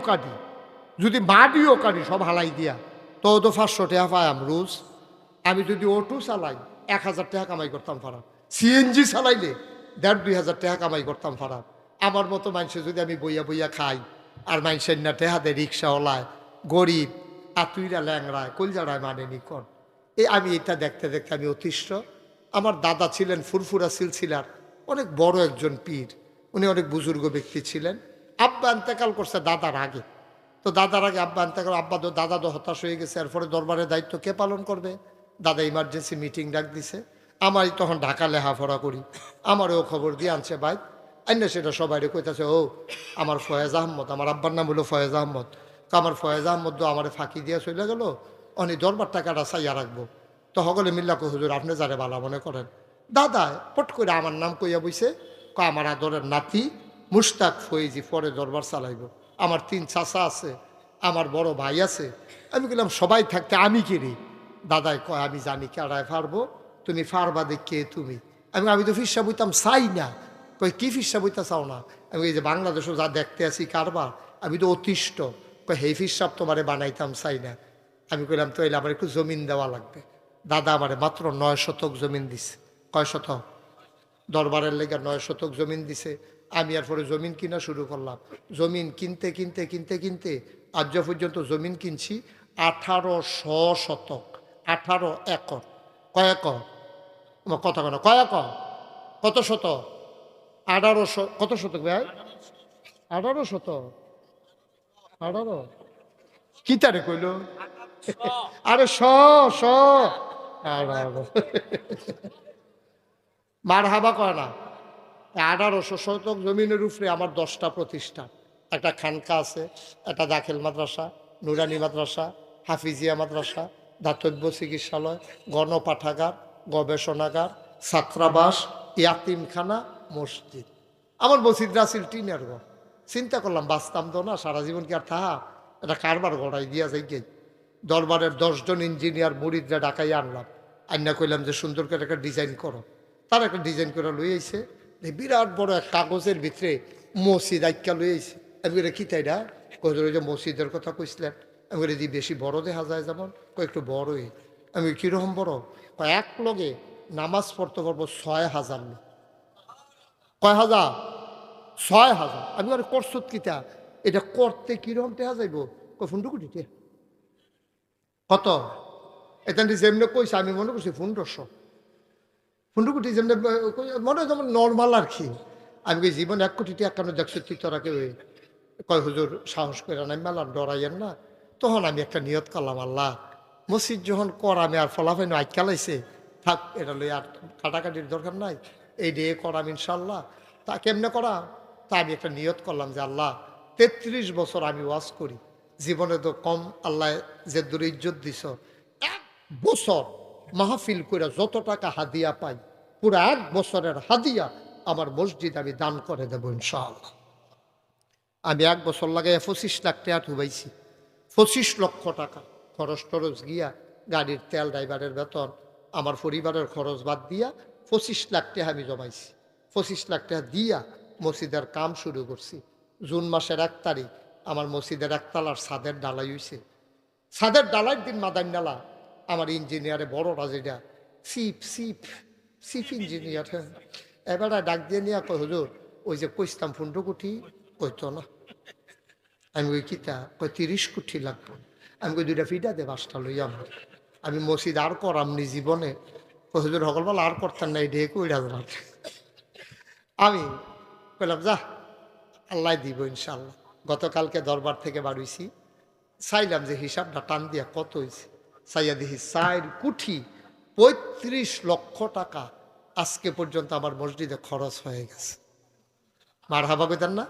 কাটি সব হালাই দিয়া তো 500 টাকা পাইম রোজ। আমি যদি অটো চালাই 1000 টাকা কামাই করতাম ফারাম, সিএনজি চালাইলে 1500-2000 টাকা কামাই করতাম ফারাম। আমার মতো মানুষে যদি আমি বইয়া বইয়া খাই আর মানুষের না টেহা দেয়, রিক্সাওয়ালায় গরিব আতুইরা ল্যাংড়ায় কলজাড়ায় মানেনি কর। আমি এটা দেখতে দেখতে আমি অতিষ্ঠ। আমার দাদা ছিলেন ফুরফুরা সিলসিলার অনেক বড় একজন পীর, উনি অনেক বুজুর্গ ব্যক্তি ছিলেন। আব্বা ইন্তেকাল করছে দাদার আগে, তো দাদার আগে আব্বা ইন্তেকাল, দাদা তো হতাশ হয়ে গেছে। এরপরে দরবারের দায়িত্ব কে পালন করবে? দাদা ইমার্জেন্সি মিটিং ডাক দিছে। আমারই তখন ঢাকা লেখাপড়া করি, আমারও খবর দিয়ে আনছে ভাই আইন সেটা সবাই কইতাছে, ও আমার ফয়েজ আহমদ, আমার আব্বার নাম হলো ফয়েজ আহমদ, তো আমার ফয়েজ আহমদ আমার ফাঁকি দিয়ে চলে গেল, অনি দরবার টাকাটা চাইয়া রাখবো। তো সকলে মিল্লা কো হুজুর আপনি যারে বালা মনে করেন। দাদা পট করে আমার নাম কইয়া বইছে, আমার আদরের নাতি মুশতাক ফয়েজি পরে দরবার চালাইব। আমার 3 চাচা আছে, আমার বড় ভাই আছে। আমি বললাম সবাই থাকতে আমি কেড়ে। দাদাই কয় আমি জানি কেড়ায় পারবো, তুমি পারবা দেখে তুমি। আমি তো ফিরসা বইতাম চাই না। কই কি ফিরসা বইতা চাও না? আমি এই যে বাংলাদেশও যা দেখতে আছি কারবার, আমি তো অতিষ্ঠ। কই হেই ফিরসাব তোমারে বানাইতাম চাই না। আমি কইলাম তো এলে আমার একটু জমিন দেওয়া লাগবে। দাদা আমারে মাত্র 9 শতক জমিন দিছে। কয় শতক? দরবারের লেগে 9 শতক জমিন দিছে। আমি আর পরে জমিন কিনা শুরু করলাম। জমিন কিনতে কিনতে কিনতে কিনতে আজ পর্যন্ত জমিন কিনছি 1800 শতক, 18 একর। কয় একর? কথা কেন, কয় একর? কত শতক? 1800। কত শতক ভাই? 18 শতক। 18 কি তারে কইল? আরে মার হাবা কয় না, 1800 শতক জমিনের উপরে আমার 10টা প্রতিষ্ঠান, একটা খানকা আছে, একটা দাখিল মাদ্রাসা, নুরানি মাদ্রাসা, হাফিজিয়া মাদ্রাসা, দাতব্য চিকিৎসালয়, গণপাঠাগার, গবেষণাগার, ছাত্রাবাস, ইয়াতিমখানা, মসজিদ। আমার মসজিদরা ছিল টিনের ঘর। চিন্তা করলাম বাঁচতাম তো না, সারা জীবন কি আর থাহা, এটা কারবার গড়াই দিয়া যাই গে। দরবারের 10 জন ইঞ্জিনিয়ার মুরিদরা ডাকাই আনলাম, আইনা কইলাম যে সুন্দর করে একটা ডিজাইন করো। তারা একটা ডিজাইন করে লই আইছে, বিরাট বড় এক কাগজের ভিতরে মসজিদ আইকা লই আইছে। আমি বলে কি তাইরা কই যে মসজিদের কথা কইছিলেন। আমি বলে দি বেশি বড় দেখা যায় যেমন, একটু বড়ই। আমি কিরকম বড়, এক লগে নামাজ পড়তে পারবো 6000 লোক। কয় হাজার? 6000। আমি আর করছত কিতা, এটা করতে কিরকম টেহা যাইব? ফুন্ডু কোটি কত? এটা যেমনি কইছে আমি মনে করছি 1500। ফুন্ডুকুটি যেমনি মনে হয় যেমন নর্মাল আর কি। আমি কই জীবন 1 কোটি টাকা কেন দেখছো তুই তোরা কেউ? কয় হুজুর সাহস করে নাই মেলান ডরাইয়েন না। তখন আমি একটা নিয়ত করলাম, আল্লাহ মসজিদ যখন কর আমি আর ফলাফাইন আইকালাইছে থাক, এটা লই আর কাটাকাটির দরকার নাই, এই দিয়ে করাম ইনশাল্লাহ। তা কেমনে করা? তা আমি একটা নিয়ত করলাম যে আল্লাহ 33 বছর আমি ওয়াজ করি, জীবনে তো কম আল্লাহ যে দূরে ইজ্জত দিছ, 1 বছর মাহফিল করে যত টাকা হাদিয়া পাই পুরো 1 বছরের হাদিয়া আমার মসজিদ আমি দান করে দেবো ইনশাআল্লাহ। আমি 1 বছর লাগে 25 লাখ টাকা ঠুবাইছি। 25 লক্ষ টাকা খরচ টরচ গিয়া, গাড়ির তেল, ড্রাইভারের বেতন, আমার পরিবারের খরচ বাদ দিয়া 25 লাখ টাকা আমি জমাইছি। 25 লাখ টাকা দিয়া মসজিদের কাম শুরু করছি। জুন মাসের 1 তারিখ আমার মসজিদের 1 তলার ছাদের ডালাই হইছে। ছাদের ডালাইয়ের দিন মাদান ডালা আমার ইঞ্জিনিয়ারে বড় রাজিটা চিফ চিফ চিফ ইঞ্জিনিয়ার, হ্যাঁ, এবারে ডাক দিয়ে নিয়ে কয় হুজুর ওই যে কইতাম 15 কোটি, কইতো না। আমি কই কিতা? কয় 30 কোটি লাগবে। আমি কই 2টা ফিটা দে, 5টা লই আমার। আমি মসজিদ আর করামনি জীবনে। কয় হুজুর সকলবেলা আর করতেন না, এই ঢেক কইরা যান। আমি কইলাম যা আল্লাহ দিব ইনশাল্লাহ। গতকালকে দরবার থেকে বাড়িয়েছি, চাইলাম যে হিসাবটা টান দিয়া কত হয়েছে। চাইয়া দেখি 4 কোটি 35 লক্ষ টাকা আজকে পর্যন্ত আমার মসজিদে খরচ হয়ে গেছে। মারহাবা কইতেন না?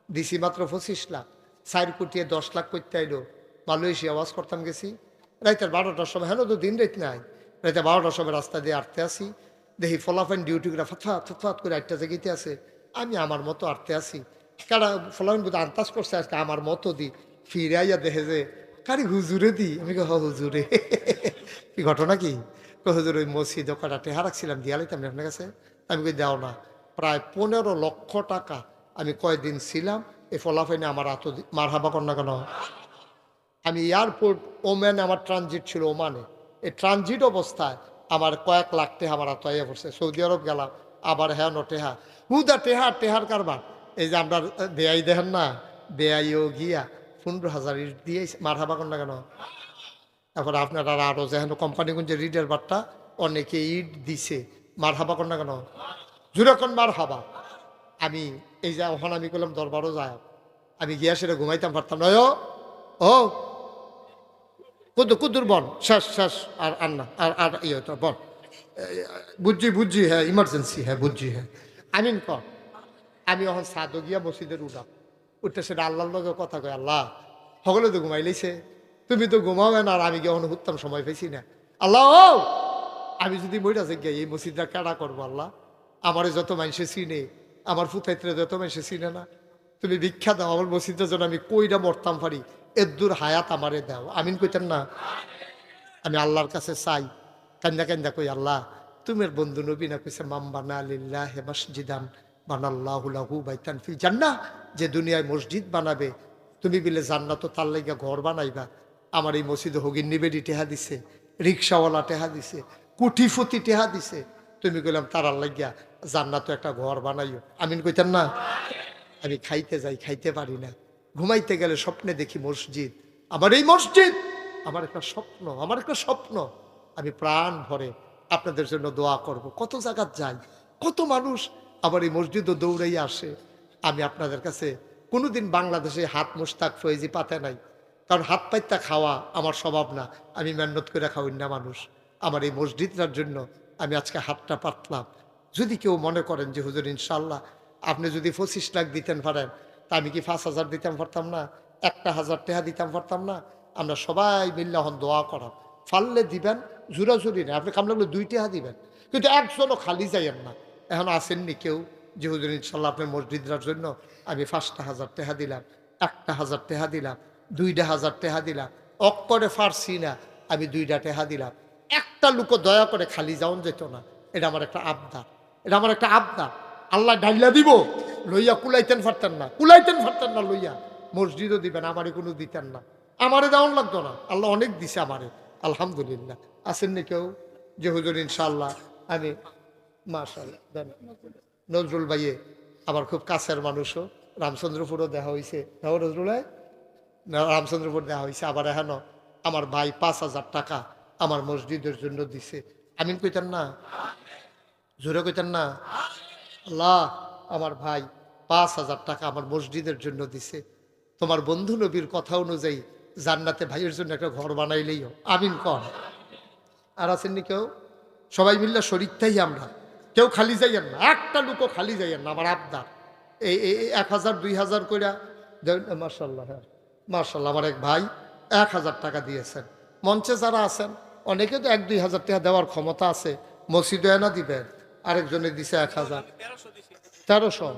দিছি মাত্র 25 লাখ। 4 কোটি 10 লাখ করতে আইলো। মালয়েশিয়া আওয়াজ করতাম গেছি রাইতের 12টার সময়, হ্যাঁ তো দিন রাত নাই, রাইতে 12টার সময় রাস্তা দিয়ে আটতে আসি, দেখি ফলাফাইন ডিউটিগুলা ফতফাত ফতফাত করে 8টা জায়গাতে আছে। আমি আমার মতো আটতে আসি, কারা ফলাফাইন বোধ আন্দাজ করছে আজকে আমার মতো দি, ফিরে আইয়া দেখে যে কারি হুজুরে দি। আমি হ হুজুরে। কি ঘটনা কি? হুজুর ওই মসজিদে কটা টেহা রাখছিলাম, দিয়া লাইতাম আপনার কাছে। আমি কই দাও না। প্রায় 15 লক্ষ টাকা আমি কয়দিন ছিলাম এই ফলাফাইনে আমার এত মারহাবা কর না কেন? আমি এয়ারপোর্ট ওমানে, আমার ট্রানজিট ছিল ওমানে, এই ট্রানজিট অবস্থায় আমার কয়েক লাখ টেহা আমার এত আইয়া পড়ছে। সৌদি আরব গেলাম, আবার হ্যাঁ নো টেহা, হুদা টেহা টেহার কারবার। এই যে আমরা বেআই দেখেন না, বেআইও গিয়া 15,000 ইট দিয়ে মারহাবা কর না কেন? তারপরে আপনারা আরও যেহেতু কোম্পানিগঞ্জে রিডের বারটা অনেকে ইট দিছে, মারহাবা কর না কেন? জুরাকন মারহাবা। আমি এই যে ওখানে আমি করলাম দরবারও যায়, আমি গিয়া সেটা ঘুমাইতাম পারতাম না। ও কুদ্দুর বন শেষ শেষ, আর আর না আর আর ইয়ে তো বন, বুঝছি হ্যাঁ ইমার্জেন্সি, হ্যাঁ বুঝছি হ্যাঁ আমিন কর। আমি এখন সাদো গিয়া মসজিদের উঠতে সেটা আল্লাহর লগে কথা কয়, আল্লাহ সকলে তো ঘুমাই লাইছে, তুমি তো ঘুমাও না, আর আমি গিয়ে এখন উঠতাম সময় পাইছি না। আল্লাহ ও আমি যদি মইরা যাই গিয়া এই মসজিদটা কেডা করবো? আল্লাহ আমার যত মানুষে চিনে, আমার ফুতাইত্রে যত মানুষে চিনে না, তুমি ভিক্ষা দাও আমার মসজিদের জন্য, আমি কইরা মরতাম পারি, এর দূর হায়াত আমারে দাও। আমিন কইতেন না? আমি আল্লাহর কাছে চাই, কান্দা কান্দা কই, আল্লাহ তুমের বন্ধু নবী না কইছে মামবানা লিল্লাহি মসজিদান বানাল্লাহু লাহু বাইতান ফিল জান্নাহ, যে দুনিয়ায় মসজিদ বানাবে তুমি বিলে জান্নাত তার লাইগা ঘর বানাইবা। আমার এই মসজিদে হগিন নিবেদি টেহা দিছে, রিক্সাওয়ালা টেহা দিছে, কুটিফতি টেহা দিছে, তুমি কইলাম তারার লাগিয়া জান্নাত একটা ঘর বানাইও। আমিন কইতেন না? আমি খাইতে যাই, খাইতে পারি না, ঘুমাইতে গেলে স্বপ্নে দেখি মসজিদ, আমার এই মসজিদ আমার একটা স্বপ্ন, আমার একটা স্বপ্ন। আমি প্রাণ ভরে আপনাদের জন্য দোয়া করব। কত জায়গাত যাই, কত মানুষ আবার এই মসজিদও দৌড়াইয়া আসে। আমি আপনাদের কাছে কোনোদিন বাংলাদেশে হাত মুস্তাক ফয়েজি পাতে নাই, কারণ হাত পাইতা খাওয়া আমার স্বভাব না, আমি মেহনত করে খাওয়াই না মানুষ। আমার এই মসজিদটার জন্য আমি আজকে হাতটা পাতলাম, যদি কেউ মনে করেন যে হুজুর ইনশাল্লাহ আপনি যদি 25 লাখ দিতেন পারেন, তা আমি কি 5,000 দিতাম পারতাম না, 1,000 টাকা দিতাম পারতাম না? আমরা সবাই মিললে এখন দোয়া করাম, ফাললে দিবেন, জোরাজুরি না, আপনি কামলা 2 টাকা দিবেন, কিন্তু একজনও খালি যাইয়েন না। এখন আসেননি কেউ যে হুজুর ইনশাল্লাহ আপনার মসজিদরার জন্য আমি 5,000 টাকা দিলাম, 1,000 টাকা দিলাম, 2,000 টাকা দিলাম, অক্করে ফারছি না, আমি 2টা টাকা দিলাম। একটা লোক দয়া করে খালি যাওন যেত না। এটা আমার একটা আবদার, এটা আমার একটা আবদার। আল্লাহ ডাইলা দিব, লইয়া কুলাইতেন পারতেন না, কুলাইতেন পারতেন না লইয়া। মসজিদও দিবেন, আমারে কোনো দিতেন না, আমারে দেওয়ান লাগতো না। আল্লাহ অনেক দিছে আমারে, আলহামদুলিল্লাহ। আসেননি কেউ যে হুজুর ইনশাআল্লাহ আমি, মাশাআল্লাহ দেন। নজরুল ভাইয়ে আমার খুব কাছের মানুষও, রামচন্দ্রপুরও দেখা হয়েছে, নজরুল ভাই না, রামচন্দ্রপুর দেওয়া হয়েছে। আবার এখানো আমার ভাই 5,000 টাকা আমার মসজিদের জন্য দিছে। আমিন কইতেন না, জোরে কইতেন না? আল্লাহ, আমার ভাই 5,000 টাকা আমার মসজিদের জন্য দিছে। তোমার বন্ধু নবীর কথা অনুযায়ী জান্নাতে ভাইয়ের জন্য একটা ঘর বানাইলেইও আমিন কর। আর আছেননি কেউ? সবাই মিললে শরীরটাই আমরা, কেউ খালি যাইয়েন না, একটা লোকও খালি যাইয়েন না, আমার আবদার। এই 1,000 2,000 কইরা মাশাআল্লাহ, হ্যাঁ মাশাআল্লাহ। আমার এক ভাই 1,000 টাকা দিয়েছেন। মঞ্চে যারা আছেন অনেকে তো 1-2,000 টাকা দেওয়ার ক্ষমতা আছে, মসজিদে না দিবেন। আরেকজনে দিছে 1,000, 1300।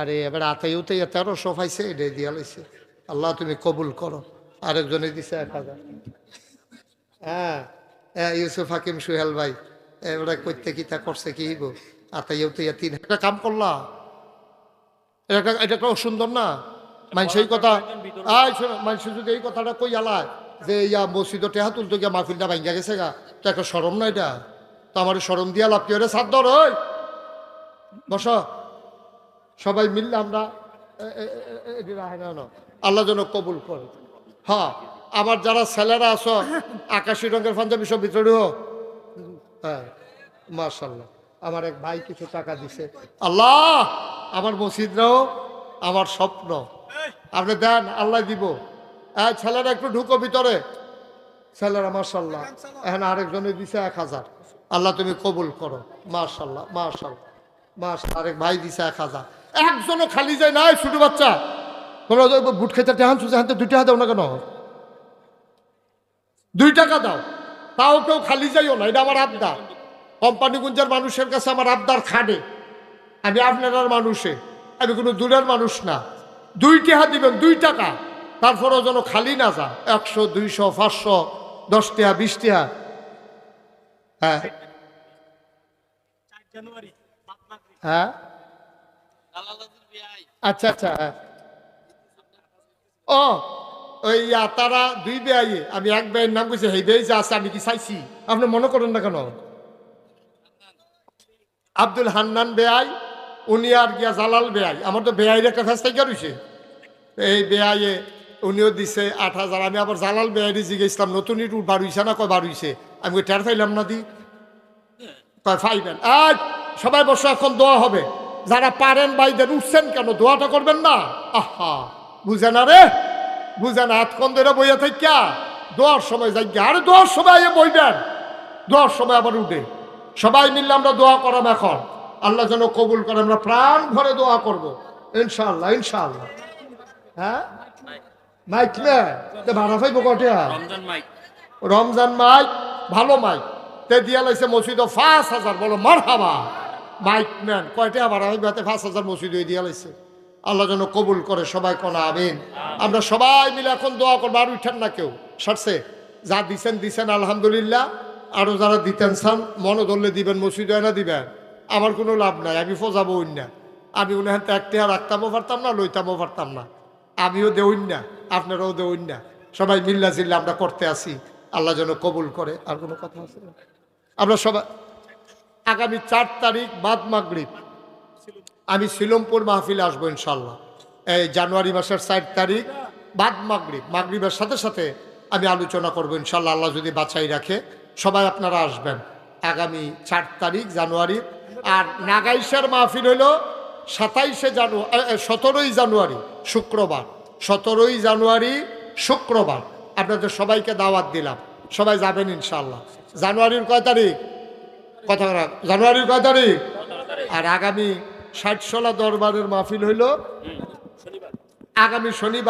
আরে এবার আতাই উতাই 1300 পাইছে, এটাই দিয়া লইছে। আল্লাহ তুমি কবুল করো। আরেকজনে দিছে 1,000। হ্যাঁ, ইউসুফ হাকিম সুহেল ভাই এবারে করতে কি তা করছে কি গো, আতাই উতাই 3 একটা কাম করলা, এটা একটা সুন্দর না? মানুষ এই কথা, মানুষ যদি এই কথাটা কই আলায় যে ইয়া মসজিদ টেহা তুলতো গিয়া মাহফিলটা ভাঙ্গা গেছে গা, তো একটা সরম না এটা? তো আমার সরম দিয়া লাভ কি? ওরে সাদ্দর ওই বস, সবাই মিললে আমরা আল্লাহ যেন কবুল করে। হ্যাঁ, আবার যারা ছেলেরা আছো আকাশি রঙের পাঞ্জাবি সব ভিতরে হোক। হ্যাঁ মাশাআল্লাহ, আমার এক ভাই কিছু টাকা দিছে। আল্লাহ, আমার মসজিদরাও আমার স্বপ্ন, আপনি দেন, আল্লাহ দিব। ছেলেরা একটু ঢুকো ভিতরে, ছেলেরা মাশাআল্লাহ। এখন আরেকজনে দিছে 1,000, আল্লাহ তুমি কবুল করো। মাশাআল্লাহ মাশাআল্লাহ মাশাআল্লাহ। আরেক ভাই দিছে 1,000। একজনও খালি যায় নাই, ছোট বাচ্চা। তোমরা বুট খেতে টেহান সুজে হাতে 2 টাকা দাও না কেন? 2 টাকা দাও, তাও কেউ খালি যাইও না। এটা আমার আবদার। কোম্পানিগঞ্জের মানুষের কাছে আমার আবদার খাটে। আমি আপনার মানুষে, আমি কোনো দূরের মানুষ না। 2 টাকা দিবেন, 2 টাকা, তারপরেও যেন খালি না যা। 100 200 500 10 টাকা 20 টাকা। হ্যাঁ হ্যাঁ, আচ্ছা আচ্ছা, হ্যাঁ। ও ওই তারা 2 বেয়াই, আমি এক বেয়ের নাম কইছি, সেই বেয়ে যে আছে আমি কি চাইছি? আপনি মনে করেন না কেন? আব্দুল হান্নান বেয়াই, উনি আর গিয়া জালাল বেয়াই। আমার তো বেয়াইয়ের একটা ফেস থেকে রয়েছে। এই বেয়াইয়ে উনিও দিছে 8,000। আমি আবার জালাল বেয়াইরে জিজ্ঞেসলাম নতুন ইট বাড়ুইছে না? কয় বাড়ুইছে। আমি টের পাইলাম না, দি কয় ফাইবেন। আজ সবাই বসে, এখন দোয়া হবে। যারা পারেন ভাইদের, উঠছেন কেন? দোয়াটা করবেন না? আহা, বুঝে না রে, বুঝে না। এতক্ষণ ধরে বইয়া থাকা দোয়ার সময় যাই, আরে দোয়ার সময় বইবেন, দোয়ার সময় আবার উঠে। সবাই মিললে আমরা দোয়া করাম এখন, আল্লাহ যেন কবুল করে। আমরা প্রাণ ভরে দোয়া করবো ইনশাআল্লাহ ইনশাআল্লাহ। হ্যাঁ, মাইক না ভাড়া পাইব কটে? রমজান মাইক, ভালো মাইক তে দিয়া লাইছে মসজিদ 5,000। বলো মারহাবা। মাইক ম্যান কয়টা ভাড়া হইবে? 5,000 মসজিদ দিয়া লাইছে। আল্লাহ যেন কবুল করে, সবাই কোনা আমিন। আমরা সবাই মিলে এখন দোয়া করবো। আর উঠেন না কেউ, সারছে। যা দিছেন দিছেন আলহামদুলিল্লাহ। আরো যারা দিতেন চান মনে ধরলে দিবেন, মসজিদ না দিবেন, আমার কোনো লাভ নাই। আমি ফোজাবো না, আমি উনি হাতে 1 টাকা রাখতামও পারতাম না, লইতামও পারতাম না। আমিও দেউন না, আপনারাও দেউন না। সবাই মিল্লা জিল্লা আমরা করতে আসি, আল্লাহ যেন কবুল করে। আর কোনো কথা আছে? আমরা সবাই আগামী 4 তারিখ বাদ মাগরিব আমি শিলমপুর মাহফিলে আসবো ইনশাল্লাহ। এই জানুয়ারি মাসের 4 তারিখ বাদ মাগরিবের সাথে সাথে আমি আলোচনা করবো ইনশাল্লাহ, আল্লাহ যদি বাছাই রাখে। সবাই আপনারা আসবেন আগামী 4 তারিখ জানুয়ারি। আর নাগাইশের মাহফিল হইল 17ই জানুয়ারি শুক্রবার, 17ই জানুয়ারি শুক্রবার। আপনাদের সবাইকে দাওয়াত দিলাম, সবাই যাবেন ইনশাল্লাহ। জানুয়ারির কয় তারিখ? কথা জানুয়ারির কয় তারিখ? আর আগামী 60 দরবারের মাহফিল হইল আগামী শনিবার।